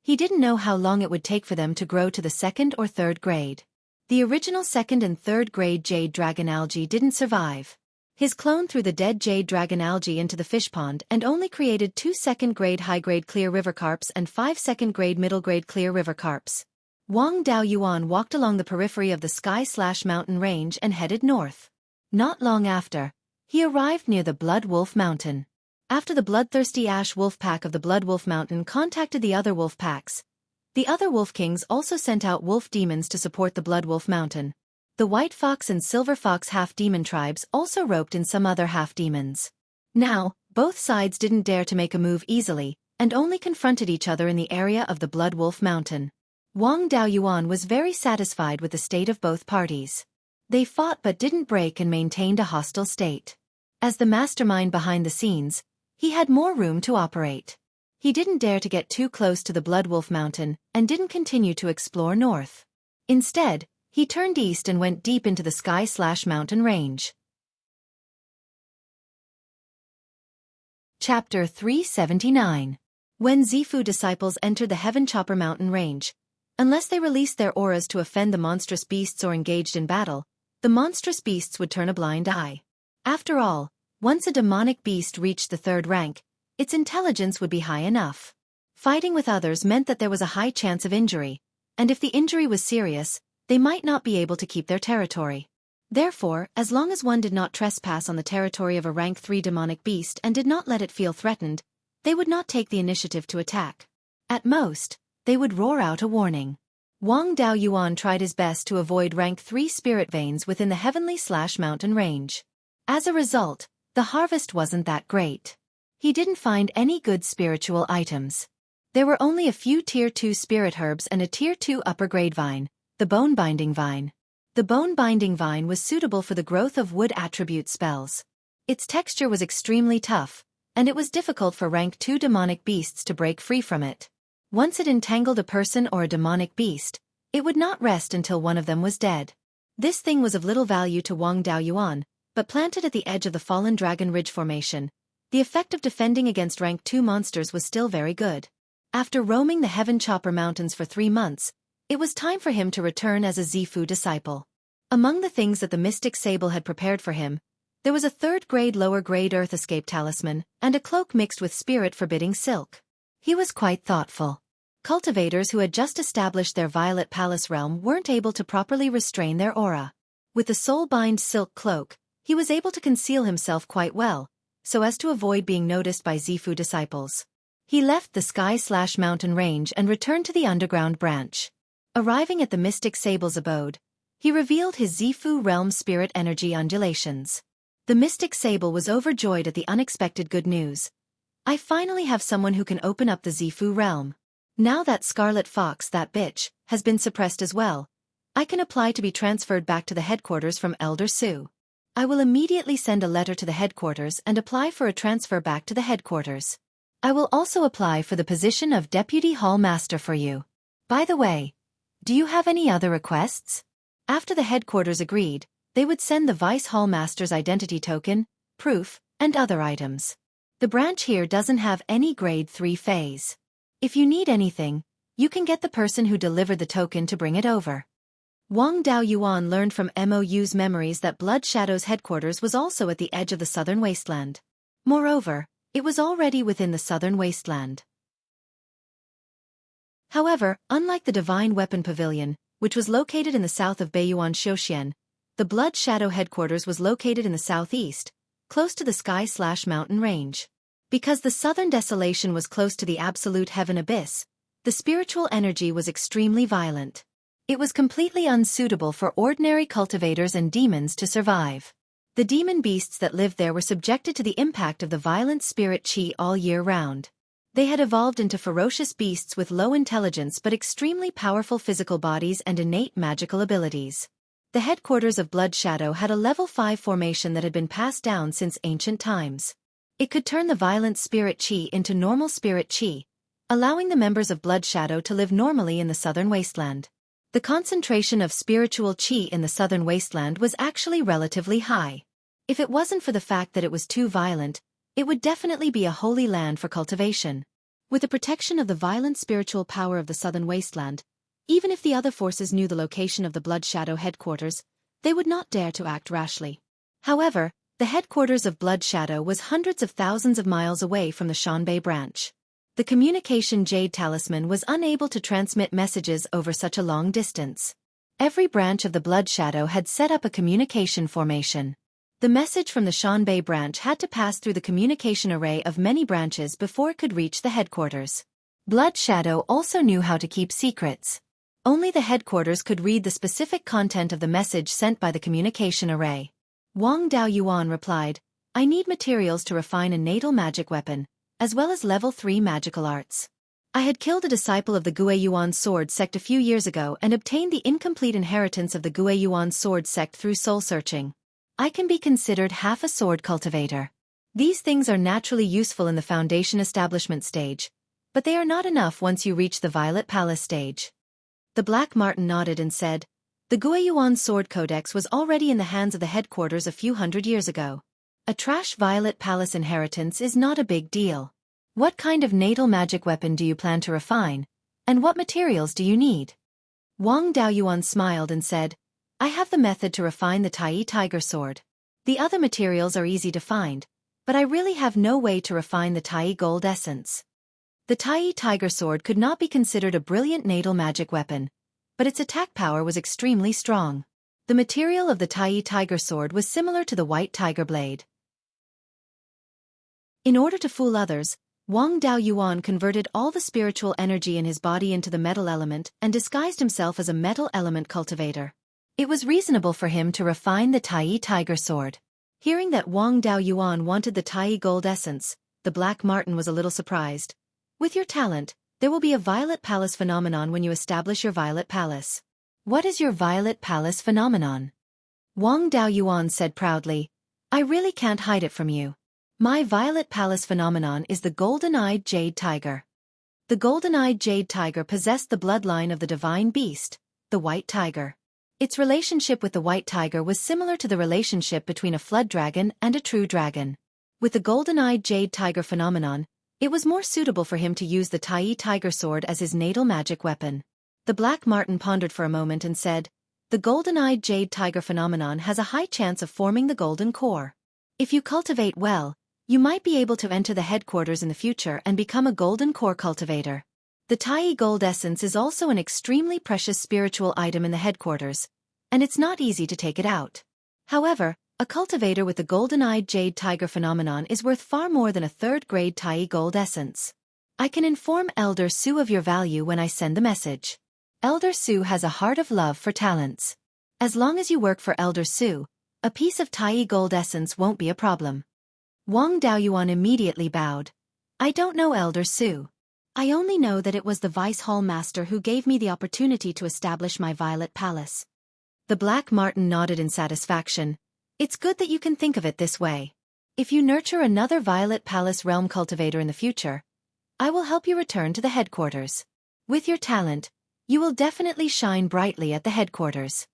He didn't know how long it would take for them to grow to the second or third grade. The original second and third grade jade dragon algae didn't survive. His clone threw the dead jade dragon algae into the fish pond and only created 2 second-grade high-grade clear river carps and 5 second-grade middle-grade clear river carps. Wang Daoyuan walked along the periphery of the sky/mountain range and headed north. Not long after, he arrived near the Blood Wolf Mountain. After the bloodthirsty Ash Wolf Pack of the Blood Wolf Mountain contacted the other wolf packs, the other wolf kings also sent out wolf demons to support the Blood Wolf Mountain. The White Fox and Silver Fox half-demon tribes also roped in some other half-demons. Now, both sides didn't dare to make a move easily, and only confronted each other in the area of the Blood Wolf Mountain. Wang Daoyuan was very satisfied with the state of both parties. They fought but didn't break and maintained a hostile state. As the mastermind behind the scenes, he had more room to operate. He didn't dare to get too close to the Blood Wolf Mountain and didn't continue to explore north. Instead, he turned east and went deep into the sky/mountain range. Chapter 379. When Zifu disciples entered the Heaven Chopper Mountain range, unless they released their auras to offend the monstrous beasts or engaged in battle, the monstrous beasts would turn a blind eye. After all, once a demonic beast reached the third rank, its intelligence would be high enough. Fighting with others meant that there was a high chance of injury, and if the injury was serious, they might not be able to keep their territory. Therefore, as long as one did not trespass on the territory of a rank 3 demonic beast and did not let it feel threatened, they would not take the initiative to attack. At most, they would roar out a warning. Wang Daoyuan tried his best to avoid rank 3 spirit veins within the heavenly/mountain range. As a result, the harvest wasn't that great. He didn't find any good spiritual items. There were only a few tier 2 spirit herbs and a tier 2 upper grade vine, the bone-binding vine. The bone-binding vine was suitable for the growth of wood attribute spells. Its texture was extremely tough, and it was difficult for rank 2 demonic beasts to break free from it. Once it entangled a person or a demonic beast, it would not rest until one of them was dead. This thing was of little value to Wang Daoyuan, but planted at the edge of the Fallen Dragon Ridge Formation, the effect of defending against rank 2 monsters was still very good. After roaming the Heaven Chopper Mountains for 3 months, it was time for him to return as a Zifu disciple. Among the things that the mystic Sable had prepared for him, there was a third-grade lower-grade Earth Escape talisman and a cloak mixed with spirit-forbidding silk. He was quite thoughtful. Cultivators who had just established their Violet Palace realm weren't able to properly restrain their aura. With the soul-bind silk cloak, he was able to conceal himself quite well, so as to avoid being noticed by Zifu disciples. He left the sky/mountain range and returned to the underground branch. Arriving at the mystic Sable's abode, he revealed his Zifu realm spirit energy undulations. The mystic Sable was overjoyed at the unexpected good news. I finally have someone who can open up the Zifu realm. Now that Scarlet Fox, that bitch, has been suppressed as well, I can apply to be transferred back to the headquarters from Elder Su. I will immediately send a letter to the headquarters and apply for a transfer back to the headquarters. I will also apply for the position of Deputy Hall Master for you. By the way, do you have any other requests? After the headquarters agreed, they would send the Vice Hall Master's identity token, proof, and other items. The branch here doesn't have any grade 3 phase. If you need anything, you can get the person who delivered the token to bring it over. Wang Daoyuan learned from MOU's memories that Blood Shadow's headquarters was also at the edge of the southern wasteland. Moreover, it was already within the southern wasteland. However, unlike the Divine Weapon Pavilion, which was located in the south of Beiyuan Xiuxian, the Blood Shadow headquarters was located in the southeast, close to the sky/mountain range. Because the southern desolation was close to the absolute heaven abyss, the spiritual energy was extremely violent. It was completely unsuitable for ordinary cultivators and demons to survive. The demon beasts that lived there were subjected to the impact of the violent spirit qi all year round. They had evolved into ferocious beasts with low intelligence but extremely powerful physical bodies and innate magical abilities. The headquarters of Blood Shadow had a level 5 formation that had been passed down since ancient times. It could turn the violent spirit qi into normal spirit qi, allowing the members of Blood Shadow to live normally in the southern wasteland. The concentration of spiritual qi in the southern wasteland was actually relatively high. If it wasn't for the fact that it was too violent, it would definitely be a holy land for cultivation. With the protection of the violent spiritual power of the southern wasteland, even if the other forces knew the location of the Blood Shadow headquarters, they would not dare to act rashly. However, the headquarters of Blood Shadow was hundreds of thousands of miles away from the Shanbei branch. The communication Jade Talisman was unable to transmit messages over such a long distance. Every branch of the Blood Shadow had set up a communication formation. The message from the Shanbei branch had to pass through the communication array of many branches before it could reach the headquarters. Blood Shadow also knew how to keep secrets. Only the headquarters could read the specific content of the message sent by the communication array. Wang Daoyuan replied, "I need materials to refine a natal magic weapon, as well as level 3 magical arts. I had killed a disciple of the Guiyuan sword sect a few years ago and obtained the incomplete inheritance of the Guiyuan sword sect through soul searching. I can be considered half a sword cultivator. These things are naturally useful in the foundation establishment stage, but they are not enough once you reach the Violet Palace stage." The Black Marten nodded and said, "The Guiyuan sword codex was already in the hands of the headquarters a few hundred years ago. A trash Violet Palace inheritance is not a big deal. What kind of natal magic weapon do you plan to refine, and what materials do you need?" Wang Daoyuan smiled and said, "I have the method to refine the Tai Tiger sword. The other materials are easy to find, but I really have no way to refine the Tai Gold essence." The Tai Tiger sword could not be considered a brilliant natal magic weapon, but its attack power was extremely strong. The material of the Tai Tiger sword was similar to the White Tiger blade. In order to fool others, Wang Daoyuan converted all the spiritual energy in his body into the metal element and disguised himself as a metal element cultivator. It was reasonable for him to refine the Tai Tiger sword. Hearing that Wang Daoyuan wanted the Tai Gold essence, the Black Marten was a little surprised. "With your talent, there will be a Violet Palace phenomenon when you establish your Violet Palace." "What is your Violet Palace phenomenon?" Wang Daoyuan said proudly, "I really can't hide it from you. My Violet Palace phenomenon is the Golden-Eyed Jade Tiger." The Golden-Eyed Jade Tiger possessed the bloodline of the divine beast, the White Tiger. Its relationship with the White Tiger was similar to the relationship between a flood dragon and a true dragon. With the Golden-Eyed Jade Tiger phenomenon, it was more suitable for him to use the Tai Tiger sword as his natal magic weapon. The Black Marten pondered for a moment and said, "The Golden-Eyed Jade Tiger phenomenon has a high chance of forming the Golden Core. If you cultivate well, you might be able to enter the headquarters in the future and become a Golden Core cultivator. The Tai Gold essence is also an extremely precious spiritual item in the headquarters, and it's not easy to take it out. However, a cultivator with the Golden-Eyed Jade Tiger phenomenon is worth far more than a third-grade Tai Gold essence. I can inform Elder Su of your value when I send the message. Elder Su has a heart of love for talents. As long as you work for Elder Su, a piece of Tai Gold essence won't be a problem." Wang Daoyuan immediately bowed. "I don't know Elder Su. I only know that it was the Vice Hall Master who gave me the opportunity to establish my Violet Palace." The Black Marten nodded in satisfaction. "It's good that you can think of it this way. If you nurture another Violet Palace realm cultivator in the future, I will help you return to the headquarters. With your talent, You will definitely shine brightly at the headquarters.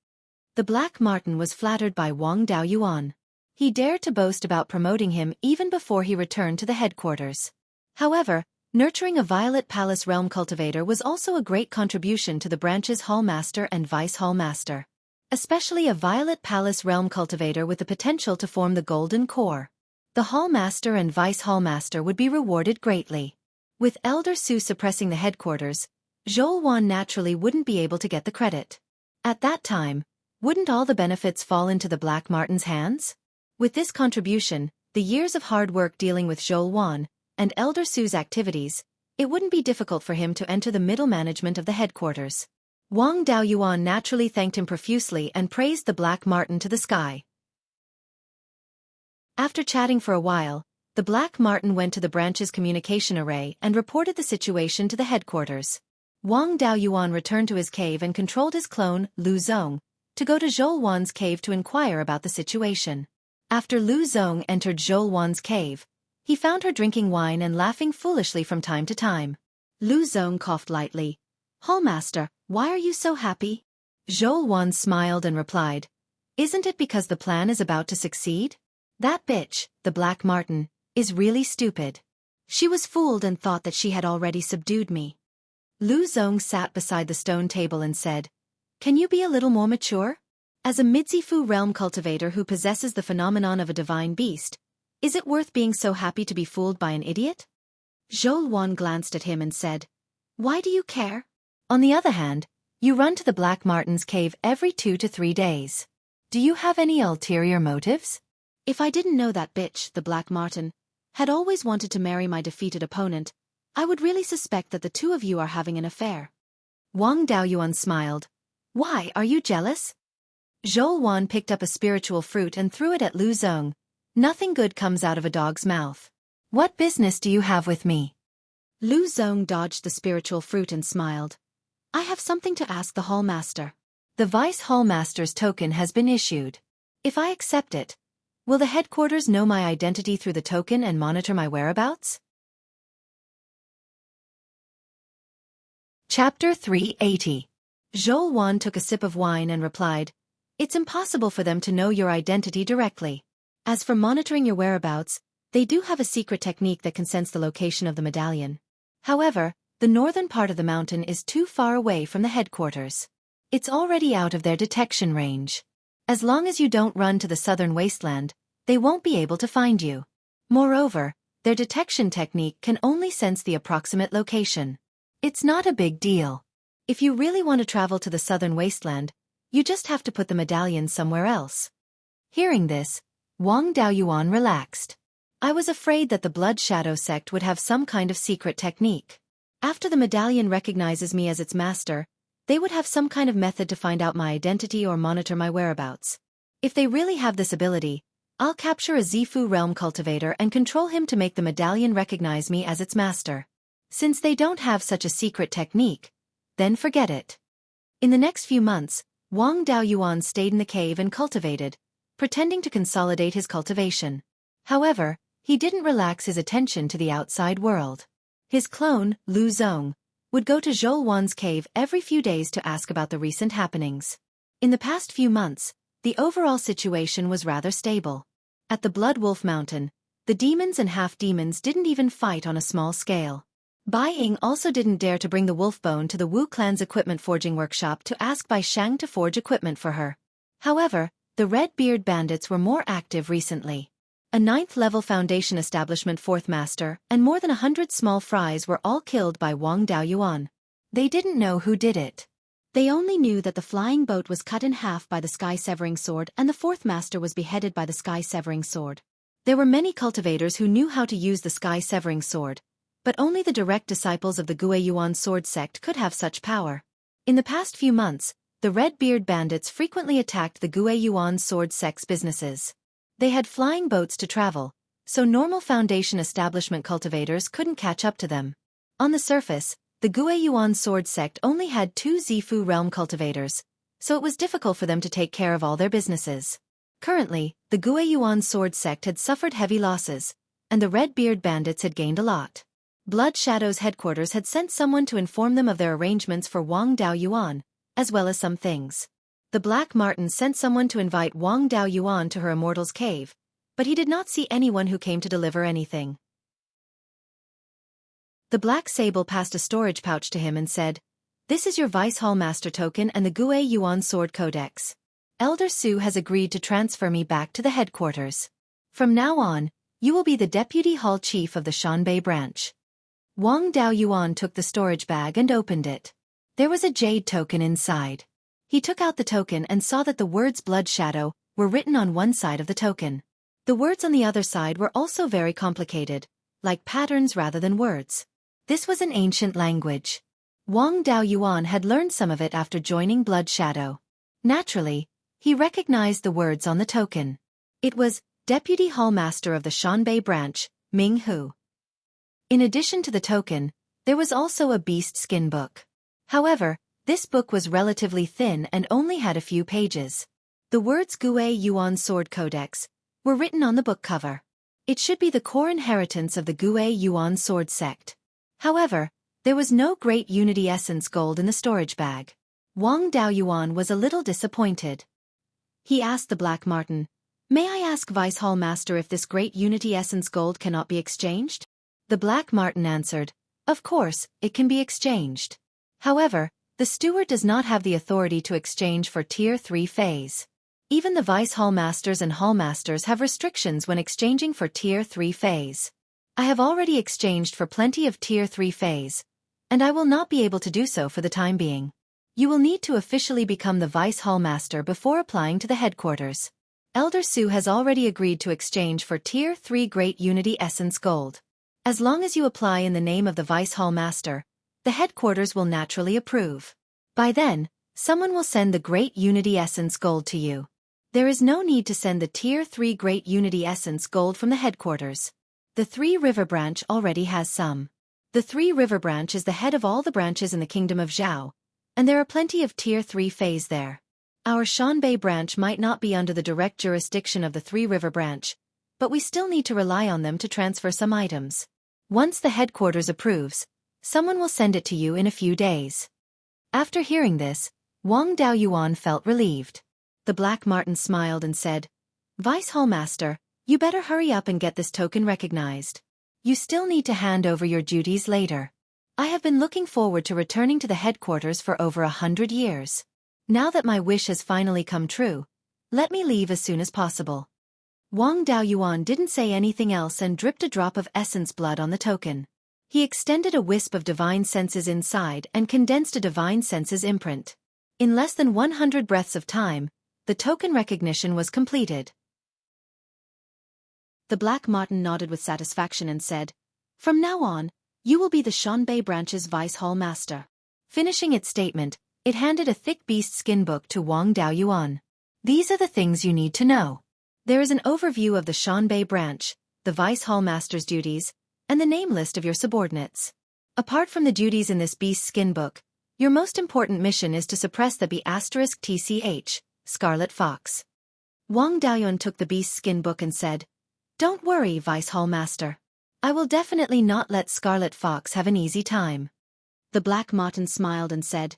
The Black Marten was flattered by Wang Daoyuan. He dared to boast about promoting him even before he returned to the headquarters. However, nurturing a Violet Palace Realm cultivator was also a great contribution to the branch's Hallmaster and Vice Hallmaster. Especially a Violet Palace Realm cultivator with the potential to form the Golden Core. The Hallmaster and Vice Hallmaster would be rewarded greatly. With Elder Su suppressing the headquarters, Zhou naturally wouldn't be able to get the credit. At that time, wouldn't all the benefits fall into the Black Marten's hands? With this contribution, the years of hard work dealing with Zhou and Elder Su's activities, it wouldn't be difficult for him to enter the middle management of the headquarters. Wang Daoyuan naturally thanked him profusely and praised the Black Marten to the sky. After chatting for a while, the Black Marten went to the branch's communication array and reported the situation to the headquarters. Wang Daoyuan returned to his cave and controlled his clone, Lu Zong, to go to Zhou cave to inquire about the situation. After Lu Zong entered Zhou cave, he found her drinking wine and laughing foolishly from time to time. Lu Zong coughed lightly. "Hallmaster, why are you so happy?" Zhou smiled and replied, "Isn't it because the plan is about to succeed? That bitch, the Black Marten, is really stupid. She was fooled and thought that she had already subdued me." Lu Zong sat beside the stone table and said, "Can you be a little more mature? As a Midzifu realm cultivator who possesses the phenomenon of a divine beast, is it worth being so happy to be fooled by an idiot?" Zhou glanced at him and said, "Why do you care? On the other hand, you run to the Black Marten's cave every 2 to 3 days. Do you have any ulterior motives?" "If I didn't know that bitch, the Black Marten, had always wanted to marry my defeated opponent, I would really suspect that the two of you are having an affair." Wang Daoyuan smiled. "Why, are you jealous?" Zhou picked up a spiritual fruit and threw it at Lu Zong. "Nothing good comes out of a dog's mouth. What business do you have with me?" Lu Zong dodged the spiritual fruit and smiled. "I have something to ask the Hallmaster. The Vice Hallmaster's token has been issued. If I accept it, will the headquarters know my identity through the token and monitor my whereabouts?" Chapter 380. Zhou took a sip of wine and replied, "It's impossible for them to know your identity directly. As for monitoring your whereabouts, they do have a secret technique that can sense the location of the medallion. However, the northern part of the mountain is too far away from the headquarters. It's already out of their detection range. As long as you don't run to the southern wasteland, they won't be able to find you. Moreover, their detection technique can only sense the approximate location. It's not a big deal. If you really want to travel to the southern wasteland, you just have to put the medallion somewhere else." Hearing this, Wang Daoyuan relaxed. "I was afraid that the Blood Shadow sect would have some kind of secret technique. After the medallion recognizes me as its master, they would have some kind of method to find out my identity or monitor my whereabouts. If they really have this ability, I'll capture a Zifu realm cultivator and control him to make the medallion recognize me as its master. Since they don't have such a secret technique, then forget it." In the next few months, Wang Daoyuan stayed in the cave and cultivated, pretending to consolidate his cultivation. However, he didn't relax his attention to the outside world. His clone, Lu Zong, would go to Zhou cave every few days to ask about the recent happenings. In the past few months, the overall situation was rather stable. At the Blood Wolf Mountain, the demons and half-demons didn't even fight on a small scale. Bai Ying also didn't dare to bring the wolf bone to the Wu clan's equipment forging workshop to ask Bai Shang to forge equipment for her. However, the Red-Beard bandits were more active recently. A 9th-level Foundation Establishment 4th Master and more than 100 small fries were all killed by Wang Daoyuan. They didn't know who did it. They only knew that the flying boat was cut in half by the Sky-Severing Sword and the 4th Master was beheaded by the Sky-Severing Sword. There were many cultivators who knew how to use the Sky-Severing Sword, but only the direct disciples of the Beiyuan sword sect could have such power. In the past few months, the Red-Beard bandits frequently attacked the Beiyuan sword sect's businesses. They had flying boats to travel, so normal Foundation Establishment cultivators couldn't catch up to them. On the surface, the Beiyuan sword sect only had 2 Zifu realm cultivators, so it was difficult for them to take care of all their businesses. Currently, the Beiyuan sword sect had suffered heavy losses, and the Red-Beard bandits had gained a lot. Blood Shadow's headquarters had sent someone to inform them of their arrangements for Wang Daoyuan, as well as some things. The Black Marten sent someone to invite Wang Daoyuan to her immortal's cave, but he did not see anyone who came to deliver anything. The Black Sable passed a storage pouch to him and said, "This is your Vice Hall Master token and the Gue Yuan Sword Codex. Elder Su has agreed to transfer me back to the headquarters. From now on, you will be the Deputy Hall Chief of the Shanbei branch." Wang Daoyuan took the storage bag and opened it. There was a jade token inside. He took out the token and saw that the words Blood Shadow were written on one side of the token. The words on the other side were also very complicated, like patterns rather than words. This was an ancient language. Wang Daoyuan had learned some of it after joining Blood Shadow. Naturally, he recognized the words on the token. It was, Deputy Hall Master of the Shanbei branch, Ming Hu. In addition to the token, there was also a beast skin book. However, this book was relatively thin and only had a few pages. The words Gue Yuan Sword Codex were written on the book cover. It should be the core inheritance of the Gue Yuan Sword sect. However, there was no Great Unity Essence gold in the storage bag. Wang Daoyuan was a little disappointed. He asked the Black Marten, "May I ask Vice Hall Master if this Great Unity Essence gold cannot be exchanged?" The Black Marten answered, "Of course, it can be exchanged. However, the steward does not have the authority to exchange for Tier 3 phase. Even the Vice Hall Masters and Hall Masters have restrictions when exchanging for Tier 3 phase. I have already exchanged for plenty of Tier 3 phase, and I will not be able to do so for the time being. You will need to officially become the Vice Hall Master before applying to the headquarters. Elder Su has already agreed to exchange for Tier 3 Great Unity Essence Gold. As long as you apply in the name of the Vice Hall Master, the headquarters will naturally approve. By then, someone will send the Great Unity Essence Gold to you. There is no need to send the Tier 3 Great Unity Essence Gold from the headquarters. The Three River Branch already has some. The Three River Branch is the head of all the branches in the Kingdom of Zhao, and there are plenty of Tier 3 phase there. Our Shanbei branch might not be under the direct jurisdiction of the Three River Branch, but we still need to rely on them to transfer some items. Once the headquarters approves, someone will send it to you in a few days." After hearing this, Wang Daoyuan felt relieved. The Black Marten smiled and said, "Vice Hall Master, you better hurry up and get this token recognized. You still need to hand over your duties later. I have been looking forward to returning to the headquarters for over 100 years. Now that my wish has finally come true, let me leave as soon as possible." Wang Daoyuan didn't say anything else and dripped a drop of essence blood on the token. He extended a wisp of divine senses inside and condensed a divine senses imprint. In less than 100 breaths of time, the token recognition was completed. The Black Marten nodded with satisfaction and said, "From now on, you will be the Shanbei branch's Vice Hall Master." Finishing its statement, it handed a thick beast skin book to Wang Daoyuan. "These are the things you need to know. There is an overview of the Shanbei branch, the Vice Hall Master's duties, and the name list of your subordinates. Apart from the duties in this beast skin book, your most important mission is to suppress the B*TCH, Scarlet Fox." Wang Daoyuan took the beast skin book and said, "Don't worry, Vice Hall Master. I will definitely not let Scarlet Fox have an easy time." The Black Marten smiled and said,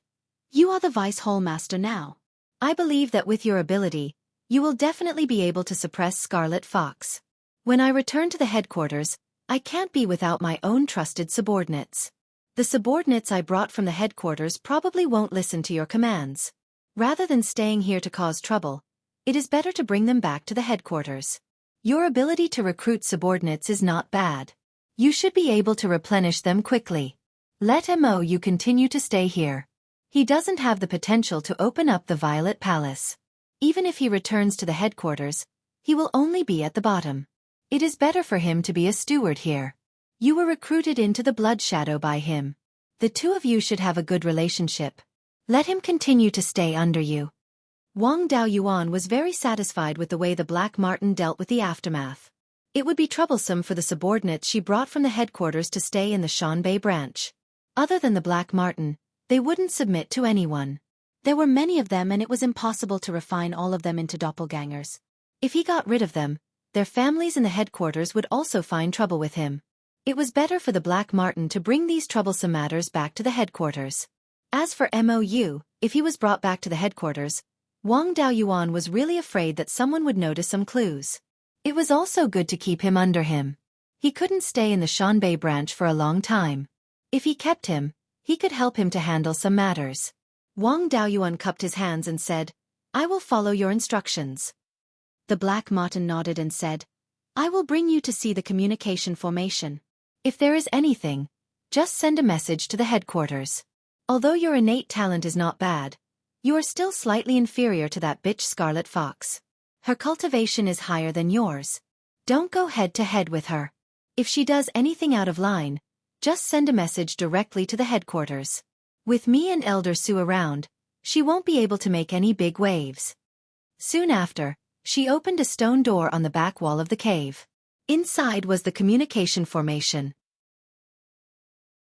"You are the Vice Hall Master now. I believe that with your ability, you will definitely be able to suppress Scarlet Fox. When I return to the headquarters, I can't be without my own trusted subordinates. The subordinates I brought from the headquarters probably won't listen to your commands. Rather than staying here to cause trouble, it is better to bring them back to the headquarters. Your ability to recruit subordinates is not bad. You should be able to replenish them quickly. Let Mo continue to stay here. He doesn't have the potential to open up the Violet Palace. Even if he returns to the headquarters, he will only be at the bottom. It is better for him to be a steward here. You were recruited into the Blood Shadow by him. The two of you should have a good relationship. Let him continue to stay under you." Wang Daoyuan was very satisfied with the way the Black Marten dealt with the aftermath. It would be troublesome for the subordinates she brought from the headquarters to stay in the Shanbei branch. Other than the Black Marten, they wouldn't submit to anyone. There were many of them and it was impossible to refine all of them into doppelgangers. If he got rid of them, their families in the headquarters would also find trouble with him. It was better for the Black Marten to bring these troublesome matters back to the headquarters. As for Mou, if he was brought back to the headquarters, Wang Daoyuan was really afraid that someone would notice some clues. It was also good to keep him under him. He couldn't stay in the Shanbei branch for a long time. If he kept him, he could help him to handle some matters. Wang Daoyuan cupped his hands and said, "I will follow your instructions." The Black Marten nodded and said, "I will bring you to see the communication formation. If there is anything, just send a message to the headquarters. Although your innate talent is not bad, you are still slightly inferior to that bitch Scarlet Fox. Her cultivation is higher than yours. Don't go head-to-head with her. If she does anything out of line, just send a message directly to the headquarters. With me and Elder Su around, she won't be able to make any big waves." Soon after, she opened a stone door on the back wall of the cave. Inside was the communication formation.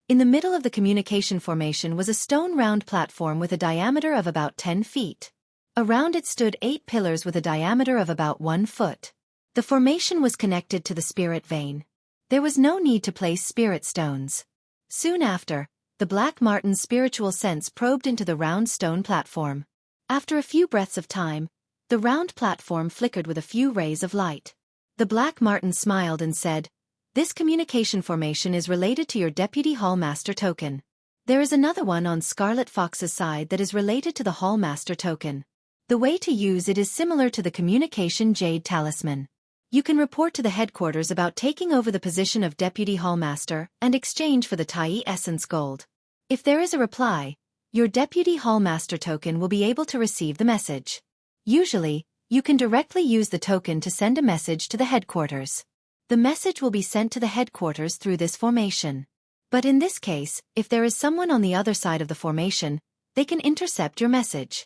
In the middle of the communication formation was a stone round platform with a diameter of about 10 feet. Around it stood 8 pillars with a diameter of about 1 foot. The formation was connected to the spirit vein. There was no need to place spirit stones. Soon after, the Black Marten's spiritual sense probed into the round stone platform. After a few breaths of time, the round platform flickered with a few rays of light. The Black Marten smiled and said, "This communication formation is related to your Deputy Hall Master token. There is another one on Scarlet Fox's side that is related to the Hall Master token. The way to use it is similar to the communication Jade Talisman. You can report to the headquarters about taking over the position of Deputy Hall Master and exchange for the Tai Essence Gold. If there is a reply, your Deputy Hall Master token will be able to receive the message. Usually, you can directly use the token to send a message to the headquarters. The message will be sent to the headquarters through this formation. But in this case, if there is someone on the other side of the formation, they can intercept your message."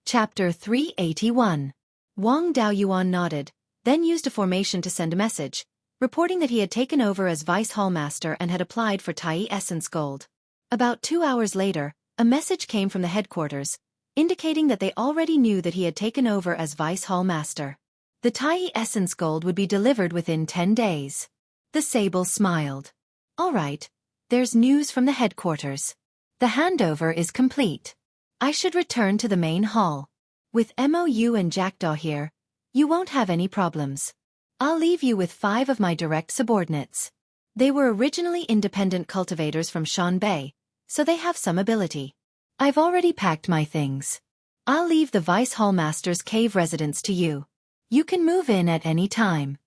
Chapter 381. Wang Daoyuan nodded, then used a formation to send a message, reporting that he had taken over as Vice Hall Master and had applied for Tai Essence Gold. About 2 hours later, a message came from the headquarters, indicating that they already knew that he had taken over as Vice Hall Master. The Tai Essence Gold would be delivered within 10 days. The Sable smiled. "All right, there's news from the headquarters. The handover is complete. I should return to the main hall. With Mou and Jackdaw here, you won't have any problems. I'll leave you with 5 of my direct subordinates. They were originally independent cultivators from Shanbei, so they have some ability. I've already packed my things. I'll leave the Vice Hall Master's cave residence to you. You can move in at any time."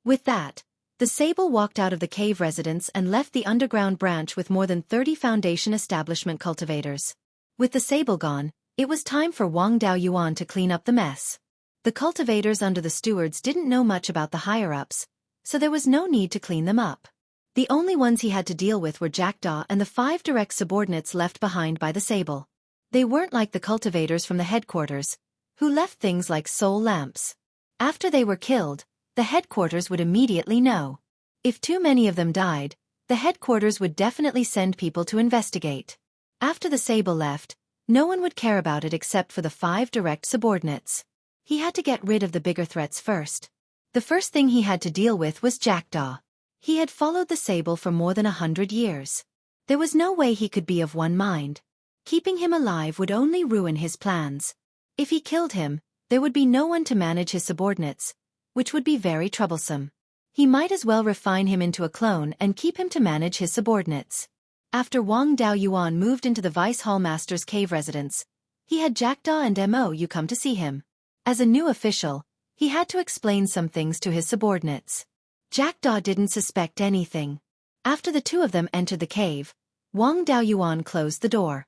With that, the Sable walked out of the cave residence and left the underground branch with more than 30 Foundation establishment cultivators. With the Sable gone, it was time for Wang Daoyuan to clean up the mess. The cultivators under the stewards didn't know much about the higher-ups, so there was no need to clean them up. The only ones he had to deal with were Jackdaw and the 5 direct subordinates left behind by the Sable. They weren't like the cultivators from the headquarters, who left things like soul lamps. After they were killed, the headquarters would immediately know. If too many of them died, the headquarters would definitely send people to investigate. After the Sable left, no one would care about it except for the 5 direct subordinates. He had to get rid of the bigger threats first. The first thing he had to deal with was Jackdaw. He had followed the Sable for more than 100 years. There was no way he could be of one mind. Keeping him alive would only ruin his plans. If he killed him, there would be no one to manage his subordinates, which would be very troublesome. He might as well refine him into a clone and keep him to manage his subordinates. After Wang Daoyuan moved into the Vice Hall Master's cave residence, he had Jackdaw and Mou come to see him. As a new official, he had to explain some things to his subordinates. Jackdaw didn't suspect anything. After the 2 of them entered the cave, Wang Daoyuan closed the door.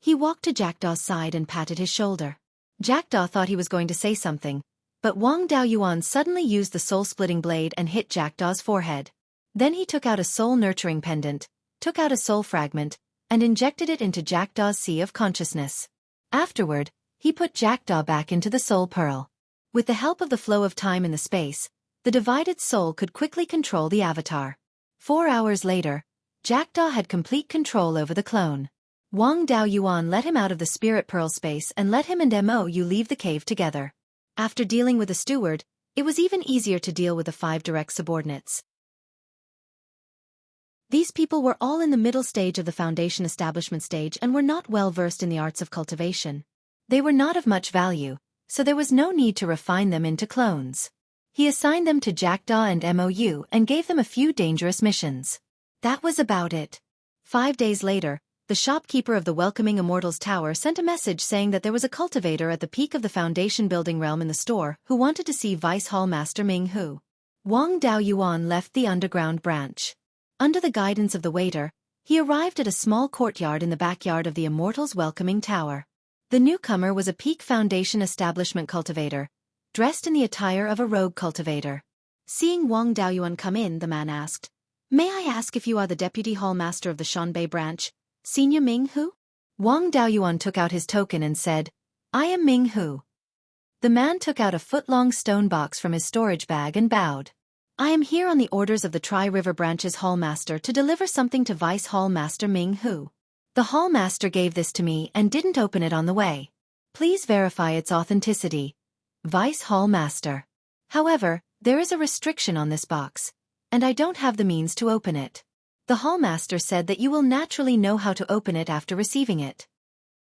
He walked to Jackdaw's side and patted his shoulder. Jackdaw thought he was going to say something, but Wang Daoyuan suddenly used the soul-splitting blade and hit Jackdaw's forehead. Then he took out a soul-nurturing pendant, took out a soul fragment, and injected it into Jackdaw's sea of consciousness. Afterward, he put Jackdaw back into the soul pearl. With the help of the flow of time in the space, the divided soul could quickly control the avatar. 4 hours later, Jackdaw had complete control over the clone. Wang Daoyuan let him out of the spirit pearl space and let him and Mou leave the cave together. After dealing with the steward, It was even easier to deal with the 5 direct subordinates. These people were all in the middle stage of the foundation establishment stage and were not well versed in the arts of cultivation. They were not of much value, so there was no need to refine them into clones. He assigned them to Jackdaw and MOU and gave them a few dangerous missions. That was about it. 5 days later, the shopkeeper of the Welcoming Immortals Tower sent a message saying that there was a cultivator at the peak of the foundation building realm in the store who wanted to see Vice Hall Master Ming Hu. Wang Daoyuan left the underground branch. Under the guidance of the waiter, he arrived at a small courtyard in the backyard of the Immortals Welcoming Tower. The newcomer was a peak foundation establishment cultivator, dressed in the attire of a rogue cultivator. Seeing Wang Daoyuan come in, the man asked, "May I ask if you are the deputy hall master of the Shanbei branch, Senior Ming Hu?" Wang Daoyuan took out his token and said, "I am Ming Hu." The man took out a foot-long stone box from his storage bag and bowed. "I am here on the orders of the Tri-River Branch's Hall Master to deliver something to Vice Hall Master Ming Hu. The Hall Master gave this to me and didn't open it on the way. Please verify its authenticity. Vice Hall Master. However, there is a restriction on this box, and I don't have the means to open it. The Hall Master said that you will naturally know how to open it after receiving it."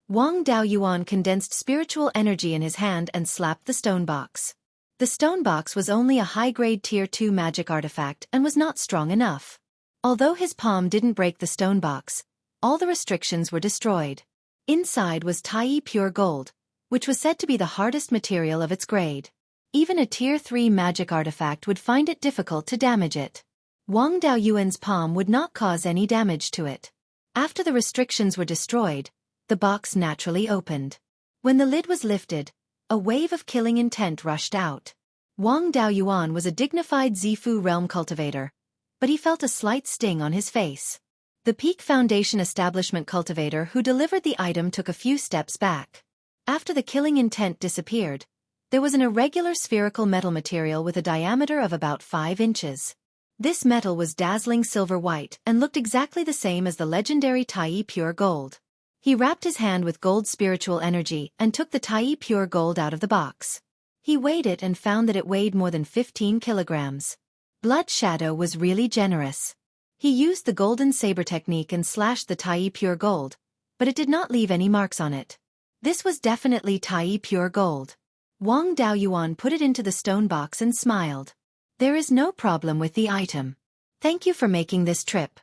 Wang Daoyuan condensed spiritual energy in his hand and slapped the stone box. The stone box was only a high-grade Tier 2 magic artifact and was not strong enough. Although his palm didn't break the stone box, all the restrictions were destroyed. Inside was Tai pure gold, which was said to be the hardest material of its grade. Even a Tier 3 magic artifact would find it difficult to damage it. Wang Daoyuan's palm would not cause any damage to it. After the restrictions were destroyed, the box naturally opened. When the lid was lifted, a wave of killing intent rushed out. Wang Daoyuan was a dignified Zifu realm cultivator, but he felt a slight sting on his face. The Peak Foundation establishment cultivator who delivered the item took a few steps back. After the killing intent disappeared, there was an irregular spherical metal material with a diameter of about 5 inches. This metal was dazzling silver white and looked exactly the same as the legendary Tai pure gold. He wrapped his hand with gold spiritual energy and took the Tai pure gold out of the box. He weighed it and found that it weighed more than 15 kilograms. Blood Shadow was really generous. He used the golden saber technique and slashed the Tai pure gold, but it did not leave any marks on it. This was definitely Tai pure gold. Wang Daoyuan put it into the stone box and smiled. "There is no problem with the item. Thank you for making this trip."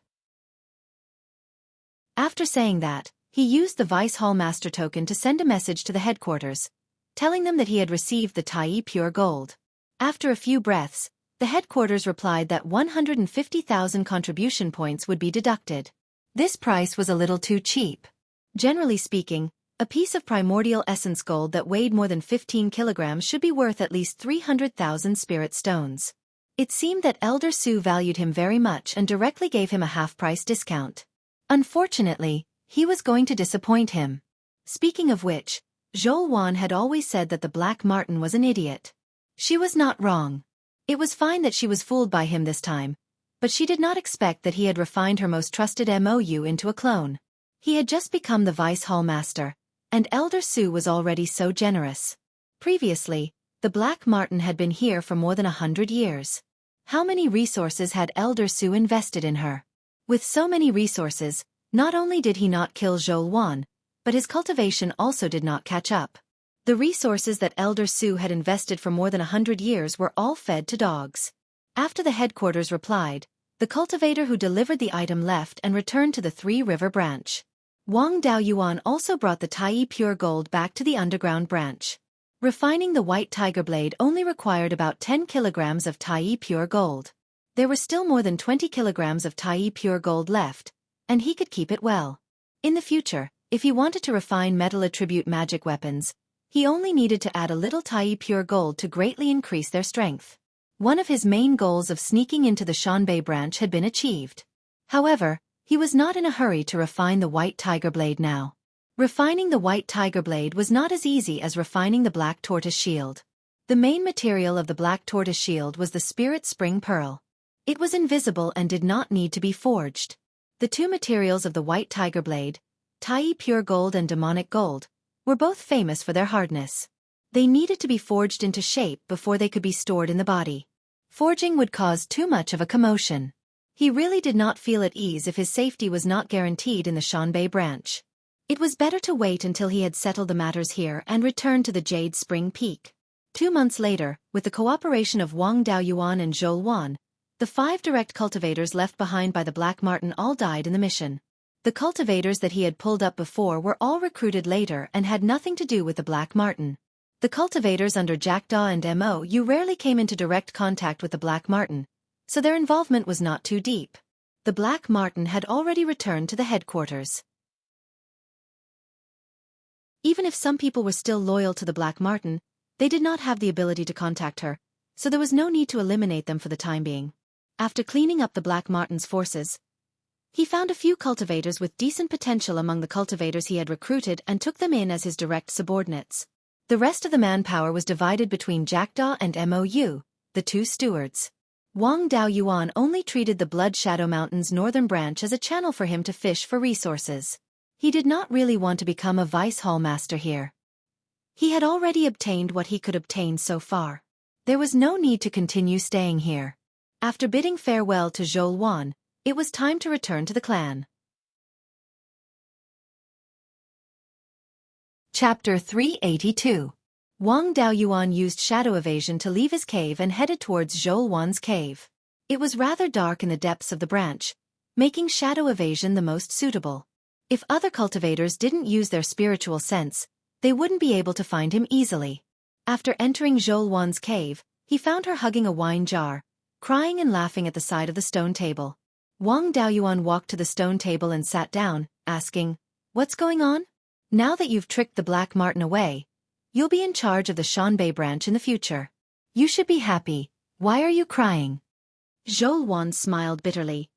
After saying that, he used the Vice Hall Master token to send a message to the headquarters, telling them that he had received the Tai pure gold. After a few breaths, the headquarters replied that 150,000 contribution points would be deducted. This price was a little too cheap. Generally speaking, a piece of primordial essence gold that weighed more than 15 kilograms should be worth at least 300,000 spirit stones. It seemed that Elder Su valued him very much and directly gave him a half-price discount. Unfortunately, he was going to disappoint him. Speaking of which, Xueqi had always said that the Black Martin was an idiot. She was not wrong. It was fine that she was fooled by him this time, but she did not expect that he had refined her most trusted MOU into a clone. He had just become the Vice Hall Master, and Elder Su was already so generous. Previously, the Black Martin had been here for more than 100 years. How many resources had Elder Su invested in her? With so many resources, not only did he not kill Xueqi, but his cultivation also did not catch up. The resources that Elder Su had invested for more than 100 years were all fed to dogs. After the headquarters replied, the cultivator who delivered the item left and returned to the Three River branch. Wang Daoyuan also brought the Tai pure gold back to the underground branch. Refining the white tiger blade only required about 10 kilograms of Tai pure gold. There were still more than 20 kilograms of Tai pure gold left, and he could keep it well. In the future, if he wanted to refine metal attribute magic weapons, he only needed to add a little Tai pure gold to greatly increase their strength. One of his main goals of sneaking into the Shanbei branch had been achieved. However, he was not in a hurry to refine the white tiger blade now. Refining the white tiger blade was not as easy as refining the black tortoise shield. The main material of the black tortoise shield was the spirit spring pearl. It was invisible and did not need to be forged. The two materials of the white tiger blade, Tai pure gold and demonic gold, were both famous for their hardness. They needed to be forged into shape before they could be stored in the body. Forging would cause too much of a commotion. He really did not feel at ease if his safety was not guaranteed in the Shanbei branch. It was better to wait until he had settled the matters here and return to the Jade Spring Peak. 2 months later, with the cooperation of Wang Daoyuan and Zhou Wan, the 5 direct cultivators left behind by the Black Marten all died in the mission. The cultivators that he had pulled up before were all recruited later and had nothing to do with the Black Marten. The cultivators under Jackdaw and Mo rarely came into direct contact with the Black Marten, so their involvement was not too deep. The Black Marten had already returned to the headquarters. Even if some people were still loyal to the Black Marten, they did not have the ability to contact her, so there was no need to eliminate them for the time being. After cleaning up the Black Marten's forces, he found a few cultivators with decent potential among the cultivators he had recruited and took them in as his direct subordinates. The rest of the manpower was divided between Jackdaw and Mou, the 2 stewards. Wang Daoyuan only treated the Blood Shadow Mountain's northern branch as a channel for him to fish for resources. He did not really want to become a vice hall master here. He had already obtained what he could obtain so far. There was no need to continue staying here. After bidding farewell to Zhou Wan, it was time to return to the clan. Chapter 382. Wang Daoyuan used shadow evasion to leave his cave and headed towards Zhou Wan's cave. It was rather dark in the depths of the branch, making shadow evasion the most suitable. If other cultivators didn't use their spiritual sense, they wouldn't be able to find him easily. After entering Zhou Wan's cave, he found her hugging a wine jar, crying and laughing at the side of the stone table. Wang Daoyuan walked to the stone table and sat down, asking, "What's going on? Now that you've tricked the Black Marten away, you'll be in charge of the Shanbei branch in the future. You should be happy. Why are you crying?" Zhou Wan smiled bitterly.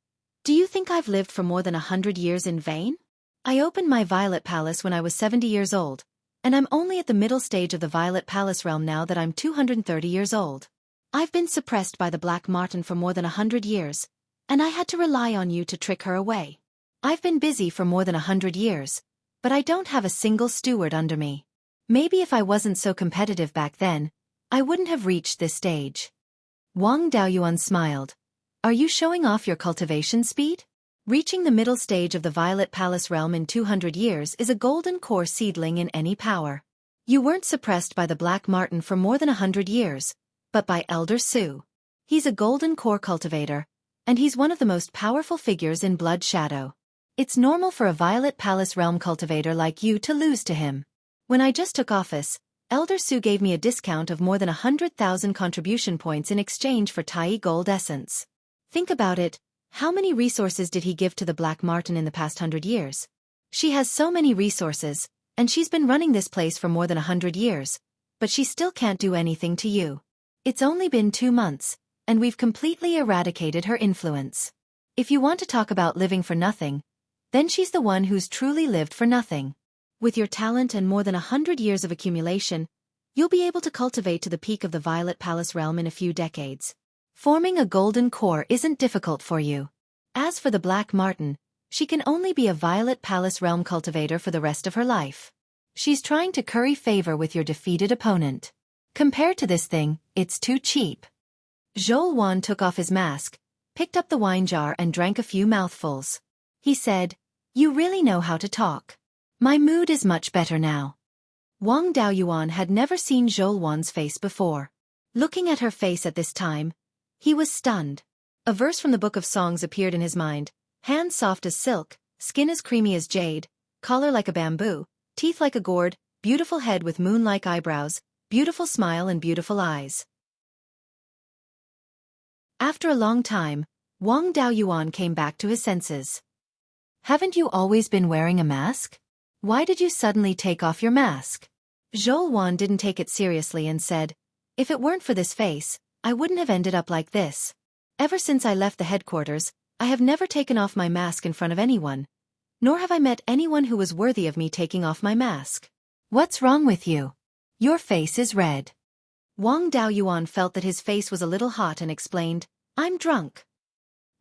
"Do you think I've lived for more than 100 years in vain? I opened my Violet Palace when I was 70 years old, and I'm only at the middle stage of the Violet Palace realm now that I'm 230 years old. I've been suppressed by the Black Marten for more than 100 years, and I had to rely on you to trick her away. I've been busy for more than 100 years, but I don't have a single steward under me. Maybe if I wasn't so competitive back then, I wouldn't have reached this stage." Wang Daoyuan smiled. "Are you showing off your cultivation speed? Reaching the middle stage of the Violet Palace realm in 200 years is a golden core seedling in any power. You weren't suppressed by the Black Marten for more than 100 years, but by Elder Su. He's a golden core cultivator, and he's one of the most powerful figures in Blood Shadow. It's normal for a Violet Palace realm cultivator like you to lose to him. When I just took office, Elder Su gave me a discount of more than 100,000 contribution points in exchange for Tai Gold Essence. Think about it, how many resources did he give to the Black Marten in the past 100 years? She has so many resources, and she's been running this place for more than 100 years, but she still can't do anything to you. It's only been 2 months, and we've completely eradicated her influence. If you want to talk about living for nothing, then she's the one who's truly lived for nothing. With your talent and more than 100 years of accumulation, you'll be able to cultivate to the peak of the Violet Palace realm in a few decades. Forming a golden core isn't difficult for you. As for the Black Marten, she can only be a Violet Palace realm cultivator for the rest of her life. She's trying to curry favor with your defeated opponent. Compared to this thing, it's too cheap." Zhou Wan took off his mask, picked up the wine jar and drank a few mouthfuls. He said, "You really know how to talk. My mood is much better now." Wang Daoyuan had never seen Zhou Wan's face before. Looking at her face at this time, he was stunned. A verse from the Book of Songs appeared in his mind: hands soft as silk, skin as creamy as jade, collar like a bamboo, teeth like a gourd, beautiful head with moon-like eyebrows, beautiful smile and beautiful eyes. After a long time, Wang Daoyuan came back to his senses. "Haven't you always been wearing a mask? Why did you suddenly take off your mask?" Zhou Wan didn't take it seriously and said, "If it weren't for this face, I wouldn't have ended up like this. Ever since I left the headquarters, I have never taken off my mask in front of anyone, nor have I met anyone who was worthy of me taking off my mask. What's wrong with you? Your face is red." Wang Daoyuan felt that his face was a little hot and explained, "I'm drunk."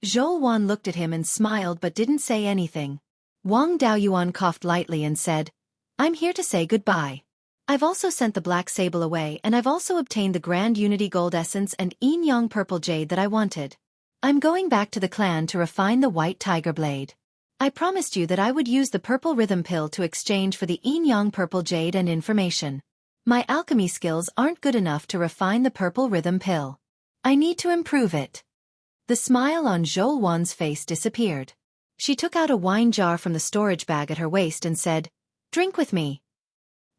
Zhou Wan looked at him and smiled but didn't say anything. Wang Daoyuan coughed lightly and said, "I'm here to say goodbye. I've also sent the black sable away, and I've also obtained the Grand Unity Gold Essence and Yin Yang Purple Jade that I wanted. I'm going back to the clan to refine the White Tiger Blade. I promised you that I would use the Purple Rhythm Pill to exchange for the Yin Yang Purple Jade and information. My alchemy skills aren't good enough to refine the Purple Rhythm Pill. I need to improve it. The smile on Xueqi's face disappeared. She took out a wine jar from the storage bag at her waist and said, "Drink with me."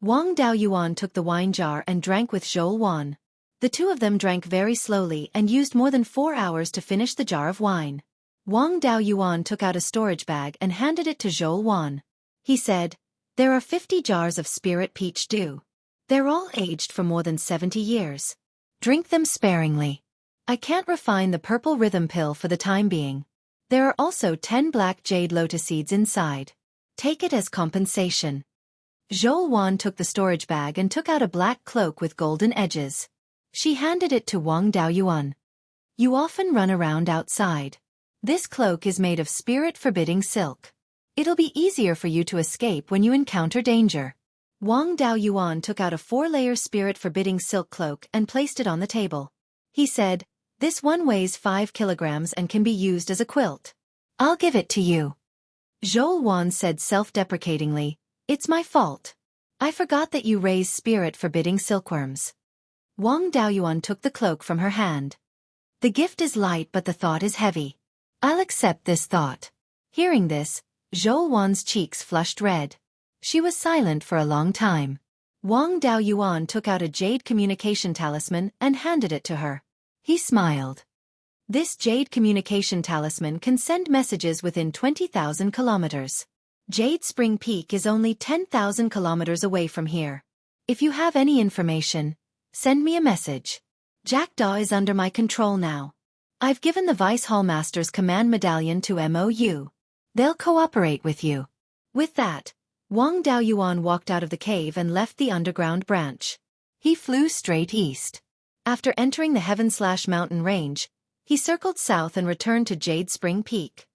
Wang Daoyuan took the wine jar and drank with Xueqi. The two of them drank very slowly and used more than 4 hours to finish the jar of wine. Wang Daoyuan took out a storage bag and handed it to Xueqi. He said, "There are 50 jars of spirit peach dew. They're all aged for more than 70 years. Drink them sparingly. I can't refine the Purple Rhythm Pill for the time being. There are also 10 black jade lotus seeds inside. Take it as compensation." Xueqi took the storage bag and took out a black cloak with golden edges. She handed it to Wang Daoyuan. "You often run around outside. This cloak is made of spirit-forbidding silk. It'll be easier for you to escape when you encounter danger." Wang Daoyuan took out a 4-layer spirit-forbidding silk cloak and placed it on the table. He said, "This one weighs 5 kilograms and can be used as a quilt. I'll give it to you." Xueqi said self-deprecatingly, "It's my fault. I forgot that you raise spirit-forbidding silkworms." Wang Daoyuan took the cloak from her hand. "The gift is light but the thought is heavy. I'll accept this thought." Hearing this, Xueqi's cheeks flushed red. She was silent for a long time. Wang Daoyuan took out a jade communication talisman and handed it to her. He smiled. "This jade communication talisman can send messages within 20,000 kilometers. Jade Spring Peak is only 10,000 kilometers away from here. If you have any information, send me a message. Jackdaw is under my control now. I've given the Vice Hallmaster's command medallion to MOU. They'll cooperate with you." With that, Wang Daoyuan walked out of the cave and left the underground branch. He flew straight east. After entering the Heaven/Mountain range, he circled south and returned to Jade Spring Peak.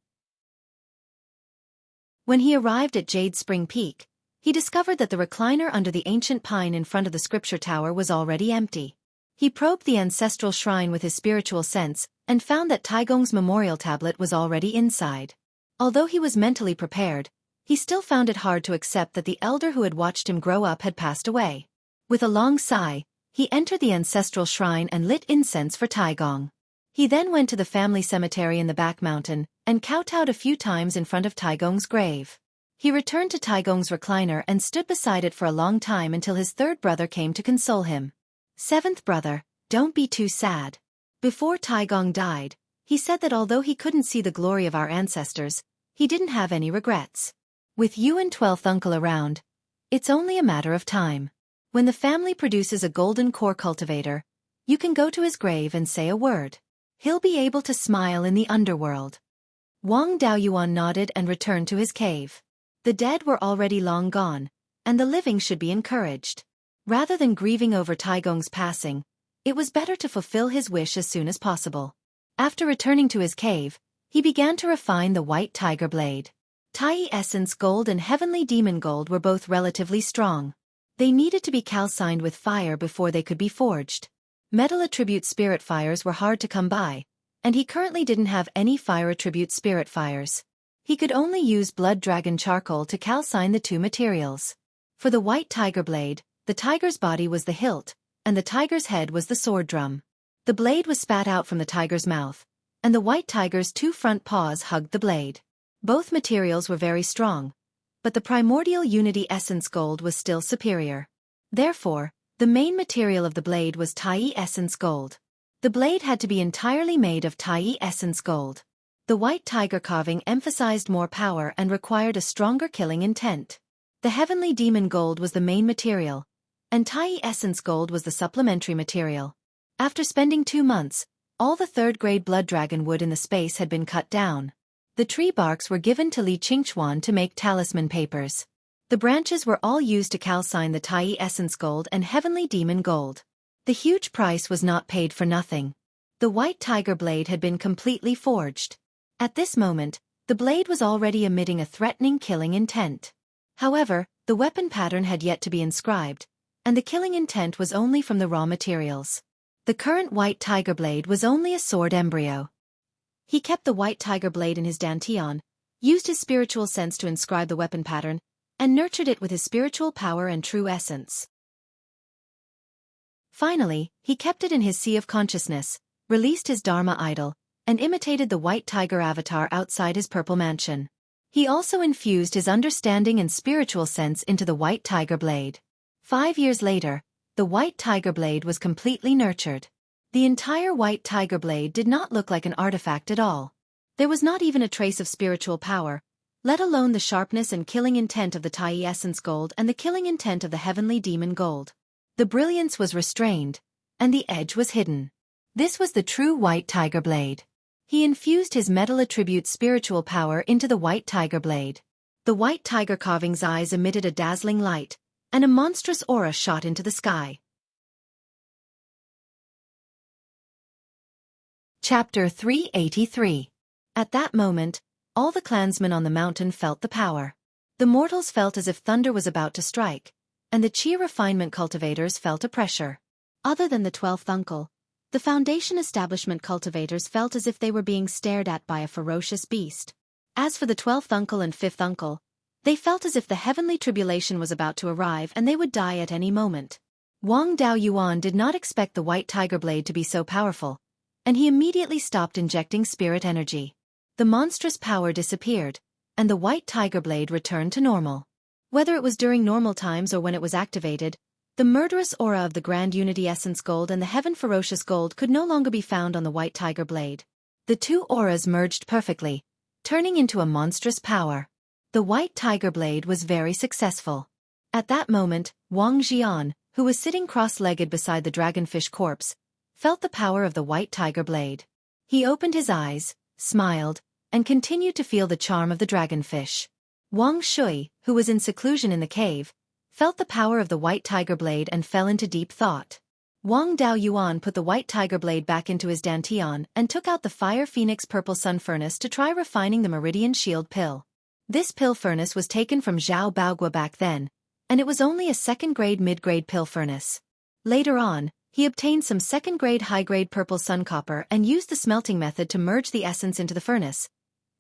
When he arrived at Jade Spring Peak, he discovered that the recliner under the ancient pine in front of the scripture tower was already empty. He probed the ancestral shrine with his spiritual sense and found that Taigong's memorial tablet was already inside. Although he was mentally prepared, he still found it hard to accept that the elder who had watched him grow up had passed away. With a long sigh, he entered the ancestral shrine and lit incense for Taigong. He then went to the family cemetery in the back mountain and kowtowed a few times in front of Taigong's grave. He returned to Taigong's recliner and stood beside it for a long time until his third brother came to console him. "Seventh brother, don't be too sad." Before Taigong died, he said that although he couldn't see the glory of our ancestors, he didn't have any regrets. With you and 12th uncle around, it's only a matter of time. When the family produces a golden core cultivator, you can go to his grave and say a word. He'll be able to smile in the underworld. Wang Daoyuan nodded and returned to his cave. The dead were already long gone, and the living should be encouraged. Rather than grieving over Taigong's passing, it was better to fulfill his wish as soon as possible. After returning to his cave, he began to refine the White Tiger Blade. Tai Essence Gold and Heavenly Demon Gold were both relatively strong. They needed to be calcined with fire before they could be forged. Metal attribute spirit fires were hard to come by, and he currently didn't have any fire attribute spirit fires. He could only use blood dragon charcoal to calcine the two materials. For the White Tiger Blade, the tiger's body was the hilt, and the tiger's head was the sword drum. The blade was spat out from the tiger's mouth, and the white tiger's 2 front paws hugged the blade. Both materials were very strong, but the primordial Unity Essence Gold was still superior. Therefore, the main material of the blade was Tai Essence Gold. The blade had to be entirely made of Tai Essence Gold. The white tiger carving emphasized more power and required a stronger killing intent. The Heavenly Demon Gold was the main material, and Tai Essence Gold was the supplementary material. After spending 2 months, all the 3rd-grade blood dragon wood in the space had been cut down. The tree barks were given to Li Qingchuan to make talisman papers. The branches were all used to calcine the Tai Essence Gold and Heavenly Demon Gold. The huge price was not paid for nothing. The White Tiger Blade had been completely forged. At this moment, the blade was already emitting a threatening killing intent. However, the weapon pattern had yet to be inscribed, and the killing intent was only from the raw materials. The current white tiger blade was only a sword embryo. He kept the white tiger blade in his dantian, used his spiritual sense to inscribe the weapon pattern, and nurtured it with his spiritual power and true essence. Finally, he kept it in his sea of consciousness, released his Dharma idol, and imitated the white tiger avatar outside his purple mansion. He also infused his understanding and spiritual sense into the white tiger blade. 5 years later, the white tiger blade was completely nurtured. The entire white tiger blade did not look like an artifact at all. There was not even a trace of spiritual power, let alone the sharpness and killing intent of the Tai essence gold and the killing intent of the heavenly demon gold. The brilliance was restrained, and the edge was hidden. This was the true white tiger blade. He infused his metal attribute spiritual power into the white tiger blade. The white tiger carving's eyes emitted a dazzling light, and a monstrous aura shot into the sky. Chapter 383. At that moment, all the clansmen on the mountain felt the power. The mortals felt as if thunder was about to strike, and the Qi refinement cultivators felt a pressure. Other than the 12th uncle, the Foundation establishment cultivators felt as if they were being stared at by a ferocious beast. As for the 12th uncle and 5th uncle, they felt as if the heavenly tribulation was about to arrive and they would die at any moment. Wang Daoyuan did not expect the white tiger blade to be so powerful, and he immediately stopped injecting spirit energy. The monstrous power disappeared, and the white tiger blade returned to normal. Whether it was during normal times or when it was activated, the murderous aura of the Grand Unity Essence Gold and the Heaven Ferocious Gold could no longer be found on the white tiger blade. The two auras merged perfectly, turning into a monstrous power. The white tiger blade was very successful. At that moment, Wang Jian, who was sitting cross-legged beside the dragonfish corpse, felt the power of the white tiger blade. He opened his eyes, smiled, and continued to feel the charm of the dragonfish. Wang Shui, who was in seclusion in the cave, felt the power of the white tiger blade and fell into deep thought. Wang Daoyuan put the white tiger blade back into his dantian and took out the Fire Phoenix Purple Sun Furnace to try refining the Meridian Shield pill. This pill furnace was taken from Zhao Baogua back then, and it was only a second-grade mid-grade pill furnace. Later on, he obtained some second-grade high-grade purple sun copper and used the smelting method to merge the essence into the furnace,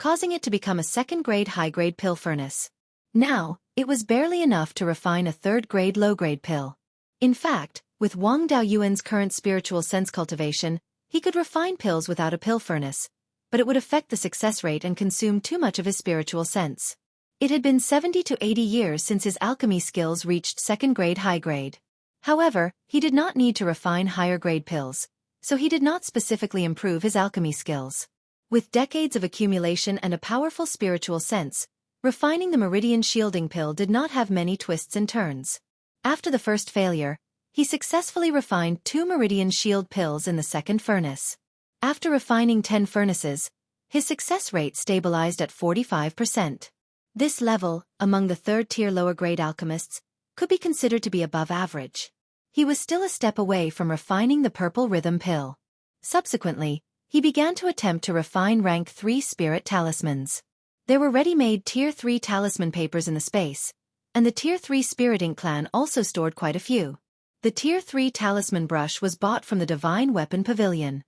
causing it to become a second-grade high-grade pill furnace. Now, it was barely enough to refine a third-grade low-grade pill. In fact, with Wang Daoyuan's current spiritual sense cultivation, he could refine pills without a pill furnace, but it would affect the success rate and consume too much of his spiritual sense. It had been 70 to 80 years since his alchemy skills reached second-grade high-grade. However, he did not need to refine higher-grade pills, so he did not specifically improve his alchemy skills. With decades of accumulation and a powerful spiritual sense, refining the Meridian Shielding pill did not have many twists and turns. After the first failure, he successfully refined 2 Meridian Shield pills in the second furnace. After refining 10 furnaces, his success rate stabilized at 45%. This level, among the third-tier lower-grade alchemists, could be considered to be above average. He was still a step away from refining the Purple Rhythm pill. Subsequently, he began to attempt to refine rank 3 spirit talismans. There were ready-made Tier 3 talisman papers in the space, and the Tier 3 Spirit Ink clan also stored quite a few. The Tier 3 talisman brush was bought from the Divine Weapon Pavilion.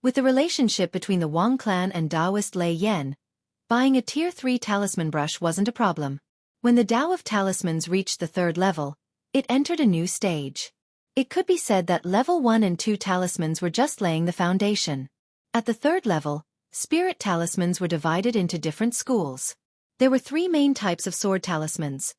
With the relationship between the Wang clan and Taoist Lei Yan, buying a Tier 3 talisman brush wasn't a problem. When the Tao of Talismans reached the 3rd level, it entered a new stage. It could be said that level 1 and 2 talismans were just laying the foundation. At the 3rd level, spirit talismans were divided into different schools. There were 3 main types of sword talismans.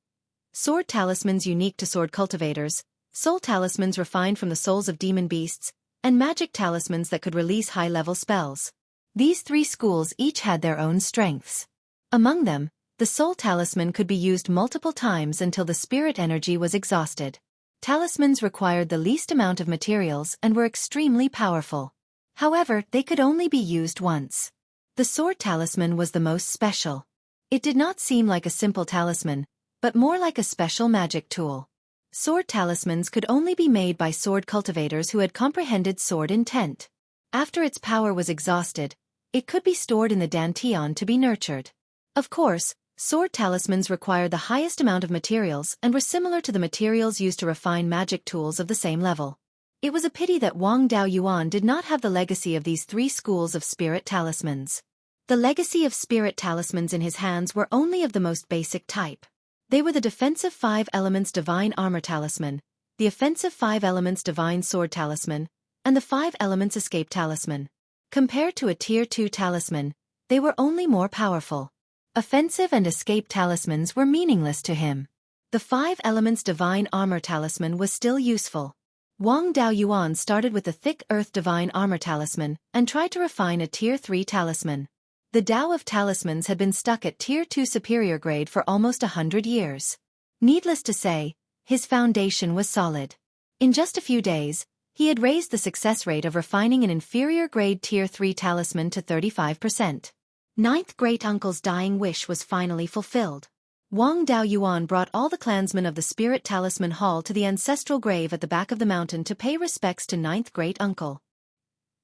Sword talismans unique to sword cultivators, soul talismans refined from the souls of demon beasts, and magic talismans that could release high-level spells. These 3 schools each had their own strengths. Among them, the soul talisman could be used multiple times until the spirit energy was exhausted. Talismans required the least amount of materials and were extremely powerful. However, they could only be used once. The sword talisman was the most special. It did not seem like a simple talisman, but more like a special magic tool. Sword talismans could only be made by sword cultivators who had comprehended sword intent. After its power was exhausted, it could be stored in the dantian to be nurtured. Of course, Sword talismans required the highest amount of materials and were similar to the materials used to refine magic tools of the same level. It was a pity that Wang Daoyuan did not have the legacy of these three schools of spirit talismans. The legacy of spirit talismans in his hands were only of the most basic type. They were the defensive 5 elements divine armor talisman, the offensive 5 elements divine sword talisman, and the 5 elements escape talisman. Compared to a tier 2 talisman, they were only more powerful. Offensive and escape talismans were meaningless to him. The 5 elements divine armor talisman was still useful. Wang Daoyuan started with the thick earth divine armor talisman and tried to refine a tier 3 talisman. The Tao of talismans had been stuck at tier 2 superior grade for almost 100 years. Needless to say, his foundation was solid. In just a few days, he had raised the success rate of refining an inferior grade tier 3 talisman to 35%. Ninth great-uncle's dying wish was finally fulfilled. Wang Daoyuan brought all the clansmen of the Spirit Talisman Hall to the ancestral grave at the back of the mountain to pay respects to ninth great-uncle.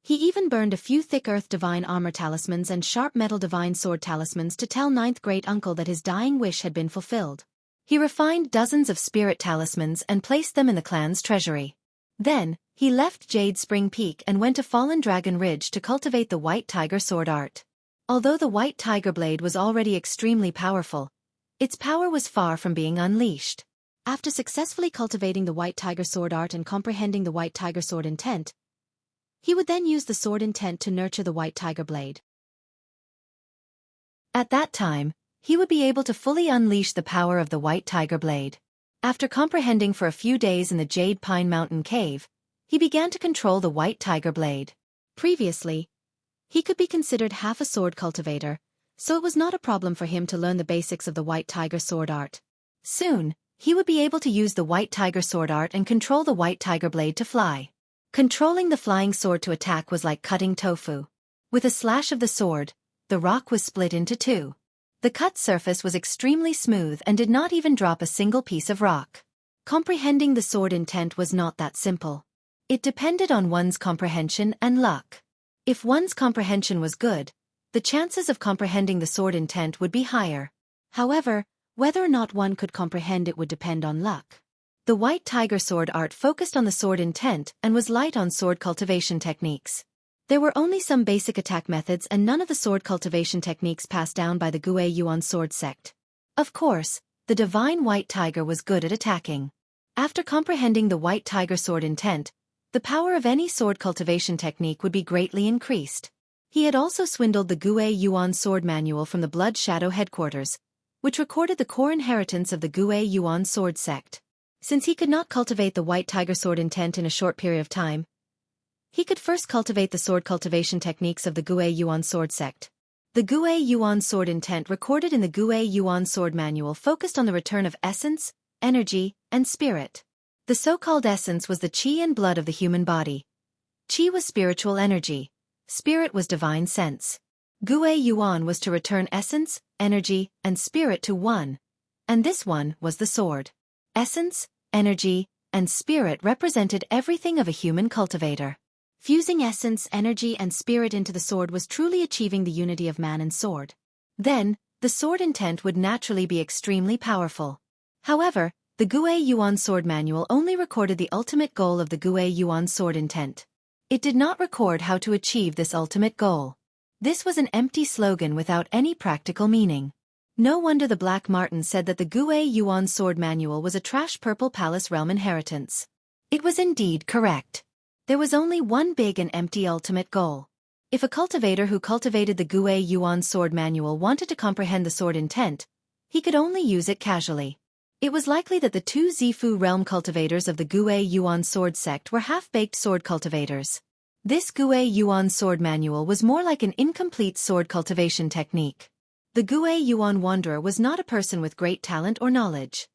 He even burned a few thick earth divine armor talismans and sharp metal divine sword talismans to tell ninth great-uncle that his dying wish had been fulfilled. He refined dozens of spirit talismans and placed them in the clan's treasury. Then, he left Jade Spring Peak and went to Fallen Dragon Ridge to cultivate the White Tiger sword art. Although the White Tiger blade was already extremely powerful, its power was far from being unleashed. After successfully cultivating the White Tiger sword art and comprehending the White Tiger sword intent, he would then use the sword intent to nurture the White Tiger blade. At that time, he would be able to fully unleash the power of the White Tiger blade. After comprehending for a few days in the Jade Pine Mountain Cave, he began to control the White Tiger blade. Previously, he could be considered half a sword cultivator, so it was not a problem for him to learn the basics of the White Tiger sword art. Soon, he would be able to use the White Tiger sword art and control the White Tiger blade to fly. Controlling the flying sword to attack was like cutting tofu. With a slash of the sword, the rock was split into two. The cut surface was extremely smooth and did not even drop a single piece of rock. Comprehending the sword intent was not that simple. It depended on one's comprehension and luck. If one's comprehension was good, the chances of comprehending the sword intent would be higher. However, whether or not one could comprehend it would depend on luck. The White Tiger sword art focused on the sword intent and was light on sword cultivation techniques. There were only some basic attack methods and none of the sword cultivation techniques passed down by the Yuan sword sect. Of course, the divine White Tiger was good at attacking. After comprehending the White Tiger sword intent, the power of any sword cultivation technique would be greatly increased. He had also swindled the Yuan sword manual from the Blood Shadow headquarters, which recorded the core inheritance of the Yuan sword sect. Since he could not cultivate the White Tiger sword intent in a short period of time, he could first cultivate the sword cultivation techniques of the Yuan sword sect. The Yuan sword intent recorded in the Yuan sword manual focused on the return of essence, energy, and spirit. The so-called essence was the qi and blood of the human body. Qi was spiritual energy. Spirit was divine sense. Yuan was to return essence, energy, and spirit to one. And this one was the sword. Essence, energy, and spirit represented everything of a human cultivator. Fusing essence, energy, and spirit into the sword was truly achieving the unity of man and sword. Then, the sword intent would naturally be extremely powerful. However, the Yuan sword manual only recorded the ultimate goal of the Yuan sword intent. It did not record how to achieve this ultimate goal. This was an empty slogan without any practical meaning. No wonder the Black Martin said that the Yuan sword manual was a trash purple palace realm inheritance. It was indeed correct. There was only one big and empty ultimate goal. If a cultivator who cultivated the Yuan sword manual wanted to comprehend the sword intent, he could only use it casually. It was likely that the two Zifu realm cultivators of the Yuan sword sect were half-baked sword cultivators. This Yuan sword manual was more like an incomplete sword cultivation technique. The Yuan wanderer was not a person with great talent or knowledge.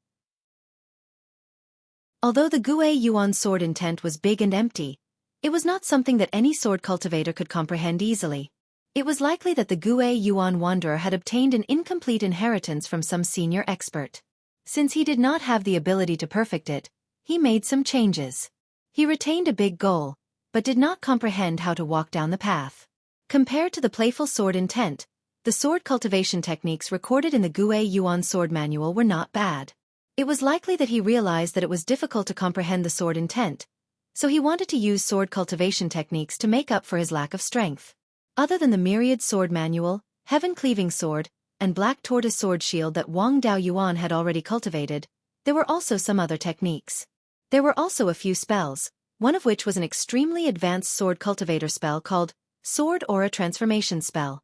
Although the Yuan sword intent was big and empty, it was not something that any sword cultivator could comprehend easily. It was likely that the Yuan wanderer had obtained an incomplete inheritance from some senior expert. Since he did not have the ability to perfect it, he made some changes. He retained a big goal, but did not comprehend how to walk down the path. Compared to the playful sword intent, The sword cultivation techniques recorded in the Guiyuan sword manual were not bad. It was likely that he realized that it was difficult to comprehend the sword intent, so he wanted to use sword cultivation techniques to make up for his lack of strength. Other than the myriad sword manual, heaven-cleaving sword, and black tortoise sword shield that Wang Daoyuan had already cultivated, there were also some other techniques. There were also a few spells, one of which was an extremely advanced sword cultivator spell called Sword Aura Transformation Spell.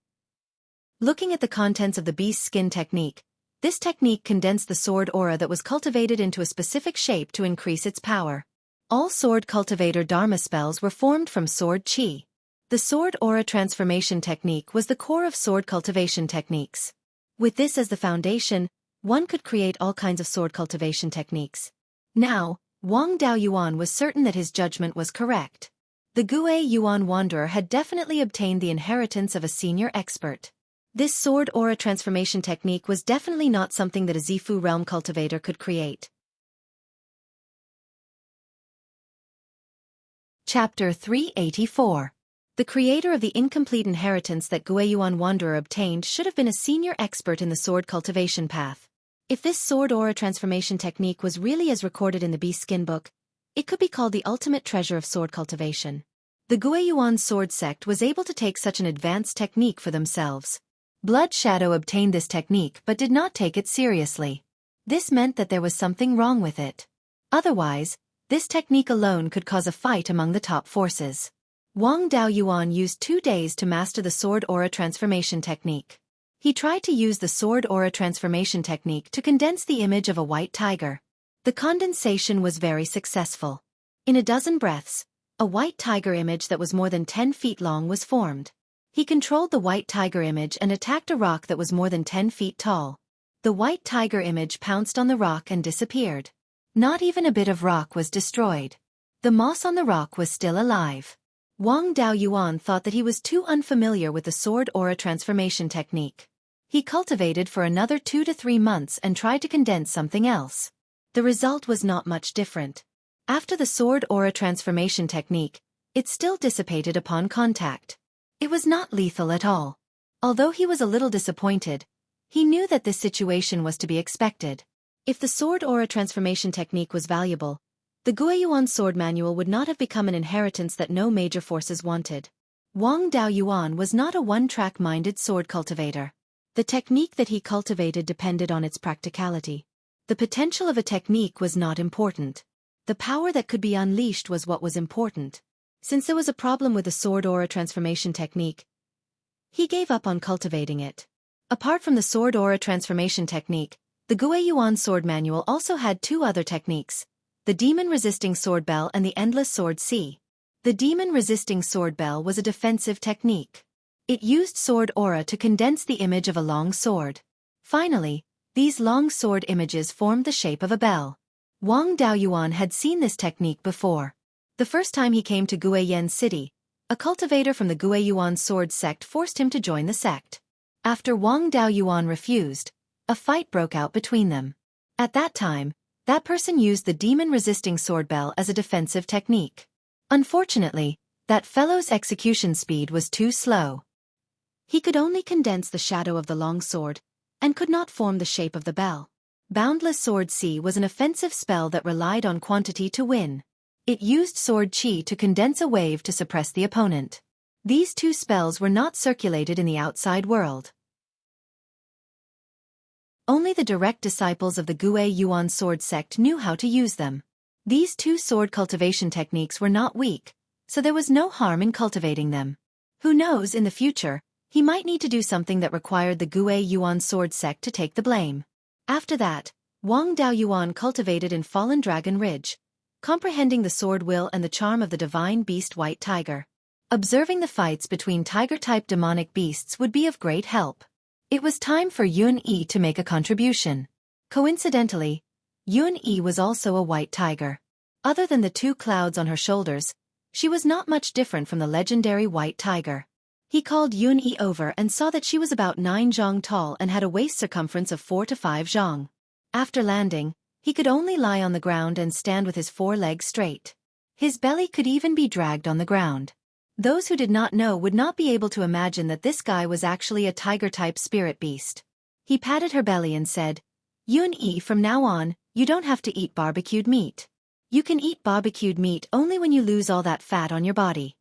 Looking at the contents of the beast skin technique, this technique condensed the sword aura that was cultivated into a specific shape to increase its power. All sword cultivator dharma spells were formed from sword chi. The sword aura transformation technique was the core of sword cultivation techniques. With this as the foundation, one could create all kinds of sword cultivation techniques. Now, Wang Daoyuan was certain that his judgment was correct. The Guiyuan wanderer had definitely obtained the inheritance of a senior expert. This sword aura transformation technique was definitely not something that a Zifu realm cultivator could create. Chapter 384. The creator of the incomplete inheritance that Guiyuan wanderer obtained should have been a senior expert in the sword cultivation path. If this sword aura transformation technique was really as recorded in the Beast Skin book, it could be called the ultimate treasure of sword cultivation. The Guiyuan sword sect was able to take such an advanced technique for themselves. Blood Shadow obtained this technique but did not take it seriously. This meant that there was something wrong with it. Otherwise, this technique alone could cause a fight among the top forces. Wang Daoyuan used 2 days to master the sword aura transformation technique. He tried to use the sword aura transformation technique to condense the image of a white tiger. The condensation was very successful. In a dozen breaths, a white tiger image that was more than 10 feet long was formed. He controlled the white tiger image and attacked a rock that was more than 10 feet tall. The white tiger image pounced on the rock and disappeared. Not even a bit of rock was destroyed. The moss on the rock was still alive. Wang Daoyuan thought that he was too unfamiliar with the sword aura transformation technique. He cultivated for another 2 to 3 months and tried to condense something else. The result was not much different. After the sword aura transformation technique, it still dissipated upon contact. It was not lethal at all. Although he was a little disappointed, he knew that this situation was to be expected. If the sword aura transformation technique was valuable, the Guiyuan sword manual would not have become an inheritance that no major forces wanted. Wang Daoyuan was not a one-track-minded sword cultivator. The technique that he cultivated depended on its practicality. The potential of a technique was not important. The power that could be unleashed was what was important. Since there was a problem with the sword aura transformation technique, he gave up on cultivating it. Apart from the sword aura transformation technique, the Guiyuan sword manual also had 2 other techniques: the demon-resisting sword bell and the endless sword C. The demon-resisting sword bell was a defensive technique. It used sword aura to condense the image of a long sword. Finally, these long sword images formed the shape of a bell. Wang Daoyuan had seen this technique before. The first time he came to Guiyan City, a cultivator from the Guiyuan sword sect forced him to join the sect. After Wang Daoyuan refused, a fight broke out between them. At that time, that person used the demon-resisting sword bell as a defensive technique. Unfortunately, that fellow's execution speed was too slow. He could only condense the shadow of the long sword, and could not form the shape of the bell. Boundless Sword C was an offensive spell that relied on quantity to win. It used sword chi to condense a wave to suppress the opponent. These 2 spells were not circulated in the outside world. Only the direct disciples of the Guiyuan sword sect knew how to use them. These 2 sword cultivation techniques were not weak, so there was no harm in cultivating them. Who knows, in the future, he might need to do something that required the Guiyuan sword sect to take the blame. After that, Wang Daoyuan cultivated in Fallen Dragon Ridge, comprehending the sword will and the charm of the divine beast White Tiger. Observing the fights between tiger-type demonic beasts would be of great help. It was time for Xueqi to make a contribution. Coincidentally, Xueqi was also a white tiger. Other than the 2 clouds on her shoulders, she was not much different from the legendary white tiger. He called Xueqi over and saw that she was about 9 zhang tall and had a waist circumference of 4 to 5 zhang. After landing, he could only lie on the ground and stand with his 4 legs straight. His belly could even be dragged on the ground. Those who did not know would not be able to imagine that this guy was actually a tiger-type spirit beast. He patted her belly and said, "Yun-yi, from now on, you don't have to eat barbecued meat. You can eat barbecued meat only when you lose all that fat on your body."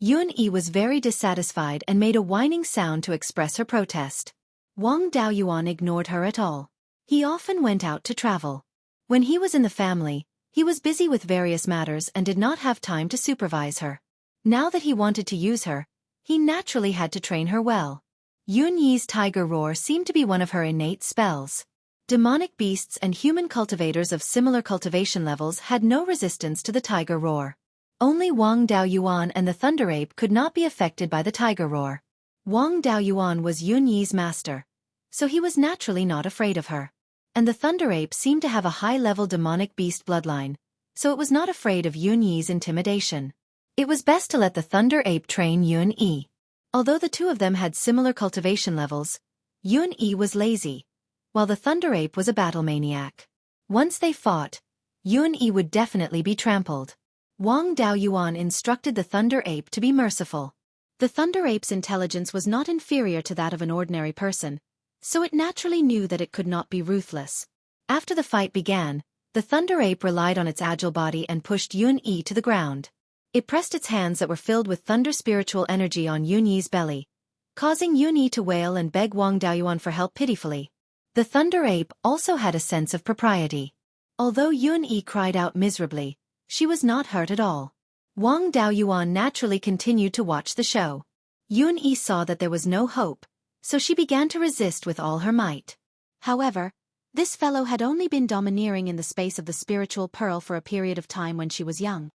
Yun-yi was very dissatisfied and made a whining sound to express her protest. Wang Daoyuan ignored her at all. He often went out to travel. When he was in the family, he was busy with various matters and did not have time to supervise her. Now that he wanted to use her, he naturally had to train her well. Yun-yi's tiger roar seemed to be one of her innate spells. Demonic beasts and human cultivators of similar cultivation levels had no resistance to the tiger roar. Only Wang Daoyuan and the thunder ape could not be affected by the tiger roar. Wang Daoyuan was Yun-yi's master, so he was naturally not afraid of her. And the thunder ape seemed to have a high-level demonic beast bloodline, so it was not afraid of Yun-yi's intimidation. It was best to let the thunder ape train Yun-yi. Although the two of them had similar cultivation levels, Yun-yi was lazy, while the thunder ape was a battle maniac. Once they fought, Yun-yi would definitely be trampled. Wang Daoyuan instructed the thunder ape to be merciful. The thunder ape's intelligence was not inferior to that of an ordinary person, so it naturally knew that it could not be ruthless. After the fight began, the thunder ape relied on its agile body and pushed Yun-yi to the ground. It pressed its hands that were filled with thunder spiritual energy on Yun-yi's belly, causing Yun-yi to wail and beg Wang Daoyuan for help pitifully. The thunder ape also had a sense of propriety. Although Yun-yi cried out miserably, she was not hurt at all. Wang Daoyuan naturally continued to watch the show. Yun-yi saw that there was no hope, so she began to resist with all her might. However, this fellow had only been domineering in the space of the spiritual pearl for a period of time when she was young.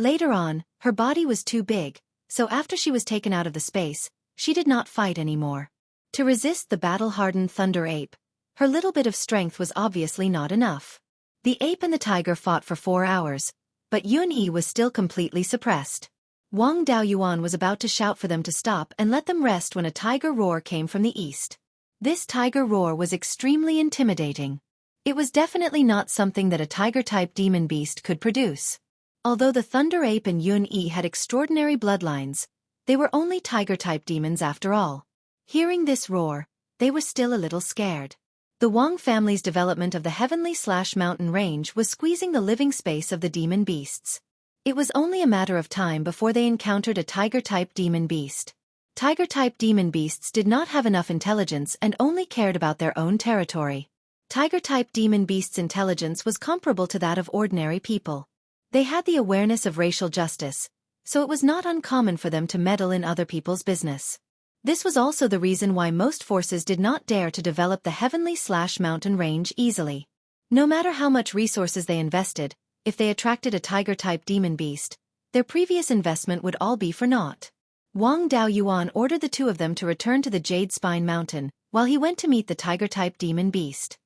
Later on, her body was too big, so after she was taken out of the space, she did not fight anymore. To resist the battle-hardened thunder ape, her little bit of strength was obviously not enough. The ape and the tiger fought for 4 hours, but Yun-yi was still completely suppressed. Wang Daoyuan was about to shout for them to stop and let them rest when a tiger roar came from the east. This tiger roar was extremely intimidating. It was definitely not something that a tiger-type demon beast could produce. Although the thunder ape and Yun-yi had extraordinary bloodlines, they were only tiger-type demons after all. Hearing this roar, they were still a little scared. The Wang family's development of the heavenly/mountain range was squeezing the living space of the demon beasts. It was only a matter of time before they encountered a tiger-type demon beast. Tiger-type demon beasts did not have enough intelligence and only cared about their own territory. Tiger-type demon beasts' intelligence was comparable to that of ordinary people. They had the awareness of racial justice, so it was not uncommon for them to meddle in other people's business. This was also the reason why most forces did not dare to develop the heavenly/mountain range easily. No matter how much resources they invested, if they attracted a tiger-type demon beast, their previous investment would all be for naught. Wang Daoyuan ordered the two of them to return to the Jade Spine Mountain, while he went to meet the tiger-type demon beast.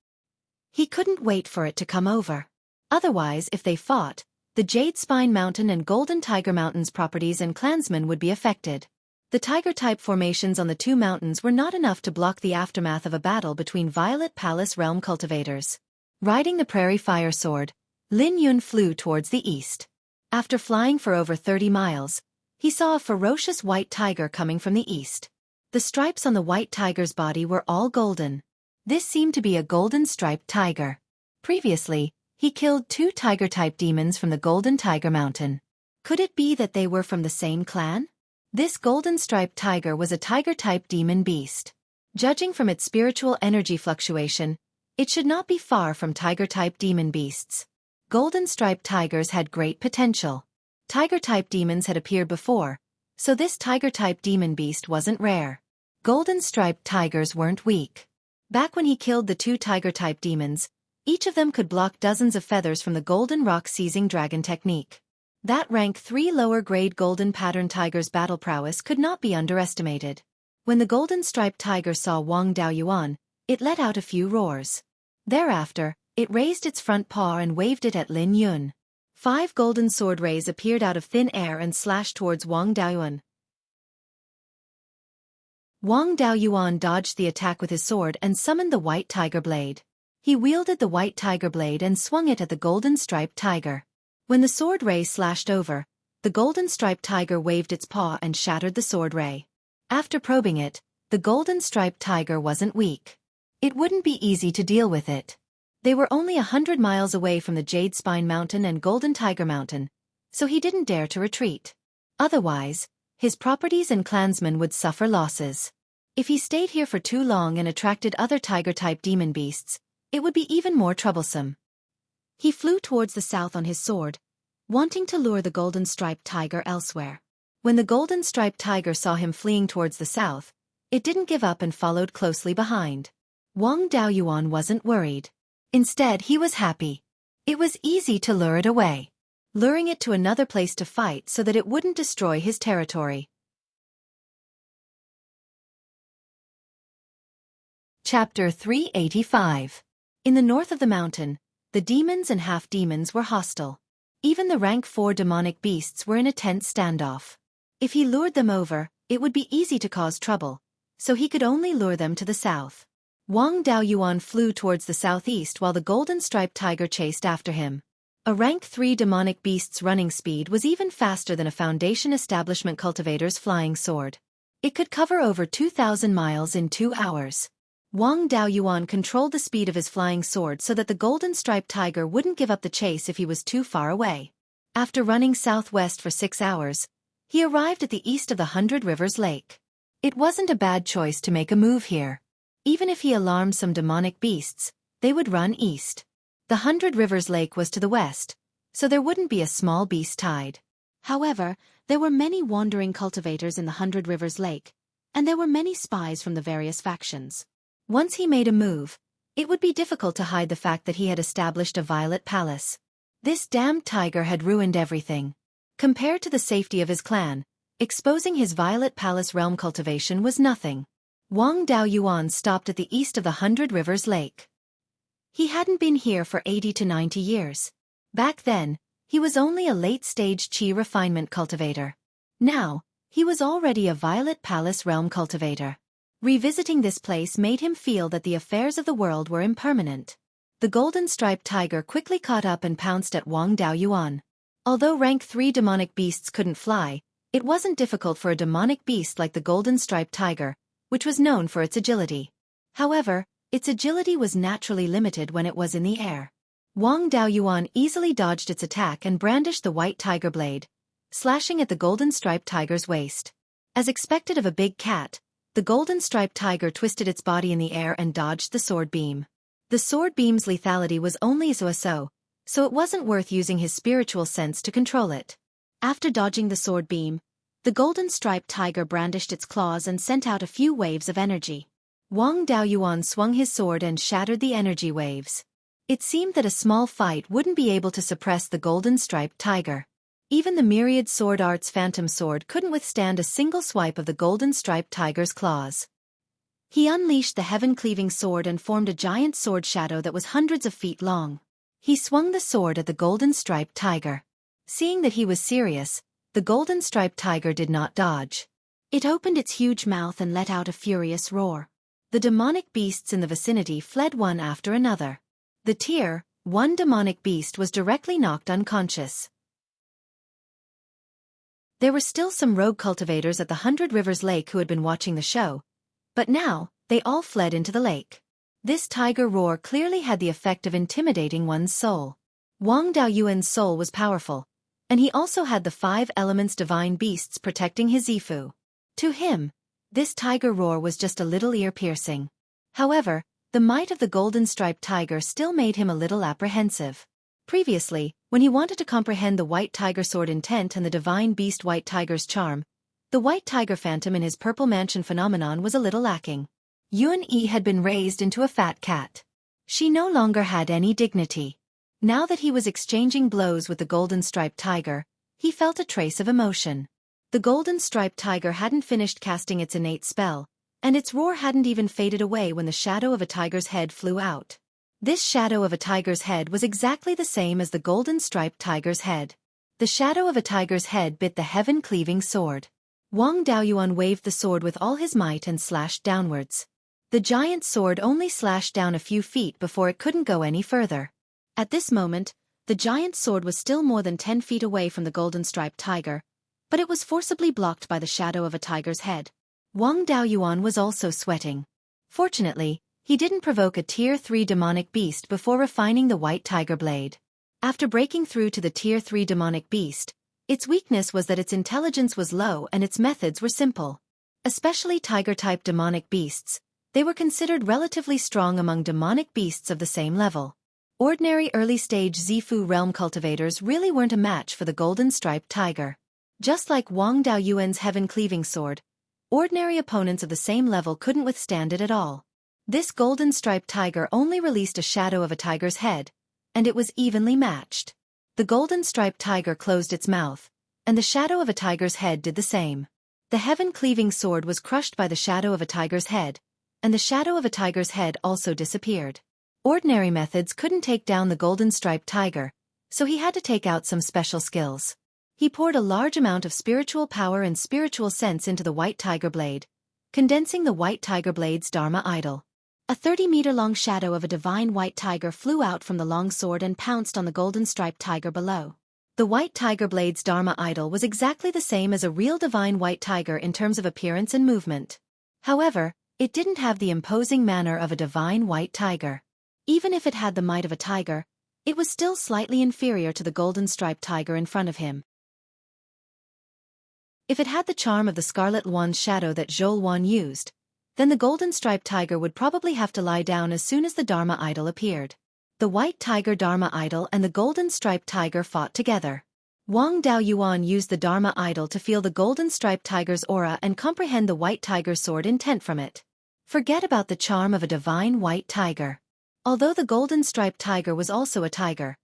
He couldn't wait for it to come over. Otherwise, if they fought, the Jade Spine Mountain and Golden Tiger Mountain's properties and clansmen would be affected. The tiger-type formations on the two mountains were not enough to block the aftermath of a battle between Violet Palace realm cultivators. Riding the prairie fire sword, Lin Yun flew towards the east. After flying for over 30 miles, he saw a ferocious white tiger coming from the east. The stripes on the white tiger's body were all golden. This seemed to be a golden-striped tiger. Previously, he killed 2 tiger-type demons from the Golden Tiger Mountain. Could it be that they were from the same clan? This golden-striped tiger was a tiger-type demon beast. Judging from its spiritual energy fluctuation, it should not be far from tiger-type demon beasts. Golden-striped tigers had great potential. Tiger-type demons had appeared before, so this tiger-type demon beast wasn't rare. Golden-striped tigers weren't weak. Back when he killed the 2 tiger-type demons, each of them could block dozens of feathers from the Golden Rock Seizing Dragon technique. That rank 3 lower-grade golden pattern tiger's battle prowess could not be underestimated. When the golden-striped tiger saw Wang Daoyuan, it let out a few roars. Thereafter, it raised its front paw and waved it at Lin Yun. 5 golden sword rays appeared out of thin air and slashed towards Wang Daoyuan. Wang Daoyuan dodged the attack with his sword and summoned the white tiger blade. He wielded the white tiger blade and swung it at the golden-striped tiger. When the sword ray slashed over, the golden-striped tiger waved its paw and shattered the sword ray. After probing it, the golden-striped tiger wasn't weak. It wouldn't be easy to deal with it. They were only 100 miles away from the Jade Spine Mountain and Golden Tiger Mountain, so he didn't dare to retreat. Otherwise, his properties and clansmen would suffer losses. If he stayed here for too long and attracted other tiger-type demon beasts, it would be even more troublesome. He flew towards the south on his sword, wanting to lure the golden-striped tiger elsewhere. When the golden-striped tiger saw him fleeing towards the south, it didn't give up and followed closely behind. Wang Daoyuan wasn't worried. Instead, he was happy. It was easy to lure it away, luring it to another place to fight so that it wouldn't destroy his territory. Chapter 385. In the north of the mountain, the demons and half-demons were hostile. Even the rank 4 demonic beasts were in a tense standoff. If he lured them over, it would be easy to cause trouble, so he could only lure them to the south. Wang Daoyuan flew towards the southeast while the golden-striped tiger chased after him. A rank 3 demonic beast's running speed was even faster than a Foundation Establishment cultivator's flying sword. It could cover over 2,000 miles in 2 hours. Wang Daoyuan controlled the speed of his flying sword so that the golden-striped tiger wouldn't give up the chase if he was too far away. After running southwest for 6 hours, he arrived at the east of the 100 Rivers Lake. It wasn't a bad choice to make a move here. Even if he alarmed some demonic beasts, they would run east. The 100 Rivers Lake was to the west, so there wouldn't be a small beast tide. However, there were many wandering cultivators in the 100 Rivers Lake, and there were many spies from the various factions. Once he made a move, it would be difficult to hide the fact that he had established a violet palace. This damned tiger had ruined everything. Compared to the safety of his clan, exposing his violet palace realm cultivation was nothing. Wang Daoyuan stopped at the east of the 100 Rivers Lake. He hadn't been here for 80 to 90 years. Back then, he was only a late-stage qi refinement cultivator. Now, he was already a violet palace realm cultivator. Revisiting this place made him feel that the affairs of the world were impermanent. The golden-striped tiger quickly caught up and pounced at Wang Daoyuan. Although rank 3 demonic beasts couldn't fly, it wasn't difficult for a demonic beast like the golden-striped tiger, which was known for its agility. However, its agility was naturally limited when it was in the air. Wang Daoyuan easily dodged its attack and brandished the white tiger blade, slashing at the golden-striped tiger's waist. As expected of a big cat, the golden-striped tiger twisted its body in the air and dodged the sword beam. The sword beam's lethality was only so it wasn't worth using his spiritual sense to control it. After dodging the sword beam, the golden-striped tiger brandished its claws and sent out a few waves of energy. Wang Daoyuan swung his sword and shattered the energy waves. It seemed that a small fight wouldn't be able to suppress the golden-striped tiger. Even the myriad sword art's phantom sword couldn't withstand a single swipe of the golden-striped tiger's claws. He unleashed the heaven-cleaving sword and formed a giant sword shadow that was hundreds of feet long. He swung the sword at the golden-striped tiger. Seeing that he was serious, the golden-striped tiger did not dodge. It opened its huge mouth and let out a furious roar. The demonic beasts in the vicinity fled one after another. The tier 1 demonic beast was directly knocked unconscious. There were still some rogue cultivators at the 100 Rivers Lake who had been watching the show, but now, they all fled into the lake. This tiger roar clearly had the effect of intimidating one's soul. Wang Daoyuan's soul was powerful, and he also had the 5 elements divine beasts protecting his Zifu. To him, this tiger roar was just a little ear-piercing. However, the might of the golden-striped tiger still made him a little apprehensive. Previously, when he wanted to comprehend the white tiger sword intent and the divine beast white tiger's charm, the white tiger phantom in his purple mansion phenomenon was a little lacking. Yuan Yi had been raised into a fat cat. She no longer had any dignity. Now that he was exchanging blows with the golden-striped tiger, he felt a trace of emotion. The golden-striped tiger hadn't finished casting its innate spell, and its roar hadn't even faded away when the shadow of a tiger's head flew out. This shadow of a tiger's head was exactly the same as the golden-striped tiger's head. The shadow of a tiger's head bit the heaven-cleaving sword. Wang Daoyuan waved the sword with all his might and slashed downwards. The giant sword only slashed down a few feet before it couldn't go any further. At this moment, The giant sword was still more than 10 feet away from the golden-striped tiger, but it was forcibly blocked by the shadow of a tiger's head. Wang Daoyuan was also sweating. Fortunately, he didn't provoke a Tier 3 demonic beast before refining the white tiger blade. After breaking through to the Tier 3 demonic beast, its weakness was that its intelligence was low and its methods were simple. Especially tiger-type demonic beasts, they were considered relatively strong among demonic beasts of the same level. Ordinary early-stage Zifu realm cultivators really weren't a match for the golden-striped tiger. Just like Wang Daoyuan's heaven-cleaving sword, ordinary opponents of the same level couldn't withstand it at all. This golden-striped tiger only released a shadow of a tiger's head, and it was evenly matched. The golden-striped tiger closed its mouth, and the shadow of a tiger's head did the same. The heaven-cleaving sword was crushed by the shadow of a tiger's head, and the shadow of a tiger's head also disappeared. Ordinary methods couldn't take down the golden-striped tiger, so he had to take out some special skills. He poured a large amount of spiritual power and spiritual sense into the white tiger blade, condensing the white tiger blade's Dharma idol. A 30-meter-long shadow of a divine white tiger flew out from the long sword and pounced on the golden-striped tiger below. The white tiger blade's Dharma idol was exactly the same as a real divine white tiger in terms of appearance and movement. However, it didn't have the imposing manner of a divine white tiger. Even if it had the might of a tiger, it was still slightly inferior to the golden-striped tiger in front of him. If it had the charm of the Scarlet Wan's shadow that Xueqi used, then the golden-striped tiger would probably have to lie down as soon as the Dharma idol appeared. The white tiger Dharma idol and the golden-striped tiger fought together. Wang Daoyuan used the Dharma idol to feel the golden-striped tiger's aura and comprehend the white tiger's sword intent from it. Forget about the charm of a divine white tiger. Although the golden-striped tiger was also a tiger,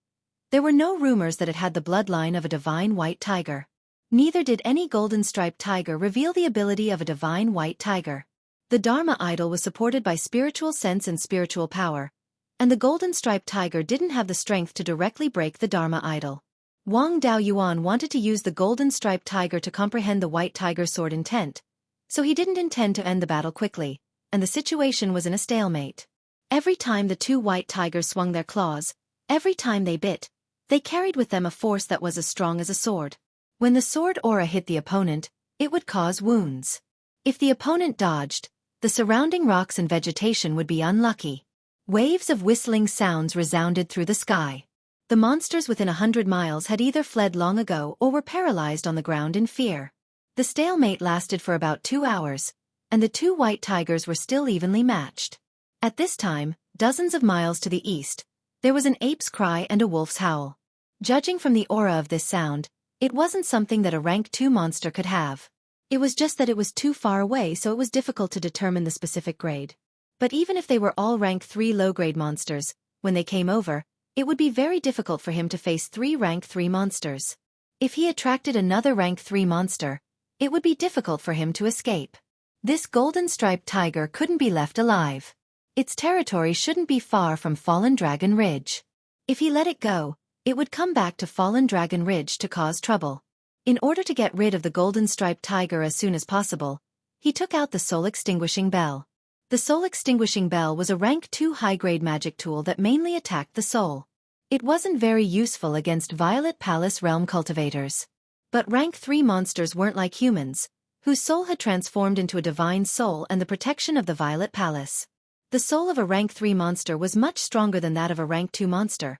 there were no rumors that it had the bloodline of a divine white tiger. Neither did any golden-striped tiger reveal the ability of a divine white tiger. The Dharma idol was supported by spiritual sense and spiritual power, and the golden-striped tiger didn't have the strength to directly break the Dharma idol. Wang Daoyuan wanted to use the golden-striped tiger to comprehend the white tiger's sword intent, so he didn't intend to end the battle quickly, and the situation was in a stalemate. Every time the two white tigers swung their claws, every time they bit, they carried with them a force that was as strong as a sword. When the sword aura hit the opponent, it would cause wounds. If the opponent dodged, the surrounding rocks and vegetation would be unlucky. Waves of whistling sounds resounded through the sky. The monsters within 100 miles had either fled long ago or were paralyzed on the ground in fear. The stalemate lasted for about 2 hours, and the two white tigers were still evenly matched. At this time, dozens of miles to the east, there was an ape's cry and a wolf's howl. Judging from the aura of this sound, it wasn't something that a rank 2 monster could have. It was just that it was too far away, so it was difficult to determine the specific grade. But even if they were all rank 3 low-grade monsters, when they came over, it would be very difficult for him to face 3 rank 3 monsters. If he attracted another rank 3 monster, it would be difficult for him to escape. This golden-striped tiger couldn't be left alive. Its territory shouldn't be far from Fallen Dragon Ridge. If he let it go, it would come back to Fallen Dragon Ridge to cause trouble. In order to get rid of the golden-striped tiger as soon as possible, he took out the soul-extinguishing bell. The soul-extinguishing bell was a rank 2 high-grade magic tool that mainly attacked the soul. It wasn't very useful against Violet Palace realm cultivators. But rank 3 monsters weren't like humans, whose soul had transformed into a divine soul and the protection of the Violet Palace. The soul of a rank 3 monster was much stronger than that of a rank 2 monster,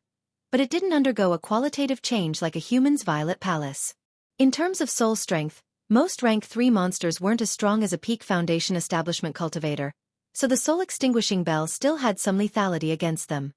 but it didn't undergo a qualitative change like a human's Violet Palace. In terms of soul strength, most rank 3 monsters weren't as strong as a peak foundation establishment cultivator, so the soul-extinguishing bell still had some lethality against them.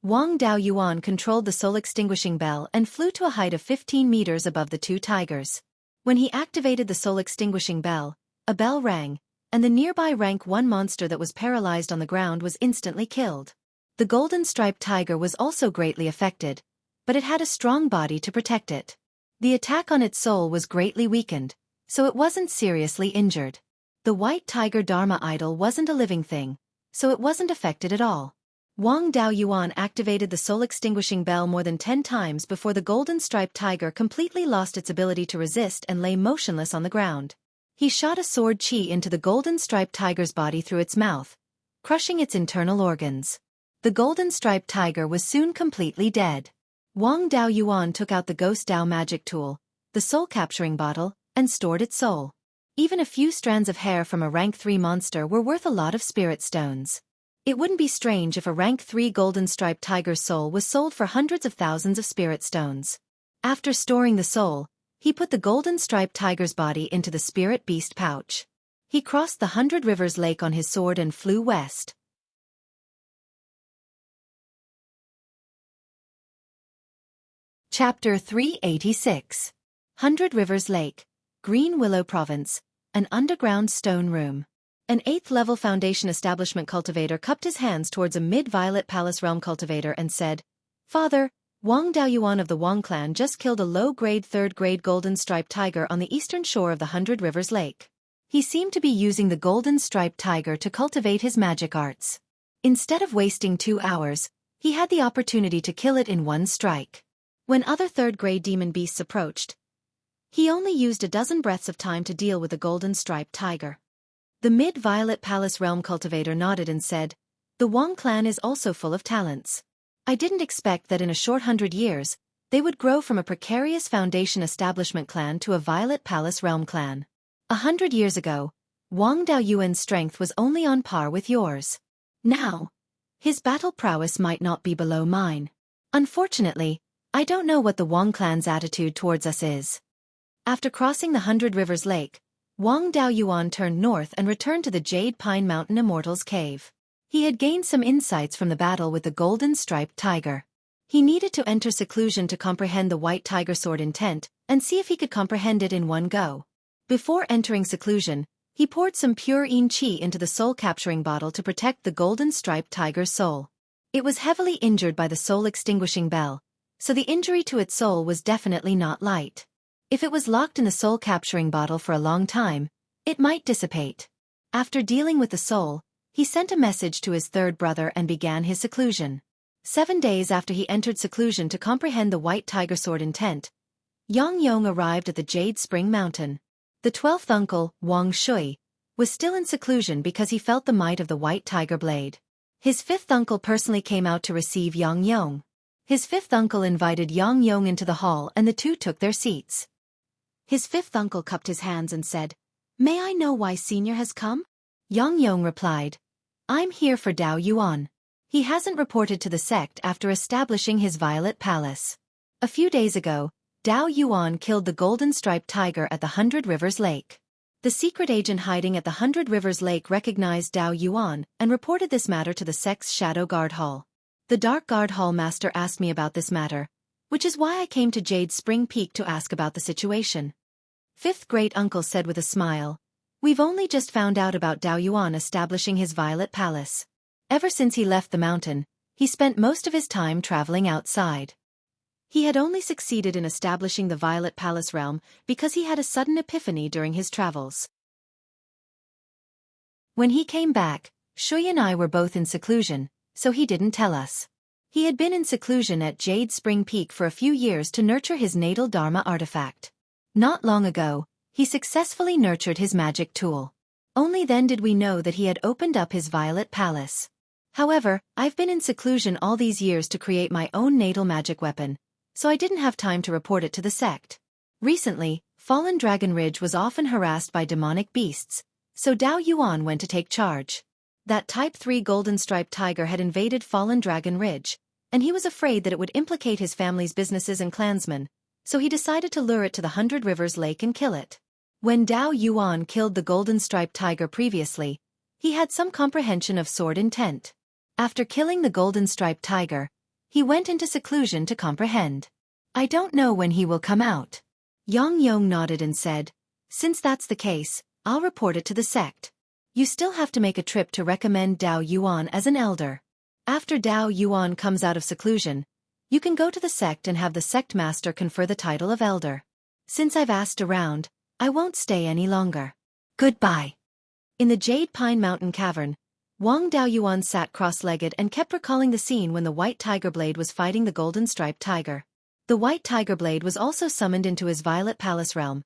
Wang Daoyuan controlled the soul-extinguishing bell and flew to a height of 15 meters above the two tigers. When he activated the soul-extinguishing bell, a bell rang, and the nearby rank 1 monster that was paralyzed on the ground was instantly killed. The golden-striped tiger was also greatly affected, but it had a strong body to protect it. The attack on its soul was greatly weakened, so it wasn't seriously injured. The white tiger Dharma idol wasn't a living thing, so it wasn't affected at all. Wang Daoyuan activated the soul-extinguishing bell more than 10 times before the golden-striped tiger completely lost its ability to resist and lay motionless on the ground. He shot a sword chi into the golden-striped tiger's body through its mouth, crushing its internal organs. The golden-striped tiger was soon completely dead. Wang Daoyuan took out the Ghost Dao magic tool, the soul-capturing bottle, and stored its soul. Even a few strands of hair from a rank 3 monster were worth a lot of spirit stones. It wouldn't be strange if a rank 3 golden-striped tiger's soul was sold for hundreds of thousands of spirit stones. After storing the soul, he put the golden-striped tiger's body into the spirit beast pouch. He crossed the 100 Rivers Lake on his sword and flew west. Chapter 386. 100 Rivers Lake, Green Willow Province, an underground stone room. An 8th-level Foundation Establishment cultivator cupped his hands towards a mid-violet Palace Realm cultivator and said, "Father, Wang Daoyuan of the Wang clan just killed a low-grade 3rd-grade golden-striped tiger on the eastern shore of the 100 Rivers Lake. He seemed to be using the golden-striped tiger to cultivate his magic arts. Instead of wasting 2 hours, he had the opportunity to kill it in one strike. When other 3rd-grade demon beasts approached, he only used a dozen breaths of time to deal with the golden-striped tiger." The mid-violet Palace Realm cultivator nodded and said, "The Wang clan is also full of talents. I didn't expect that in a short 100 years, they would grow from a precarious Foundation Establishment clan to a Violet Palace Realm clan. 100 years ago, Wang Daoyuan's strength was only on par with yours. Now, his battle prowess might not be below mine. Unfortunately, I don't know what the Wang clan's attitude towards us is." After crossing the 100 Rivers Lake, Wang Daoyuan turned north and returned to the Jade Pine Mountain Immortals Cave. He had gained some insights from the battle with the golden-striped tiger. He needed to enter seclusion to comprehend the white tiger sword intent, and see if he could comprehend it in one go. Before entering seclusion, he poured some pure yin qi into the soul-capturing bottle to protect the golden-striped tiger's soul. It was heavily injured by the soul-extinguishing bell, so the injury to its soul was definitely not light. If it was locked in the soul-capturing bottle for a long time, it might dissipate. After dealing with the soul, he sent a message to his 3rd brother and began his seclusion. 7 days after he entered seclusion to comprehend the white tiger sword intent, Yang Yong arrived at the Jade Spring Mountain. The 12th uncle, Wang Shui, was still in seclusion because he felt the might of the white tiger blade. His 5th uncle personally came out to receive Yang Yong. His 5th uncle invited Yang Yong into the hall and the two took their seats. His 5th uncle cupped his hands and said, "May I know why Senior has come?" Yang Yong replied, "I'm here for Dao Yuan. He hasn't reported to the sect after establishing his Violet Palace. A few days ago, Dao Yuan killed the golden-striped tiger at the 100 Rivers Lake. The secret agent hiding at the 100 Rivers Lake recognized Dao Yuan and reported this matter to the sect's Shadow Guard Hall. The Dark Guard Hall Master asked me about this matter, which is why I came to Jade Spring Peak to ask about the situation." 5th great uncle said with a smile, "We've only just found out about Dao Yuan establishing his Violet Palace. Ever since he left the mountain, he spent most of his time traveling outside. He had only succeeded in establishing the Violet Palace realm because he had a sudden epiphany during his travels. When he came back, Shui and I were both in seclusion, so he didn't tell us. He had been in seclusion at Jade Spring Peak for a few years to nurture his natal Dharma artifact. Not long ago, he successfully nurtured his magic tool. Only then did we know that he had opened up his Violet Palace. However, I've been in seclusion all these years to create my own natal magic weapon, so I didn't have time to report it to the sect. Recently, Fallen Dragon Ridge was often harassed by demonic beasts, so Dao Yuan went to take charge. That Type 3 golden-striped tiger had invaded Fallen Dragon Ridge, and he was afraid that it would implicate his family's businesses and clansmen, so he decided to lure it to the 100 Rivers Lake and kill it. When Dao Yuan killed the golden-striped tiger previously, he had some comprehension of sword intent. After killing the golden-striped tiger, he went into seclusion to comprehend. I don't know when he will come out. Yang Yong nodded and said, "Since that's the case, I'll report it to the sect. You still have to make a trip to recommend Dao Yuan as an elder. After Dao Yuan comes out of seclusion, you can go to the sect and have the sect master confer the title of elder. Since I've asked around, I won't stay any longer. Goodbye." In the Jade Pine Mountain Cavern, Wang Daoyuan sat cross-legged and kept recalling the scene when the white tiger blade was fighting the golden-striped tiger. The white tiger blade was also summoned into his Violet Palace realm,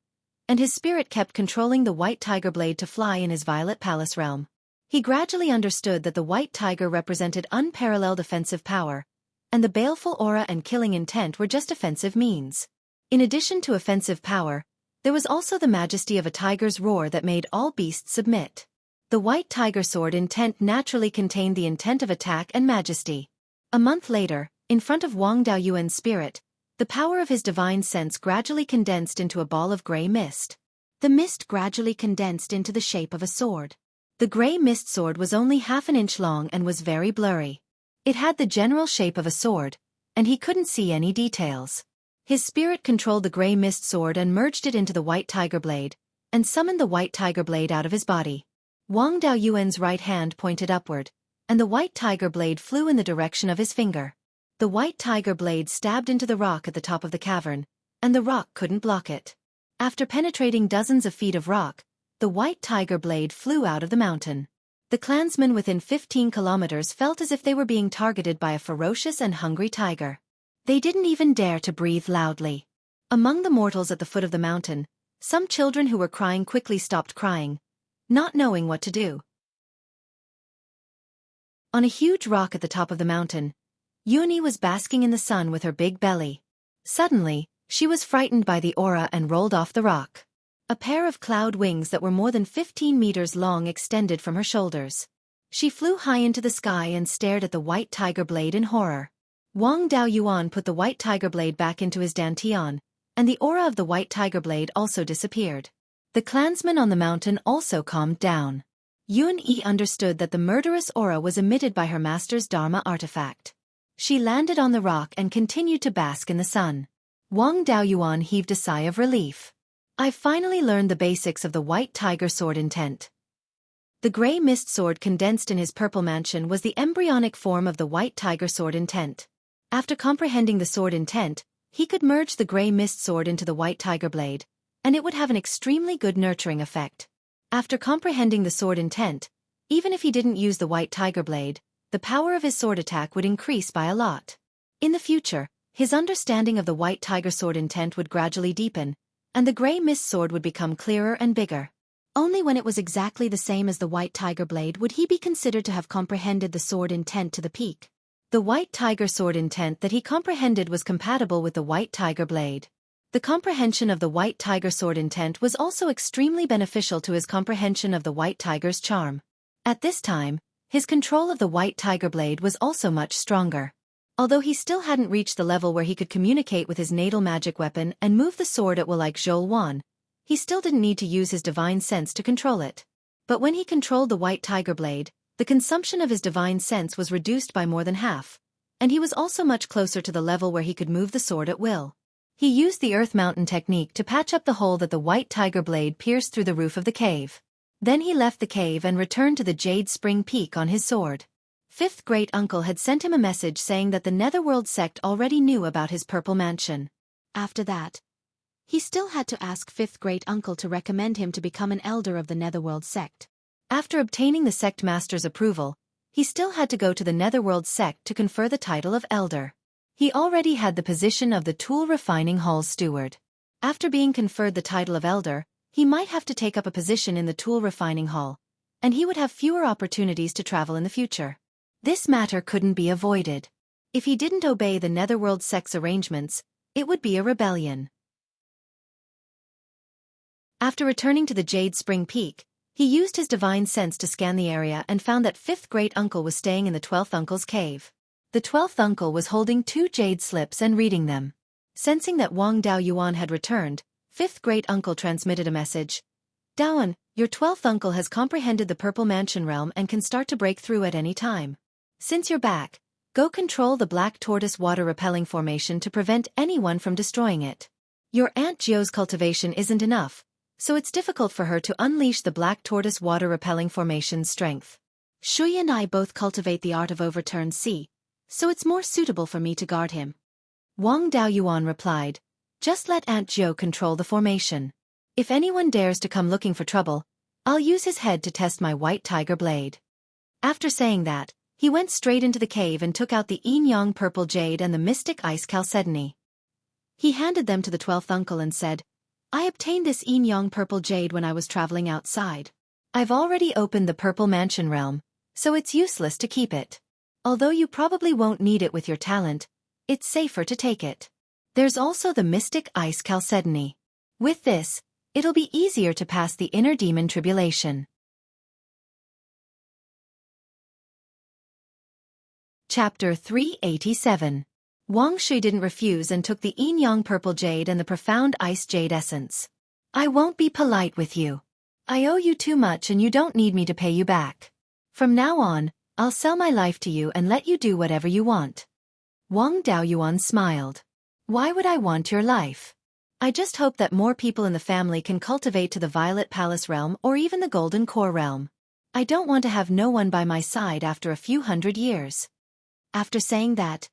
and his spirit kept controlling the white tiger blade to fly in his Violet Palace realm. He gradually understood that the white tiger represented unparalleled offensive power, and the baleful aura and killing intent were just offensive means. In addition to offensive power, there was also the majesty of a tiger's roar that made all beasts submit. The white tiger sword intent naturally contained the intent of attack and majesty. A month later, in front of Wang Daoyuan's spirit, the power of his divine sense gradually condensed into a ball of gray mist. The mist gradually condensed into the shape of a sword. The gray mist sword was only half an inch long and was very blurry. It had the general shape of a sword, and he couldn't see any details. His spirit controlled the gray mist sword and merged it into the white tiger blade, and summoned the white tiger blade out of his body. Wang Daoyuan's right hand pointed upward, and the white tiger blade flew in the direction of his finger. The white tiger blade stabbed into the rock at the top of the cavern, and the rock couldn't block it. After penetrating dozens of feet of rock, the white tiger blade flew out of the mountain. The clansmen within 15 kilometers felt as if they were being targeted by a ferocious and hungry tiger. They didn't even dare to breathe loudly. Among the mortals at the foot of the mountain, some children who were crying quickly stopped crying, not knowing what to do. On a huge rock at the top of the mountain, Xueqi was basking in the sun with her big belly. Suddenly, she was frightened by the aura and rolled off the rock. A pair of cloud wings that were more than 15 meters long extended from her shoulders. She flew high into the sky and stared at the white tiger blade in horror. Wang Daoyuan put the white tiger blade back into his dantian, and the aura of the white tiger blade also disappeared. The clansmen on the mountain also calmed down. Xueqi understood that the murderous aura was emitted by her master's Dharma artifact. She landed on the rock and continued to bask in the sun. Wang Daoyuan heaved a sigh of relief. "I've finally learned the basics of the white tiger sword intent." The gray mist sword condensed in his purple mansion was the embryonic form of the white tiger sword intent. After comprehending the sword intent, he could merge the gray mist sword into the white tiger blade, and it would have an extremely good nurturing effect. After comprehending the sword intent, even if he didn't use the white tiger blade, the power of his sword attack would increase by a lot. In the future, his understanding of the white tiger sword intent would gradually deepen, and the gray mist sword would become clearer and bigger. Only when it was exactly the same as the white tiger blade would he be considered to have comprehended the sword intent to the peak. The white tiger sword intent that he comprehended was compatible with the white tiger blade. The comprehension of the white tiger sword intent was also extremely beneficial to his comprehension of the white tiger's charm. At this time, his control of the white tiger blade was also much stronger. Although he still hadn't reached the level where he could communicate with his natal magic weapon and move the sword at will like Xueqi, he still didn't need to use his divine sense to control it. But when he controlled the white tiger blade, the consumption of his divine sense was reduced by more than half, and he was also much closer to the level where he could move the sword at will. He used the Earth Mountain technique to patch up the hole that the white tiger blade pierced through the roof of the cave. Then he left the cave and returned to the Jade Spring Peak on his sword. Fifth Great Uncle had sent him a message saying that the Netherworld sect already knew about his purple mansion. After that, he still had to ask Fifth Great Uncle to recommend him to become an elder of the Netherworld sect. After obtaining the sect master's approval, he still had to go to the Netherworld sect to confer the title of elder. He already had the position of the Tool Refining Hall's steward. After being conferred the title of elder, he might have to take up a position in the Tool Refining Hall, and he would have fewer opportunities to travel in the future. This matter couldn't be avoided. If he didn't obey the Netherworld sect's arrangements, it would be a rebellion. After returning to the Jade Spring Peak, he used his divine sense to scan the area and found that Fifth Great Uncle was staying in the 12th Uncle's cave. The 12th Uncle was holding 2 jade slips and reading them. Sensing that Wang Daoyuan had returned, Fifth Great Uncle transmitted a message. "Daoan, your 12th Uncle has comprehended the Purple Mansion realm and can start to break through at any time. Since you're back, go control the Black Tortoise water-repelling formation to prevent anyone from destroying it. Your Aunt Jio's cultivation isn't enough, so it's difficult for her to unleash the Black Tortoise water-repelling formation's strength. Xueqi and I both cultivate the art of overturned sea, so it's more suitable for me to guard him." Wang Daoyuan replied, "Just let Aunt Jio control the formation. If anyone dares to come looking for trouble, I'll use his head to test my white tiger blade." After saying that, he went straight into the cave and took out the yin-yang purple jade and the mystic ice chalcedony. He handed them to the 12th Uncle and said, "I obtained this yin-yang purple jade when I was traveling outside. I've already opened the Purple Mansion realm, so it's useless to keep it. Although you probably won't need it with your talent, it's safer to take it. There's also the Mystic Ice Chalcedony. With this, it'll be easier to pass the inner demon tribulation. Chapter 387. Wang Shui didn't refuse and took the Yin-Yang Purple Jade and the Profound Ice Jade Essence. I won't be polite with you. I owe you too much and you don't need me to pay you back. From now on, I'll sell my life to you and let you do whatever you want. Wang Daoyuan smiled. Why would I want your life? I just hope that more people in the family can cultivate to the Violet Palace realm or even the Golden Core realm. I don't want to have no one by my side after a few hundred years. After saying that,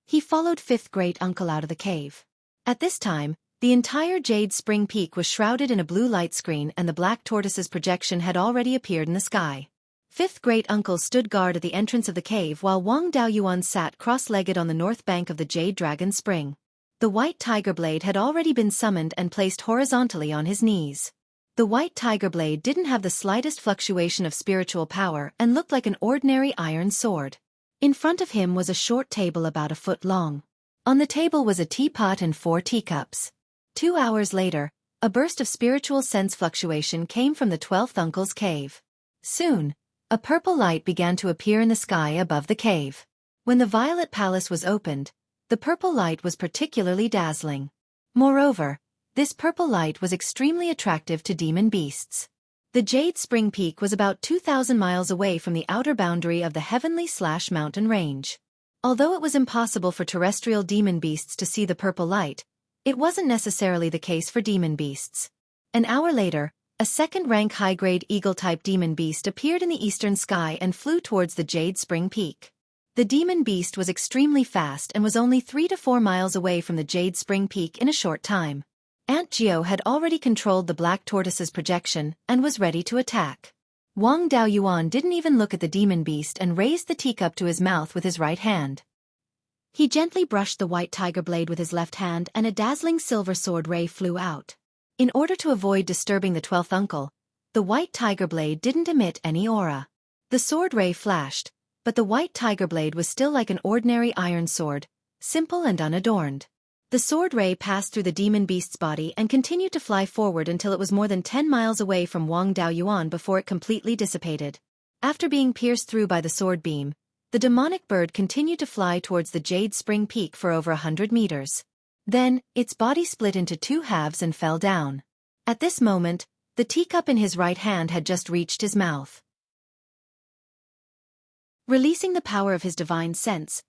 he followed fifth great uncle out of the cave. At this time, the entire Jade Spring Peak was shrouded in a blue light screen and the black tortoise's projection had already appeared in the sky. Fifth great uncle stood guard at the entrance of the cave while Wang Daoyuan sat cross-legged on the north bank of the Jade Dragon Spring. The white tiger blade had already been summoned and placed horizontally on his knees. The white tiger blade didn't have the slightest fluctuation of spiritual power and looked like an ordinary iron sword. In front of him was a short table about a foot long. On the table was a teapot and 4 teacups. 2 hours later, a burst of spiritual sense fluctuation came from the 12th uncle's cave. Soon, a purple light began to appear in the sky above the cave. When the Violet Palace was opened, the purple light was particularly dazzling. Moreover, this purple light was extremely attractive to demon beasts. The Jade Spring Peak was about 2,000 miles away from the outer boundary of the Heavenly/Mountain Range. Although it was impossible for terrestrial demon beasts to see the purple light, it wasn't necessarily the case for demon beasts. An hour later, a second-rank high-grade eagle-type demon beast appeared in the eastern sky and flew towards the Jade Spring Peak. The demon beast was extremely fast and was only 3 to 4 miles away from the Jade Spring Peak in a short time. Aunt Geo had already controlled the black tortoise's projection and was ready to attack. Wang Daoyuan didn't even look at the demon beast and raised the teacup to his mouth with his right hand. He gently brushed the white tiger blade with his left hand and a dazzling silver sword ray flew out. In order to avoid disturbing the 12th uncle, the white tiger blade didn't emit any aura. The sword ray flashed, but the white tiger blade was still like an ordinary iron sword, simple and unadorned. The sword ray passed through the demon beast's body and continued to fly forward until it was more than 10 miles away from Wang Daoyuan before it completely dissipated. After being pierced through by the sword beam, the demonic bird continued to fly towards the Jade Spring Peak for over 100 meters. Then, its body split into 2 halves and fell down. At this moment, the teacup in his right hand had just reached his mouth. Releasing the power of his divine sense,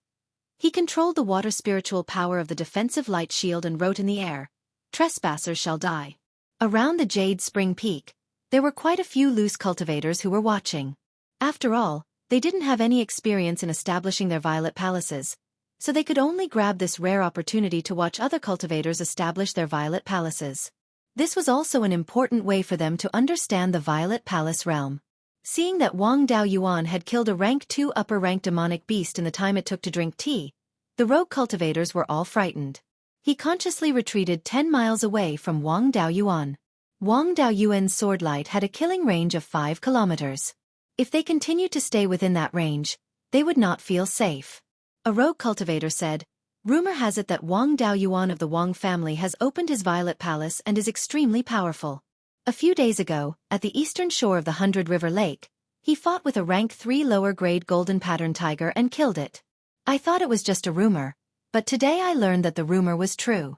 he controlled the water spiritual power of the defensive light shield and wrote in the air, "Trespassers shall die." Around the Jade Spring Peak, there were quite a few loose cultivators who were watching. After all, they didn't have any experience in establishing their violet palaces, so they could only grab this rare opportunity to watch other cultivators establish their violet palaces. This was also an important way for them to understand the Violet Palace realm. Seeing that Wang Daoyuan had killed a rank 2 upper-rank demonic beast in the time it took to drink tea, the rogue cultivators were all frightened. He consciously retreated 10 miles away from Wang Daoyuan. Wang Daoyuan's sword light had a killing range of 5 kilometers. If they continued to stay within that range, they would not feel safe. A rogue cultivator said, "Rumor has it that Wang Daoyuan of the Wang family has opened his Violet Palace and is extremely powerful. A few days ago, at the eastern shore of the 100 River Lake, he fought with a rank 3 lower-grade golden pattern tiger and killed it. I thought it was just a rumor, but today I learned that the rumor was true."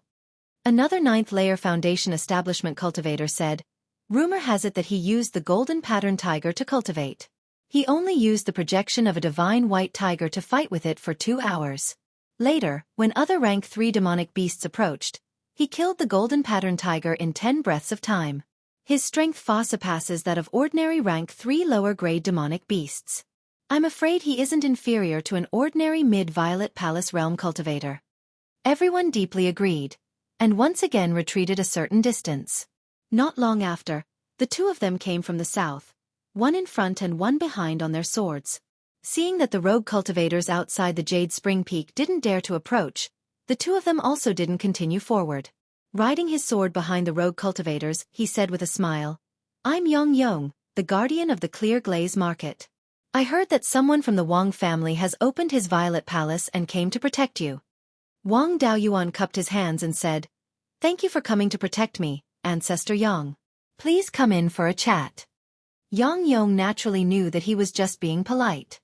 Another 9th layer foundation establishment cultivator said, "Rumor has it that he used the golden pattern tiger to cultivate. He only used the projection of a divine white tiger to fight with it for 2 hours. Later, when other rank 3 demonic beasts approached, he killed the golden pattern tiger in 10 breaths of time. His strength far surpasses that of ordinary rank 3 lower-grade demonic beasts. I'm afraid he isn't inferior to an ordinary mid-Violet Palace realm cultivator." Everyone deeply agreed, and once again retreated a certain distance. Not long after, the 2 of them came from the south, one in front and one behind on their swords. Seeing that the rogue cultivators outside the Jade Spring Peak didn't dare to approach, the 2 of them also didn't continue forward. Riding his sword behind the rogue cultivators, he said with a smile, "I'm Yong Yong, the guardian of the clear glaze market. I heard that someone from the Wang family has opened his violet palace and came to protect you. Wang Daoyuan cupped his hands and said, "Thank you for coming to protect me, Ancestor Yang. Please come in for a chat." Yang Yong naturally knew that he was just being polite.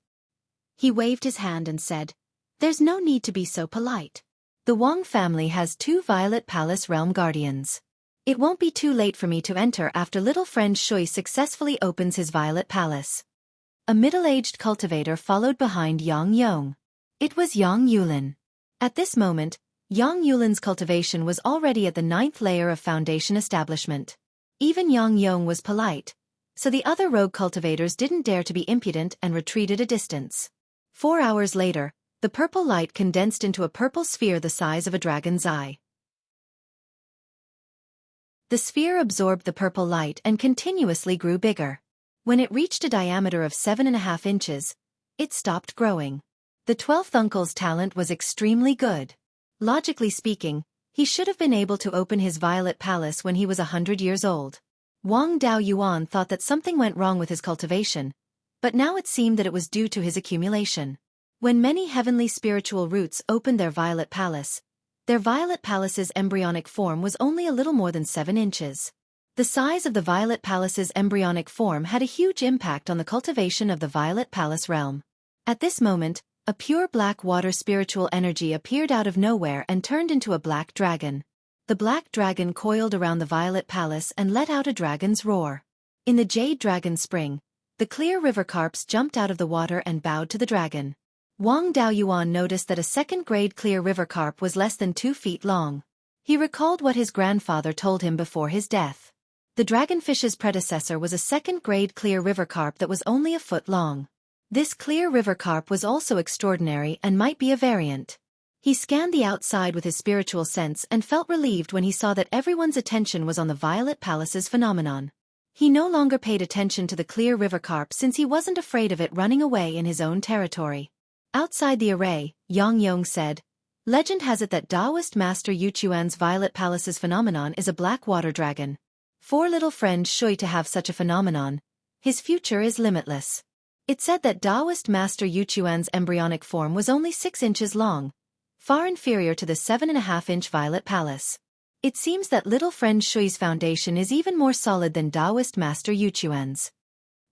He waved his hand and said, "There's no need to be so polite. The Wang family has 2 Violet Palace Realm Guardians. It won't be too late for me to enter after little friend Xueqi successfully opens his Violet Palace." A middle-aged cultivator followed behind Yang Yong. It was Yang Yulin. At this moment, Yang Yulin's cultivation was already at the 9th layer of foundation establishment. Even Yang Yong was polite, so the other rogue cultivators didn't dare to be impudent and retreated a distance. 4 hours later, the purple light condensed into a purple sphere the size of a dragon's eye. The sphere absorbed the purple light and continuously grew bigger. When it reached a diameter of 7.5 inches, it stopped growing. The 12th uncle's talent was extremely good. Logically speaking, he should have been able to open his Violet Palace when he was 100 years old. Wang Daoyuan thought that something went wrong with his cultivation, but now it seemed that it was due to his accumulation. When many heavenly spiritual roots opened their Violet Palace, their Violet Palace's embryonic form was only a little more than 7 inches. The size of the Violet Palace's embryonic form had a huge impact on the cultivation of the Violet Palace realm. At this moment, a pure black water spiritual energy appeared out of nowhere and turned into a black dragon. The black dragon coiled around the Violet Palace and let out a dragon's roar. In the Jade Dragon Spring, the clear river carps jumped out of the water and bowed to the dragon. Wang Daoyuan noticed that a second-grade clear river carp was less than 2 feet long. He recalled what his grandfather told him before his death. The dragonfish's predecessor was a second-grade clear river carp that was only a foot long. This clear river carp was also extraordinary and might be a variant. He scanned the outside with his spiritual sense and felt relieved when he saw that everyone's attention was on the Violet Palace's phenomenon. He no longer paid attention to the clear river carp since he wasn't afraid of it running away in his own territory. Outside the array, Yang Yong said, "Legend has it that Taoist Master Yuchuan's Violet Palace's phenomenon is a black water dragon. For little friend Xueqi to have such a phenomenon, his future is limitless." It said that Taoist Master Yuchuan's embryonic form was only 6 inches long, far inferior to the 7.5-inch Violet Palace. It seems that little friend Xueqi's foundation is even more solid than Taoist Master Yuchuan's.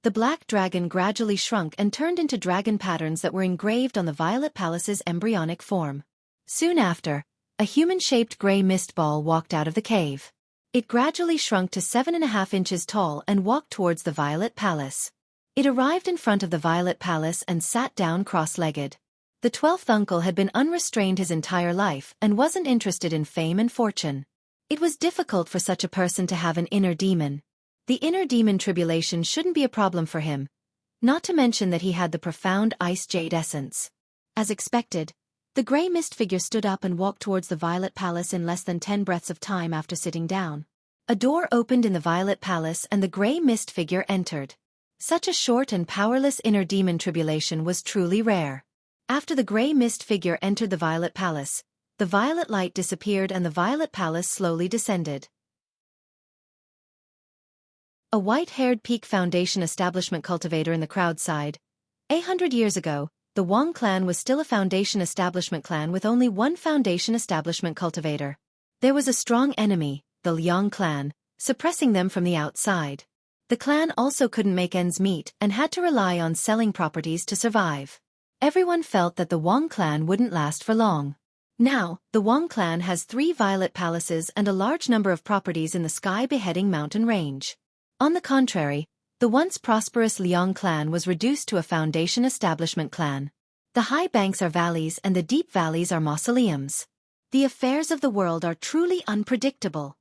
The black dragon gradually shrunk and turned into dragon patterns that were engraved on the Violet Palace's embryonic form. Soon after, a human-shaped gray mist ball walked out of the cave. It gradually shrunk to 7.5 inches tall and walked towards the Violet Palace. It arrived in front of the Violet Palace and sat down cross-legged. The 12th uncle had been unrestrained his entire life and wasn't interested in fame and fortune. It was difficult for such a person to have an inner demon. The inner demon tribulation shouldn't be a problem for him, not to mention that he had the profound ice jade essence. As expected, the gray mist figure stood up and walked towards the Violet Palace in less than 10 breaths of time after sitting down. A door opened in the Violet Palace and the gray mist figure entered. Such a short and powerless inner demon tribulation was truly rare. After the gray mist figure entered the Violet Palace, the violet light disappeared and the Violet Palace slowly descended. A white-haired peak foundation establishment cultivator in the crowd sighed. 100 years ago, the Wang clan was still a foundation establishment clan with only one foundation establishment cultivator. There was a strong enemy, the Liang clan, suppressing them from the outside. The clan also couldn't make ends meet and had to rely on selling properties to survive. Everyone felt that the Wang clan wouldn't last for long. Now, the Wang clan has 3 Violet Palaces and a large number of properties in the sky-beheading mountain range. On the contrary, the once prosperous Liang clan was reduced to a foundation establishment clan. The high banks are valleys and the deep valleys are mausoleums. The affairs of the world are truly unpredictable.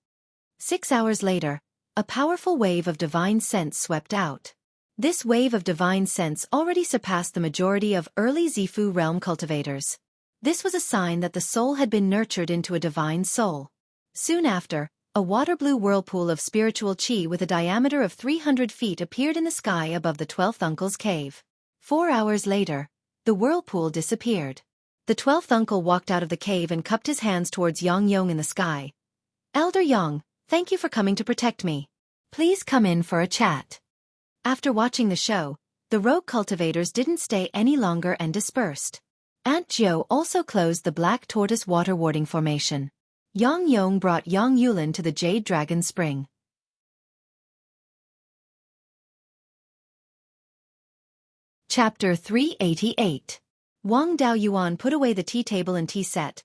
6 hours later, a powerful wave of divine sense swept out. This wave of divine sense already surpassed the majority of early Zifu realm cultivators. This was a sign that the soul had been nurtured into a divine soul. Soon after, a water-blue whirlpool of spiritual chi with a diameter of 300 feet appeared in the sky above the 12th uncle's cave. 4 hours later, the whirlpool disappeared. The 12th uncle walked out of the cave and cupped his hands towards Yang Yong in the sky. "Elder Yang, thank you for coming to protect me. Please come in for a chat." After watching the show, the rogue cultivators didn't stay any longer and dispersed. Aunt Jiu also closed the Black Tortoise Water Warding Formation. Yang Yong brought Yang Yulin to the Jade Dragon Spring. Chapter 388. Wang Daoyuan put away the tea table and tea set,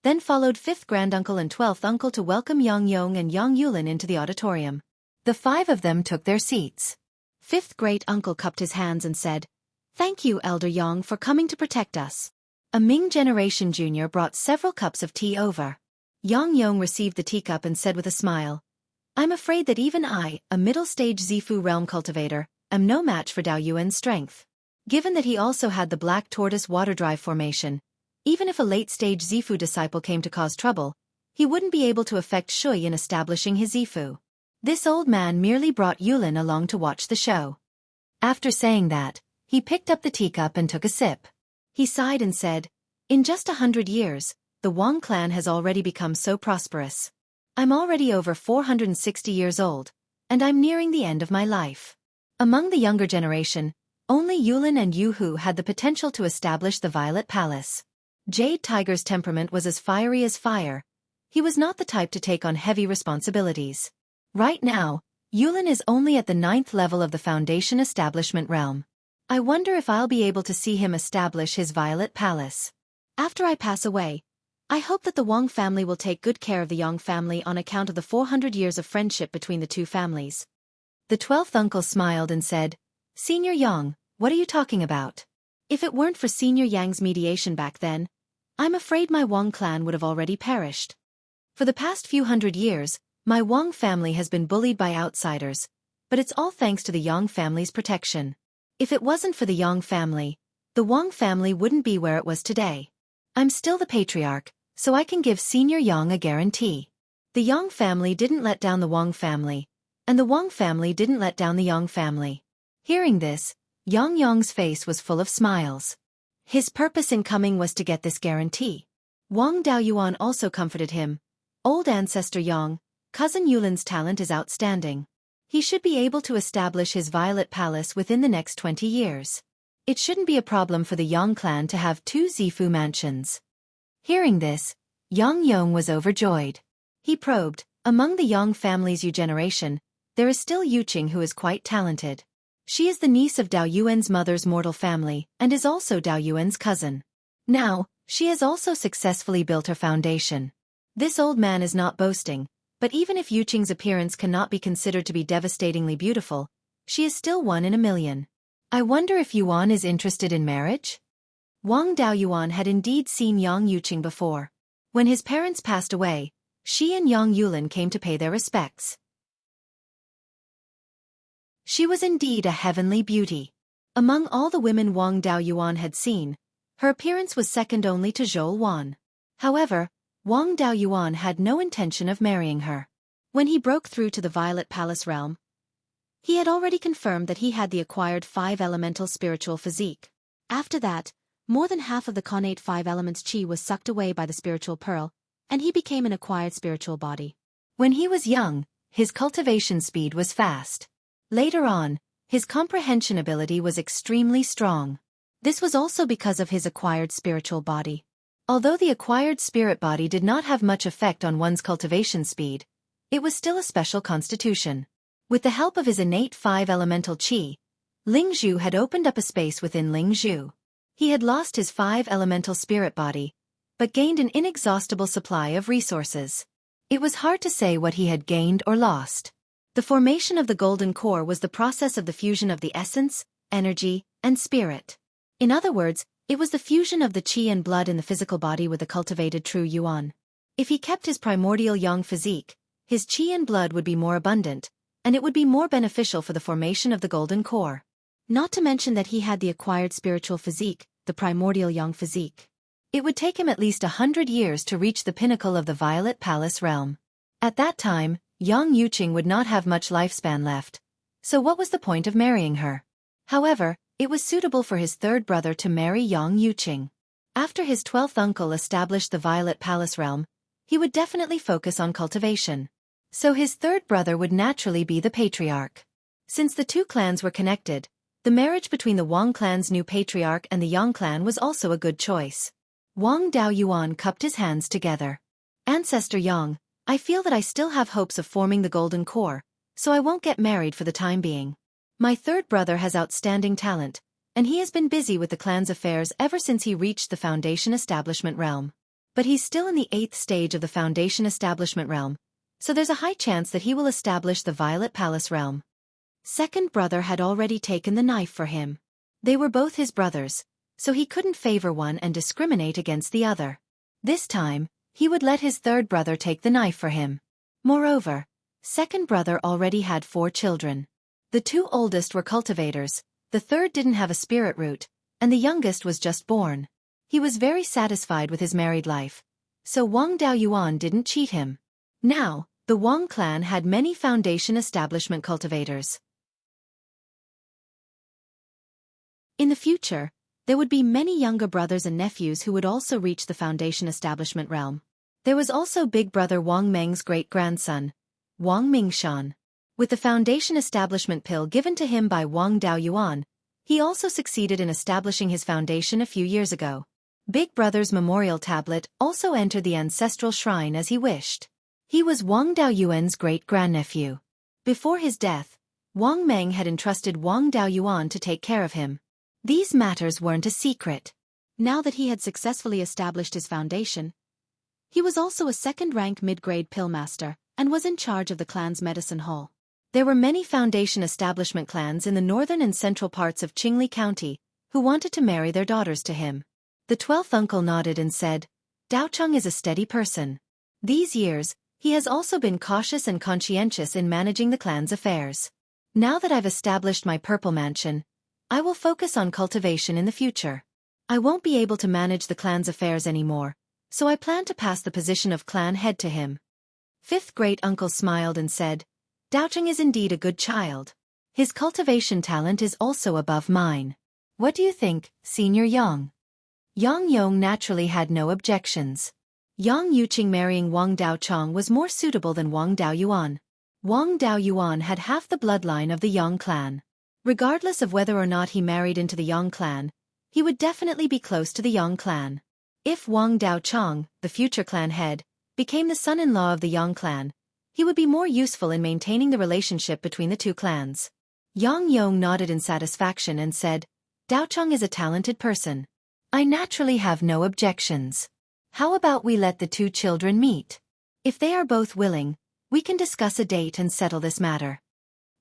then followed 5th granduncle and 12th uncle to welcome Yang Yong and Yang Yulin into the auditorium. The 5 of them took their seats. 5th great uncle cupped his hands and said, "Thank you, Elder Yang, for coming to protect us." A Ming generation junior brought several cups of tea over. Yang Yong received the teacup and said with a smile, "I'm afraid that even I, a middle-stage Zifu realm cultivator, am no match for Daoyuan's strength." Given that he also had the Black Tortoise Water Drive Formation, even if a late-stage Zifu disciple came to cause trouble, he wouldn't be able to affect Xueqi in establishing his Zifu. This old man merely brought Yulin along to watch the show. After saying that, he picked up the teacup and took a sip. He sighed and said, "In just 100 years, the Wang clan has already become so prosperous. I'm already over 460 years old, and I'm nearing the end of my life." Among the younger generation, only Yulin and Yu Hu had the potential to establish the Violet Palace. Jade Tiger's temperament was as fiery as fire. He was not the type to take on heavy responsibilities. Right now, Yulin is only at the 9th level of the Foundation Establishment realm. I wonder if I'll be able to see him establish his Violet Palace. After I pass away, I hope that the Wang family will take good care of the Yang family on account of the 400 years of friendship between the two families. The 12th uncle smiled and said, "Senior Yang, what are you talking about? If it weren't for Senior Yang's mediation back then, I'm afraid my Wang clan would have already perished. For the past few hundred years, my Wang family has been bullied by outsiders, but it's all thanks to the Yang family's protection. If it wasn't for the Yang family, the Wang family wouldn't be where it was today. I'm still the patriarch, so I can give Senior Yang a guarantee. The Yang family didn't let down the Wang family, and the Wang family didn't let down the Yang family." Hearing this, Yang Yong's face was full of smiles. His purpose in coming was to get this guarantee. Wang Daoyuan also comforted him. "Old ancestor Yang, cousin Yulin's talent is outstanding. He should be able to establish his Violet Palace within the next 20 years. It shouldn't be a problem for the Yang clan to have 2 Zifu mansions." Hearing this, Yang Yong was overjoyed. He probed, among the Yang family's Yu generation, there is still Yuqing who is quite talented. She is the niece of Daoyuan's mother's mortal family and is also Daoyuan's cousin. Now, she has also successfully built her foundation. This old man is not boasting, but even if Yuqing's appearance cannot be considered to be devastatingly beautiful, she is still 1 in a million. I wonder if Yuan is interested in marriage? Wang Daoyuan had indeed seen Yang Yuqing before. When his parents passed away, she and Yang Yulin came to pay their respects. She was indeed a heavenly beauty. Among all the women Wang Daoyuan had seen, her appearance was second only to Zhou Wan. However, Wang Daoyuan had no intention of marrying her. When he broke through to the Violet Palace realm, he had already confirmed that he had the acquired 5 elemental spiritual physique. After that, more than half of the connate 5 elements chi was sucked away by the spiritual pearl, and he became an acquired spiritual body. When he was young, his cultivation speed was fast. Later on, his comprehension ability was extremely strong. This was also because of his acquired spiritual body. Although the acquired spirit body did not have much effect on one's cultivation speed, it was still a special constitution. With the help of his innate 5 elemental chi, Ling Zhu had opened up a space within Ling Zhu. He had lost his 5 elemental spirit body, but gained an inexhaustible supply of resources. It was hard to say what he had gained or lost. The formation of the golden core was the process of the fusion of the essence, energy, and spirit. In other words, it was the fusion of the chi and blood in the physical body with the cultivated true yuan. If he kept his primordial yang physique, his chi and blood would be more abundant, and it would be more beneficial for the formation of the golden core. Not to mention that he had the acquired spiritual physique, the primordial yang physique. It would take him at least 100 years to reach the pinnacle of the Violet Palace realm. At that time, Yang Yuqing would not have much lifespan left, so what was the point of marrying her? However, it was suitable for his 3rd brother to marry Yang Yuqing. After his 12th uncle established the Violet Palace realm, he would definitely focus on cultivation. So his 3rd brother would naturally be the patriarch. Since the two clans were connected, the marriage between the Wang clan's new patriarch and the Yang clan was also a good choice. Wang Daoyuan cupped his hands together. Ancestor Yang, I feel that I still have hopes of forming the golden core, so I won't get married for the time being. My third brother has outstanding talent, and he has been busy with the clan's affairs ever since he reached the Foundation Establishment realm. But he's still in the 8th stage of the Foundation Establishment realm, so there's a high chance that he will establish the Violet Palace realm. Second brother had already taken the knife for him. They were both his brothers, so he couldn't favor one and discriminate against the other. This time, he would let his third brother take the knife for him. Moreover, second brother already had 4 children. The 2 oldest were cultivators, the third didn't have a spirit root, and the youngest was just born. He was very satisfied with his married life, so Wang Daoyuan didn't cheat him. Now, the Wang clan had many foundation establishment cultivators. In the future, there would be many younger brothers and nephews who would also reach the foundation establishment realm. There was also big brother Wang Meng's great-grandson, Wang Mingshan. With the foundation establishment pill given to him by Wang Daoyuan, he also succeeded in establishing his foundation a few years ago. Big brother's memorial tablet also entered the ancestral shrine as he wished. He was Wang Daoyuan's great-grandnephew. Before his death, Wang Meng had entrusted Wang Daoyuan to take care of him. These matters weren't a secret. Now that he had successfully established his foundation, he was also a second-rank mid-grade pillmaster and was in charge of the clan's medicine hall. There were many foundation establishment clans in the northern and central parts of Qingli County who wanted to marry their daughters to him. The 12th uncle nodded and said, Daocheng is a steady person. These years, he has also been cautious and conscientious in managing the clan's affairs. Now that I've established my purple mansion, I will focus on cultivation in the future. I won't be able to manage the clan's affairs anymore, so I plan to pass the position of clan head to him. 5th great-uncle smiled and said, Daocheng is indeed a good child. His cultivation talent is also above mine. What do you think, Senior Yang? Yang Yong naturally had no objections. Yang Yuqing marrying Wang Daocheng was more suitable than Wang Daoyuan. Wang Daoyuan had half the bloodline of the Yang clan. Regardless of whether or not he married into the Yang clan, he would definitely be close to the Yang clan. If Wang Daocheng, the future clan head, became the son-in-law of the Yang clan, he would be more useful in maintaining the relationship between the two clans. Yang Yong nodded in satisfaction and said, Daocheng is a talented person. I naturally have no objections. How about we let the 2 children meet? If they are both willing, we can discuss a date and settle this matter.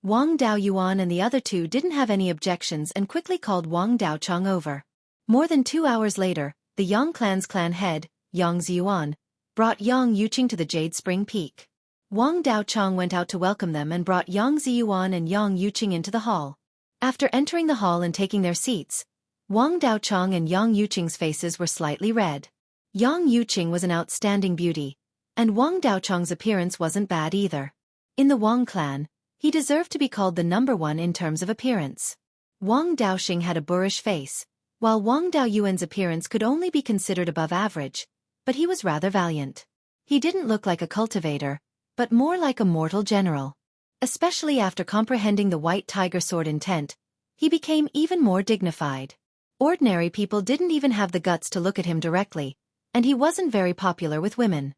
Wang Daoyuan and the other 2 didn't have any objections and quickly called Wang Daocheng over. More than 2 hours later, the Yang clan's clan head, Yang Ziyuan, brought Yang Yuqing to the Jade Spring Peak. Wang Daocheng went out to welcome them and brought Yang Ziyuan and Yang Yuqing into the hall. After entering the hall and taking their seats, Wang Daocheng and Yang Yuqing's faces were slightly red. Yang Yuqing was an outstanding beauty, and Wang Daocheng's appearance wasn't bad either. In the Wang clan, he deserved to be called the number 1 in terms of appearance. Wang Daoxing had a boorish face, while Wang Daoyuan's appearance could only be considered above average, but he was rather valiant. He didn't look like a cultivator, but more like a mortal general. Especially after comprehending the white tiger sword intent, he became even more dignified. Ordinary people didn't even have the guts to look at him directly, and he wasn't very popular with women.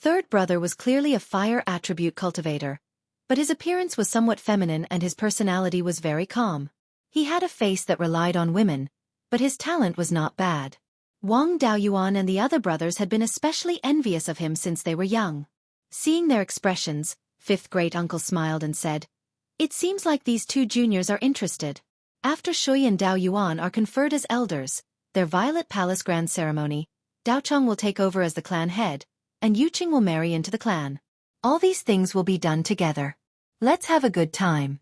Third brother was clearly a fire attribute cultivator, but his appearance was somewhat feminine and his personality was very calm. He had a face that relied on women, but his talent was not bad. Wang Daoyuan and the other brothers had been especially envious of him since they were young. Seeing their expressions, 5th great-uncle smiled and said, It seems like these 2 juniors are interested. After Xueqi and Daoyuan are conferred as elders, their Violet Palace grand ceremony, Daocheng will take over as the clan head, and Yuqing will marry into the clan. All these things will be done together. Let's have a good time.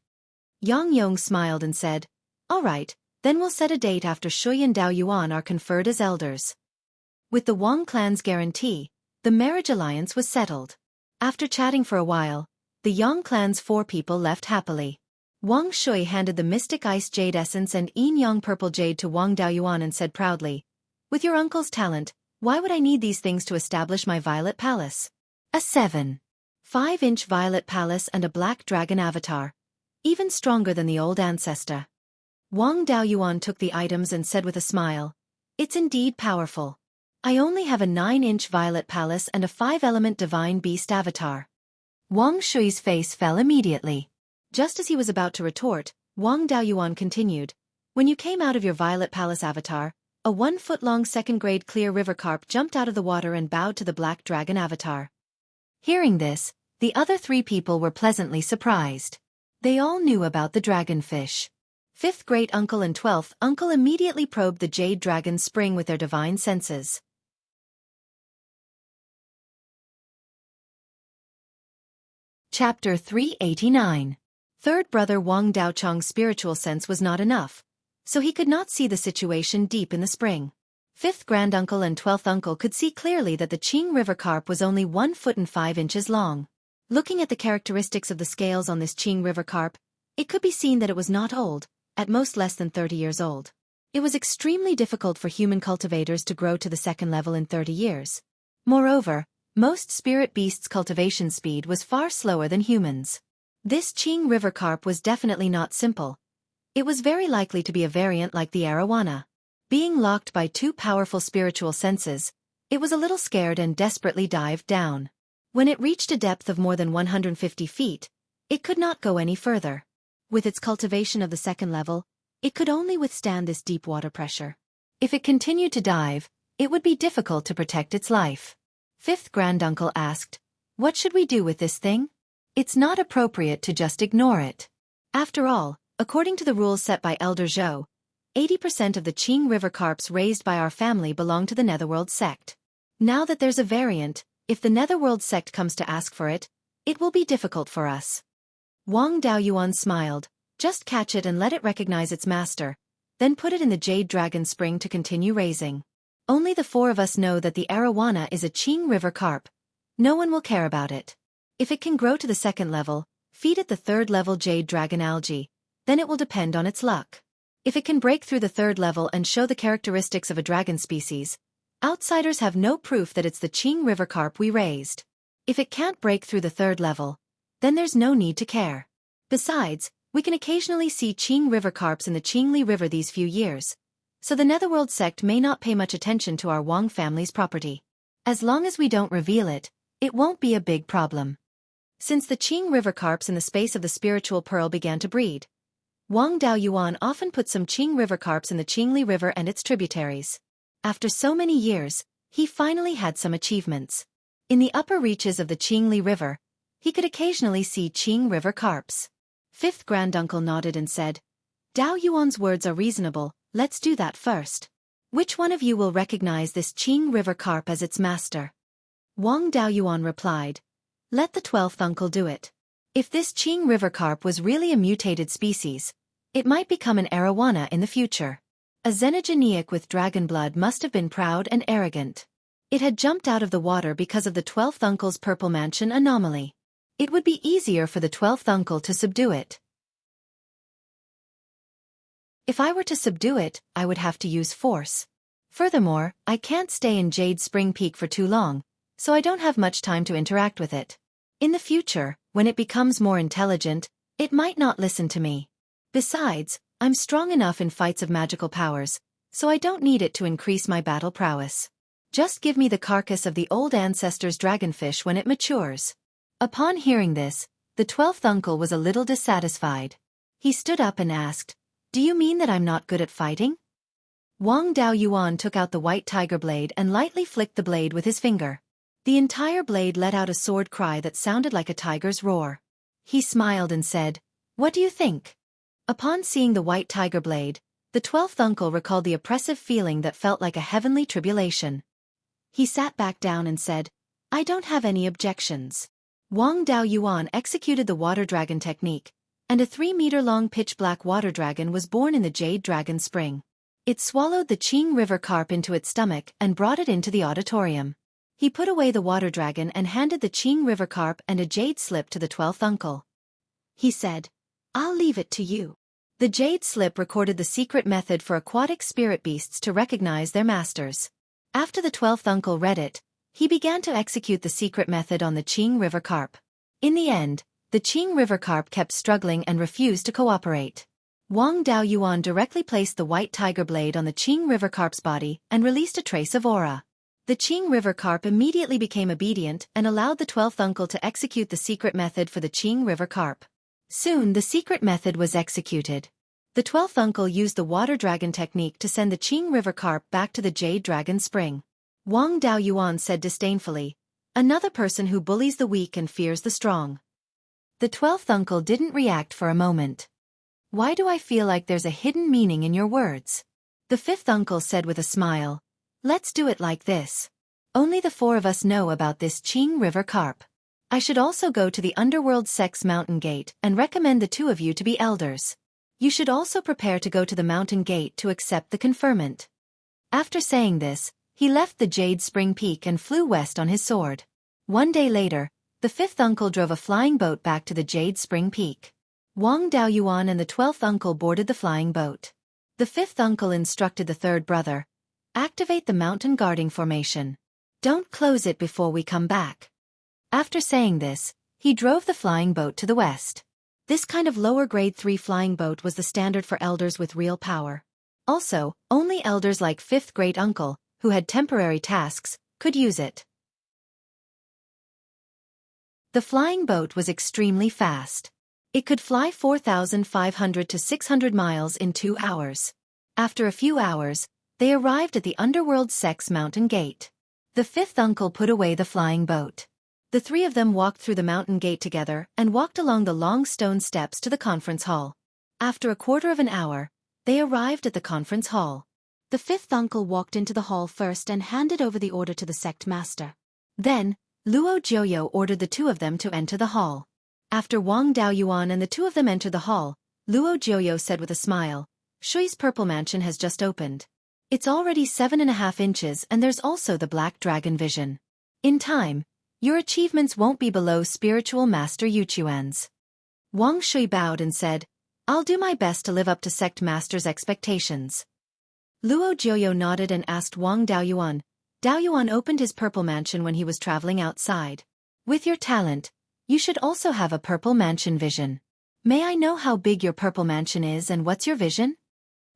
Yang Yong smiled and said, All right, then we'll set a date after Xueqi and Daoyuan are conferred as elders. With the Wang clan's guarantee, the marriage alliance was settled. After chatting for a while, the Yang clan's 4 people left happily. Wang Shui handed the Mystic Ice Jade Essence and Yin Yang Purple Jade to Wang Daoyuan and said proudly, With your uncle's talent, why would I need these things to establish my Violet Palace? A 7. 5-inch violet palace and a black dragon avatar. Even stronger than the old ancestor. Wang Daoyuan took the items and said with a smile, "It's indeed powerful. I only have a 9-inch violet palace and a 5-element divine beast avatar." Wang Shui's face fell immediately. Just as he was about to retort, Wang Daoyuan continued, "When you came out of your violet palace avatar, a 1-foot-long second-grade clear river carp jumped out of the water and bowed to the black dragon avatar." Hearing this, the other 3 people were pleasantly surprised. They all knew about the dragonfish. 5th great-uncle and 12th uncle immediately probed the jade dragon's spring with their divine senses. Chapter 389. Third brother Wang Daochang's spiritual sense was not enough, so he could not see the situation deep in the spring. 5th granduncle and 12th uncle could see clearly that the Qing River carp was only 1 foot and 5 inches long. Looking at the characteristics of the scales on this Qing River carp, it could be seen that it was not old, at most less than 30 years old. It was extremely difficult for human cultivators to grow to the 2nd level in 30 years. Moreover, most spirit beasts' cultivation speed was far slower than humans. This Qing River carp was definitely not simple. It was very likely to be a variant like the arowana. Being locked by 2 powerful spiritual senses, it was a little scared and desperately dived down. When it reached a depth of more than 150 feet, it could not go any further. With its cultivation of the 2nd level, it could only withstand this deep water pressure. If it continued to dive, it would be difficult to protect its life. 5th granduncle asked, "What should we do with this thing? It's not appropriate to just ignore it. After all, according to the rules set by Elder Zhou, 80% of the Qing River carps raised by our family belong to the Netherworld sect. Now that there's a variant, if the Netherworld sect comes to ask for it, it will be difficult for us." Wang Daoyuan smiled, "Just catch it and let it recognize its master, then put it in the jade dragon spring to continue raising. Only the 4 of us know that the arowana is a Qing River carp. No one will care about it. If it can grow to the 2nd level, feed it the 3rd level jade dragon algae, then it will depend on its luck. If it can break through the 3rd level and show the characteristics of a dragon species, outsiders have no proof that it's the Qing River carp we raised. If it can't break through the 3rd level, then there's no need to care. Besides, we can occasionally see Qing River carps in the Qingli River these few years, so the Netherworld sect may not pay much attention to our Wang family's property. As long as we don't reveal it, it won't be a big problem." Since the Qing River carps in the space of the spiritual pearl began to breed, Wang Daoyuan often put some Qing River carps in the Qingli River and its tributaries. After so many years, he finally had some achievements. In the upper reaches of the Qingli River, he could occasionally see Qing River carps. 5th granduncle nodded and said, "Daoyuan's words are reasonable, let's do that first. Which one of you will recognize this Qing River carp as its master?" Wang Daoyuan replied, "Let the 12th uncle do it. If this Qing River carp was really a mutated species, it might become an arowana in the future. A xenogeneic with dragon blood must have been proud and arrogant. It had jumped out of the water because of the 12th uncle's purple mansion anomaly. It would be easier for the 12th uncle to subdue it. If I were to subdue it, I would have to use force. Furthermore, I can't stay in Jade Spring Peak for too long, so I don't have much time to interact with it. In the future, when it becomes more intelligent, it might not listen to me. Besides, I'm strong enough in fights of magical powers, so I don't need it to increase my battle prowess. Just give me the carcass of the old ancestor's dragonfish when it matures." Upon hearing this, the 12th uncle was a little dissatisfied. He stood up and asked, "Do you mean that I'm not good at fighting?" Wang Daoyuan took out the white tiger blade and lightly flicked the blade with his finger. The entire blade let out a sword cry that sounded like a tiger's roar. He smiled and said, "What do you think?" Upon seeing the white tiger blade, the 12th uncle recalled the oppressive feeling that felt like a heavenly tribulation. He sat back down and said, "I don't have any objections." Wang Daoyuan executed the water dragon technique, and a 3-meter-long pitch-black water dragon was born in the jade dragon spring. It swallowed the Qing River carp into its stomach and brought it into the auditorium. He put away the water dragon and handed the Qing River carp and a jade slip to the 12th uncle. He said, "I'll leave it to you." The jade slip recorded the secret method for aquatic spirit beasts to recognize their masters. After the 12th uncle read it, he began to execute the secret method on the Qing River carp. In the end, the Qing River carp kept struggling and refused to cooperate. Wang Daoyuan directly placed the white tiger blade on the Qing River carp's body and released a trace of aura. The Qing River carp immediately became obedient and allowed the 12th uncle to execute the secret method for the Qing River carp. Soon the secret method was executed. The 12th uncle used the water dragon technique to send the Qing River carp back to the Jade Dragon Spring. Wang Daoyuan said disdainfully, "Another person who bullies the weak and fears the strong." The 12th uncle didn't react for a moment. "Why do I feel like there's a hidden meaning in your words?" The 5th uncle said with a smile, "Let's do it like this. Only the 4 of us know about this Qing River carp. I should also go to the Underworld Sect's Mountain Gate and recommend the 2 of you to be elders. You should also prepare to go to the Mountain Gate to accept the conferment." After saying this, he left the Jade Spring Peak and flew west on his sword. One day later, the 5th uncle drove a flying boat back to the Jade Spring Peak. Wang Daoyuan and the 12th uncle boarded the flying boat. The 5th uncle instructed the 3rd brother, "Activate the mountain guarding formation. Don't close it before we come back." After saying this, he drove the flying boat to the west. This kind of lower grade 3 flying boat was the standard for elders with real power. Also, only elders like 5th great uncle, who had temporary tasks, could use it. The flying boat was extremely fast. It could fly 4,500 to 600 miles in 2 hours. After a few hours, they arrived at the Underworld Sect's Mountain Gate. The 5th uncle put away the flying boat. The 3 of them walked through the mountain gate together and walked along the long stone steps to the conference hall. After a quarter of an hour, they arrived at the conference hall. The 5th uncle walked into the hall first and handed over the order to the sect master. Then, Luo Jiuyo ordered the 2 of them to enter the hall. After Wang Daoyuan and the 2 of them entered the hall, Luo Jiuyo said with a smile, "Xueqi's purple mansion has just opened. It's already 7.5 inches and there's also the black dragon vision. In time, your achievements won't be below spiritual master Yuchuan's." Wang Shui bowed and said, "I'll do my best to live up to sect master's expectations." Luo Jiuyo nodded and asked Wang Daoyuan. Daoyuan opened his purple mansion when he was traveling outside. "With your talent, you should also have a purple mansion vision. May I know how big your purple mansion is and what's your vision?"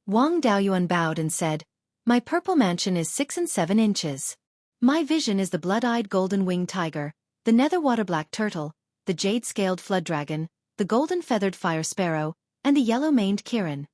Wang Daoyuan bowed and said, "My purple mansion is 6 and 7 inches. My vision is the blood-eyed golden-winged tiger, the nether-water black turtle, the jade-scaled flood dragon, the golden-feathered fire sparrow, and the yellow-maned kirin.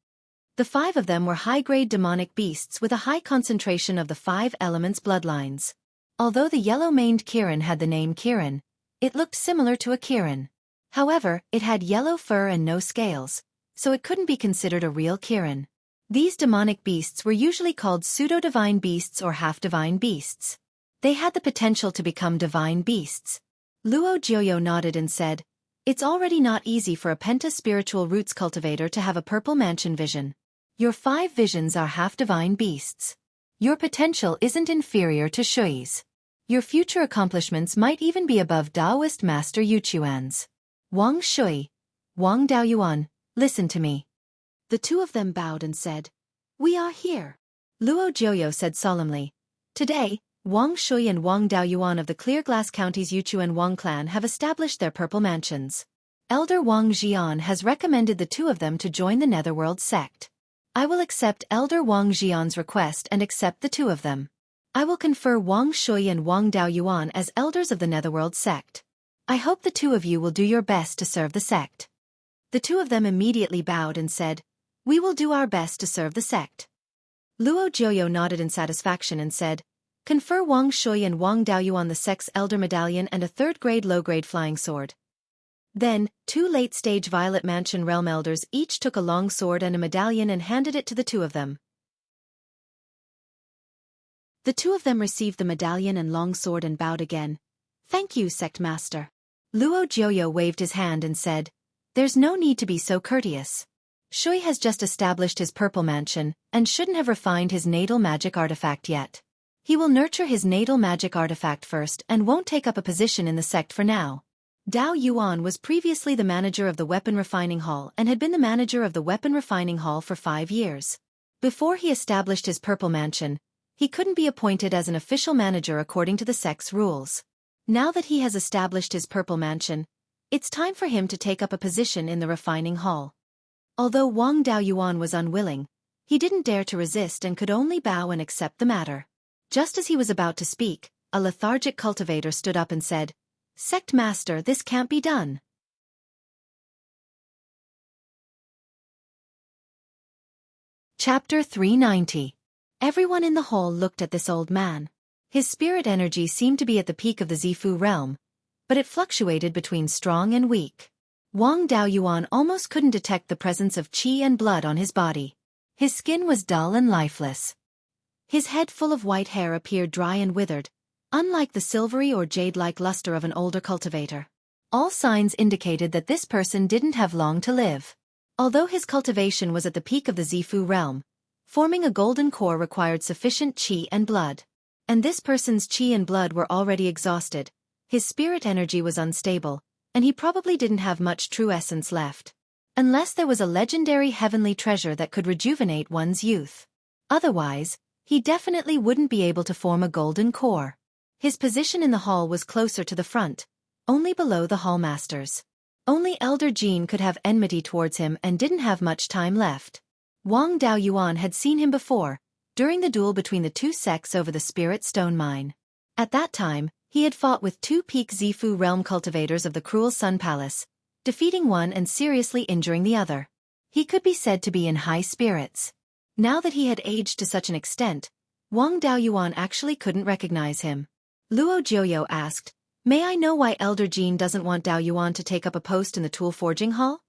The 5 of them were high-grade demonic beasts with a high concentration of the 5 elements bloodlines. Although the yellow-maned kirin had the name kirin, it looked similar to a kirin. However, it had yellow fur and no scales, so it couldn't be considered a real kirin. These demonic beasts were usually called pseudo-divine beasts or half-divine beasts. They had the potential to become divine beasts." Luo Jiuyo nodded and said, "It's already not easy for a penta-spiritual roots cultivator to have a purple mansion vision. Your 5 visions are half-divine beasts. Your potential isn't inferior to Xueqi's. Your future accomplishments might even be above Taoist Master Yuchuan's." Wang Shui, Wang Daoyuan, listen to me. The 2 of them bowed and said, "We are here." Luo Jiuyo said solemnly, "Today, Wang Shui and Wang Daoyuan of the Clear Glass County's Yuchuan Wang clan have established their purple mansions. Elder Wang Jian has recommended the 2 of them to join the Netherworld sect. I will accept Elder Wang Jian's request and accept the 2 of them. I will confer Wang Shui and Wang Daoyuan as elders of the Netherworld sect. I hope the 2 of you will do your best to serve the sect." The 2 of them immediately bowed and said, "We will do our best to serve the sect." Luo Jiuyo nodded in satisfaction and said, "Confer Wang Shui and Wang Daoyuan the sect's elder medallion and a 3rd-grade low-grade flying sword." Then, 2 late-stage Violet Mansion realm elders each took a long sword and a medallion and handed it to the 2 of them. The 2 of them received the medallion and long sword and bowed again. "Thank you, sect master." Luo Jiuyo waved his hand and said, "There's no need to be so courteous. Shui has just established his purple mansion and shouldn't have refined his natal magic artifact yet. He will nurture his natal magic artifact first and won't take up a position in the sect for now." Dao Yuan was previously the manager of the Weapon Refining Hall and had been the manager of the Weapon Refining Hall for 5 years. Before he established his purple mansion, he couldn't be appointed as an official manager according to the sect's rules. Now that he has established his purple mansion, It's time for him to take up a position in the refining hall. Although Wang Daoyuan was unwilling, he didn't dare to resist and could only bow and accept the matter. Just as he was about to speak, a lethargic cultivator stood up and said, "Sect Master, this can't be done." Chapter 390. Everyone in the hall looked at this old man. His spirit energy seemed to be at the peak of the Zifu realm, but it fluctuated between strong and weak. Wang Daoyuan almost couldn't detect the presence of qi and blood on his body. His skin was dull and lifeless. His head full of white hair appeared dry and withered, unlike the silvery or jade-like luster of an older cultivator. All signs indicated that this person didn't have long to live. Although his cultivation was at the peak of the Zifu realm, forming a golden core required sufficient qi and blood. And this person's qi and blood were already exhausted, his spirit energy was unstable, and he probably didn't have much true essence left. Unless there was a legendary heavenly treasure that could rejuvenate one's youth. Otherwise, he definitely wouldn't be able to form a golden core. His position in the hall was closer to the front, only below the hallmasters. Only Elder Jean could have enmity towards him and didn't have much time left. Wang Daoyuan had seen him before, during the duel between the two sects over the Spirit Stone Mine. At that time, he had fought with two peak Zifu realm cultivators of the Cruel Sun Palace, defeating one and seriously injuring the other. He could be said to be in high spirits. Now that he had aged to such an extent, Wang Daoyuan actually couldn't recognize him. Luo Jiuyo asked, "May I know why Elder Jean doesn't want Daoyuan to take up a post in the tool forging hall?"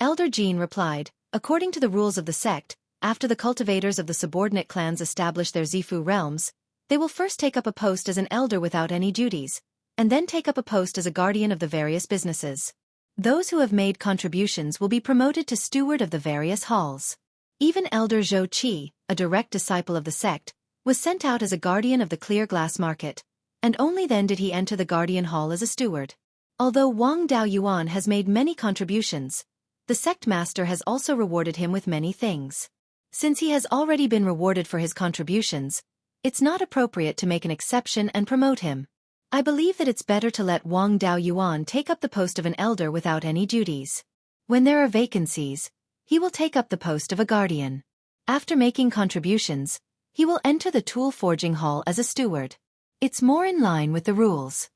Elder Jean replied, "According to the rules of the sect, after the cultivators of the subordinate clans establish their Zifu realms, they will first take up a post as an elder without any duties, and then take up a post as a guardian of the various businesses. Those who have made contributions will be promoted to steward of the various halls. Even Elder Xueqi, a direct disciple of the sect, was sent out as a guardian of the clear glass market, and only then did he enter the guardian hall as a steward. Although Wang Daoyuan has made many contributions, the sect master has also rewarded him with many things. Since he has already been rewarded for his contributions, it's not appropriate to make an exception and promote him. I believe that it's better to let Wang Daoyuan take up the post of an elder without any duties. When there are vacancies, he will take up the post of a guardian. After making contributions, he will enter the tool forging hall as a steward. It's more in line with the rules."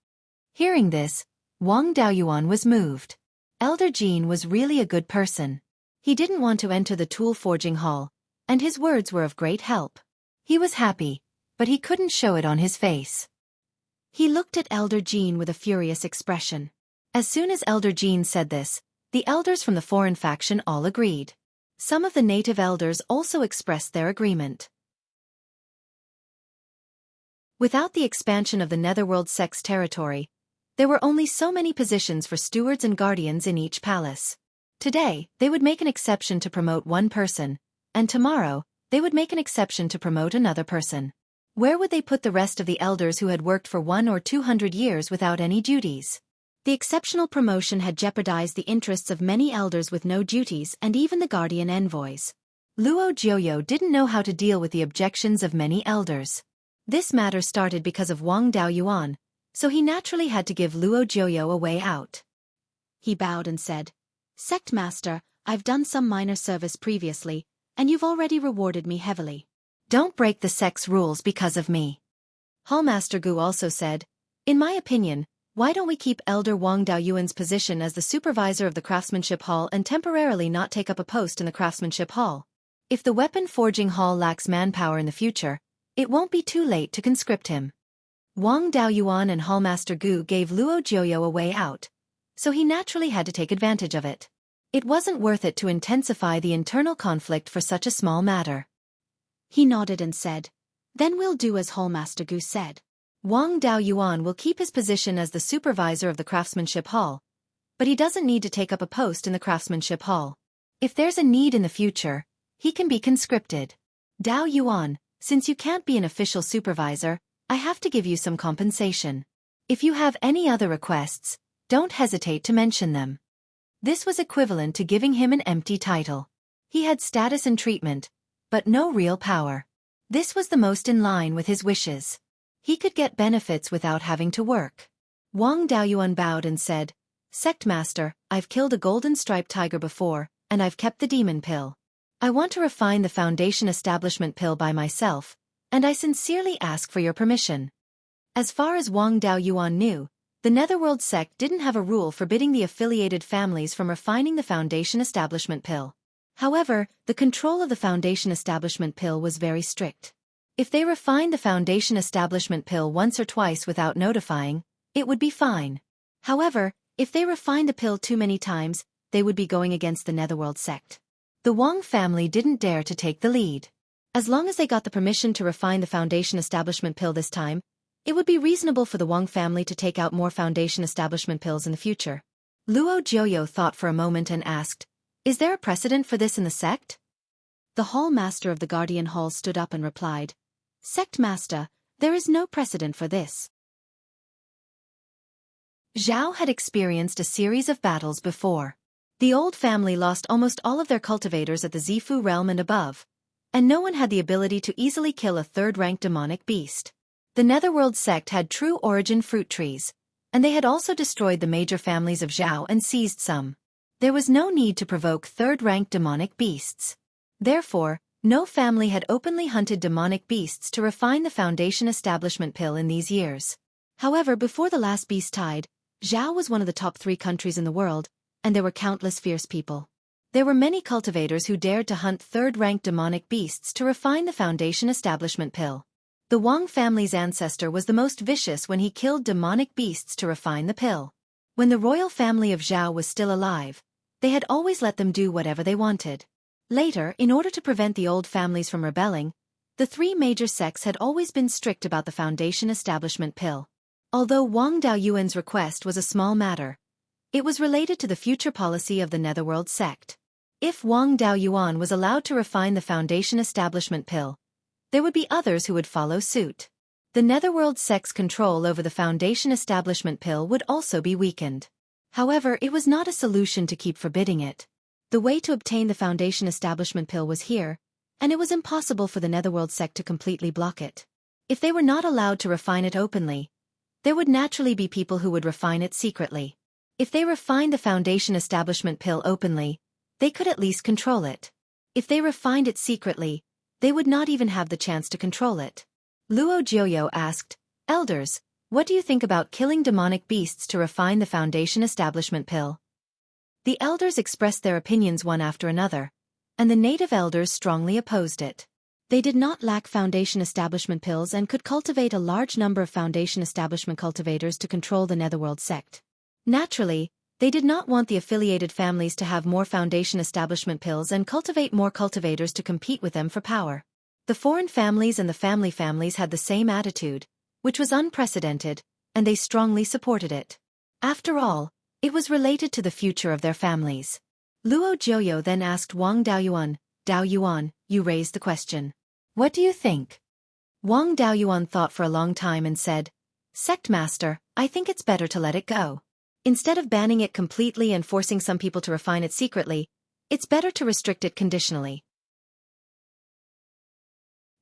Hearing this, Wang Daoyuan was moved. Elder Jean was really a good person. He didn't want to enter the tool forging hall, and his words were of great help. He was happy, but he couldn't show it on his face. He looked at Elder Jean with a furious expression. As soon as Elder Jean said this, the elders from the foreign faction all agreed. Some of the native elders also expressed their agreement. Without the expansion of the Netherworld sect's territory, there were only so many positions for stewards and guardians in each palace. Today, they would make an exception to promote one person, and tomorrow, they would make an exception to promote another person. Where would they put the rest of the elders who had worked for 100 or 200 years without any duties? The exceptional promotion had jeopardized the interests of many elders with no duties and even the guardian envoys. Luo Jiuyo didn't know how to deal with the objections of many elders. This matter started because of Wang Daoyuan, so he naturally had to give Luo Jiuyo a way out. He bowed and said, "Sect Master, I've done some minor service previously, and you've already rewarded me heavily. Don't break the sect's rules because of me." Hallmaster Gu also said, "In my opinion, why don't we keep Elder Wang Daoyuan's position as the supervisor of the Craftsmanship Hall and temporarily not take up a post in the Craftsmanship Hall? If the Weapon Forging Hall lacks manpower in the future, it won't be too late to conscript him." Wang Daoyuan and Hallmaster Gu gave Luo Jiuyo a way out, so he naturally had to take advantage of it. It wasn't worth it to intensify the internal conflict for such a small matter. He nodded and said, "Then we'll do as Hallmaster Gu said. Wang Daoyuan will keep his position as the supervisor of the Craftsmanship Hall, but he doesn't need to take up a post in the Craftsmanship Hall. If there's a need in the future, he can be conscripted. Daoyuan, since you can't be an official supervisor, I have to give you some compensation. If you have any other requests, don't hesitate to mention them." This was equivalent to giving him an empty title. He had status and treatment, but no real power. This was the most in line with his wishes. He could get benefits without having to work. Wang Daoyuan bowed and said, Sect Master, I've killed a golden-striped tiger before, and I've kept the demon pill. I want to refine the Foundation Establishment pill by myself, and I sincerely ask for your permission. As far as Wang Daoyuan knew, the Netherworld sect didn't have a rule forbidding the affiliated families from refining the Foundation Establishment pill. However, the control of the Foundation Establishment pill was very strict. If they refined the Foundation Establishment pill once or twice without notifying, it would be fine. However, if they refined the pill too many times, they would be going against the Netherworld sect. The Wang family didn't dare to take the lead. As long as they got the permission to refine the Foundation Establishment pill this time, it would be reasonable for the Wang family to take out more Foundation Establishment pills in the future. Luo Jiuyo thought for a moment and asked, "Is there a precedent for this in the sect?" The Hall Master of the Guardian Hall stood up and replied, "Sect Master, there is no precedent for this." Zhao had experienced a series of battles before. The old family lost almost all of their cultivators at the Zifu realm and above, and no one had the ability to easily kill a third-rank demonic beast. The Netherworld sect had true origin fruit trees, and they had also destroyed the major families of Zhao and seized some. There was no need to provoke third-rank demonic beasts. Therefore, no family had openly hunted demonic beasts to refine the Foundation Establishment pill in these years. However, before the last beast tide, Zhao was one of the top 3 countries in the world, and there were countless fierce people. There were many cultivators who dared to hunt third-rank demonic beasts to refine the Foundation Establishment pill. The Wang family's ancestor was the most vicious when he killed demonic beasts to refine the pill. When the royal family of Zhao was still alive, they had always let them do whatever they wanted. Later, in order to prevent the old families from rebelling, the 3 major sects had always been strict about the Foundation Establishment pill. Although Wang Daoyuan's request was a small matter, it was related to the future policy of the Netherworld sect. If Wang Daoyuan was allowed to refine the Foundation Establishment pill, there would be others who would follow suit. The Netherworld sect's control over the Foundation Establishment pill would also be weakened. However, it was not a solution to keep forbidding it. The way to obtain the Foundation Establishment pill was here, and it was impossible for the Netherworld sect to completely block it. If they were not allowed to refine it openly, there would naturally be people who would refine it secretly. If they refined the Foundation Establishment pill openly, they could at least control it. If they refined it secretly, they would not even have the chance to control it. Luo Jiuyo asked, "Elders, what do you think about killing demonic beasts to refine the Foundation Establishment pill?" The elders expressed their opinions one after another, and the native elders strongly opposed it. They did not lack Foundation Establishment pills and could cultivate a large number of Foundation Establishment cultivators to control the Netherworld sect. Naturally, they did not want the affiliated families to have more Foundation Establishment pills and cultivate more cultivators to compete with them for power. The foreign families and the family families had the same attitude, which was unprecedented, and they strongly supported it. After all, it was related to the future of their families. Luo Jiuyo then asked Wang Daoyuan, "Daoyuan, you raised the question. What do you think?" Wang Daoyuan thought for a long time and said, "Sect Master, I think it's better to let it go. Instead of banning it completely and forcing some people to refine it secretly, it's better to restrict it conditionally.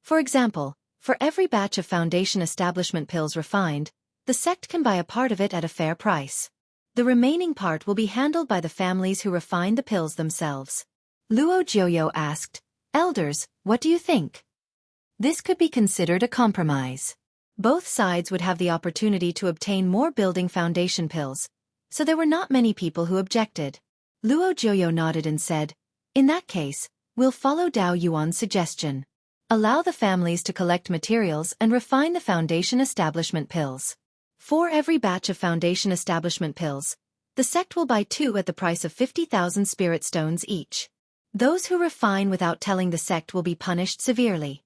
For example, for every batch of Foundation Establishment pills refined, the sect can buy a part of it at a fair price. The remaining part will be handled by the families who refine the pills themselves." Luo Jiuyo asked, "Elders, what do you think?" This could be considered a compromise. Both sides would have the opportunity to obtain more building foundation pills, so there were not many people who objected. Luo Jiuyo nodded and said, "In that case, we'll follow Dao Yuan's suggestion. Allow the families to collect materials and refine the Foundation Establishment pills. For every batch of Foundation Establishment pills, the sect will buy 2 at the price of 50,000 spirit stones each. Those who refine without telling the sect will be punished severely."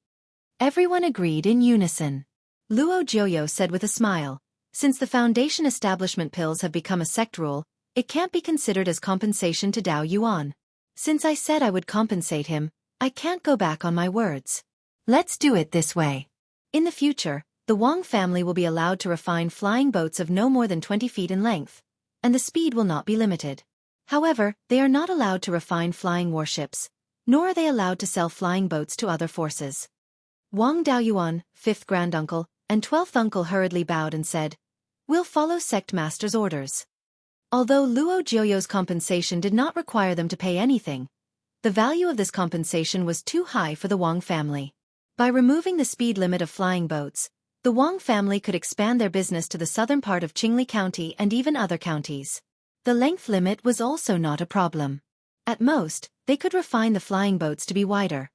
Everyone agreed in unison. Luo Jiuyo said with a smile, "Since the Foundation Establishment pills have become a sect rule, it can't be considered as compensation to Dao Yuan. Since I said I would compensate him, I can't go back on my words. Let's do it this way. In the future, the Wang family will be allowed to refine flying boats of no more than 20 feet in length, and the speed will not be limited. However, they are not allowed to refine flying warships, nor are they allowed to sell flying boats to other forces." Wang Daoyuan, 5th granduncle, and 12th uncle hurriedly bowed and said, "We'll follow sect master's orders." Although Luo Jiuyo's compensation did not require them to pay anything, the value of this compensation was too high for the Wang family. By removing the speed limit of flying boats, the Wang family could expand their business to the southern part of Qingli County and even other counties. The length limit was also not a problem. At most, they could refine the flying boats to be wider.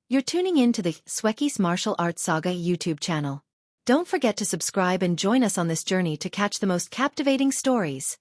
You're tuning in to the Xueqi's Martial Arts Saga YouTube channel. Don't forget to subscribe and join us on this journey to catch the most captivating stories.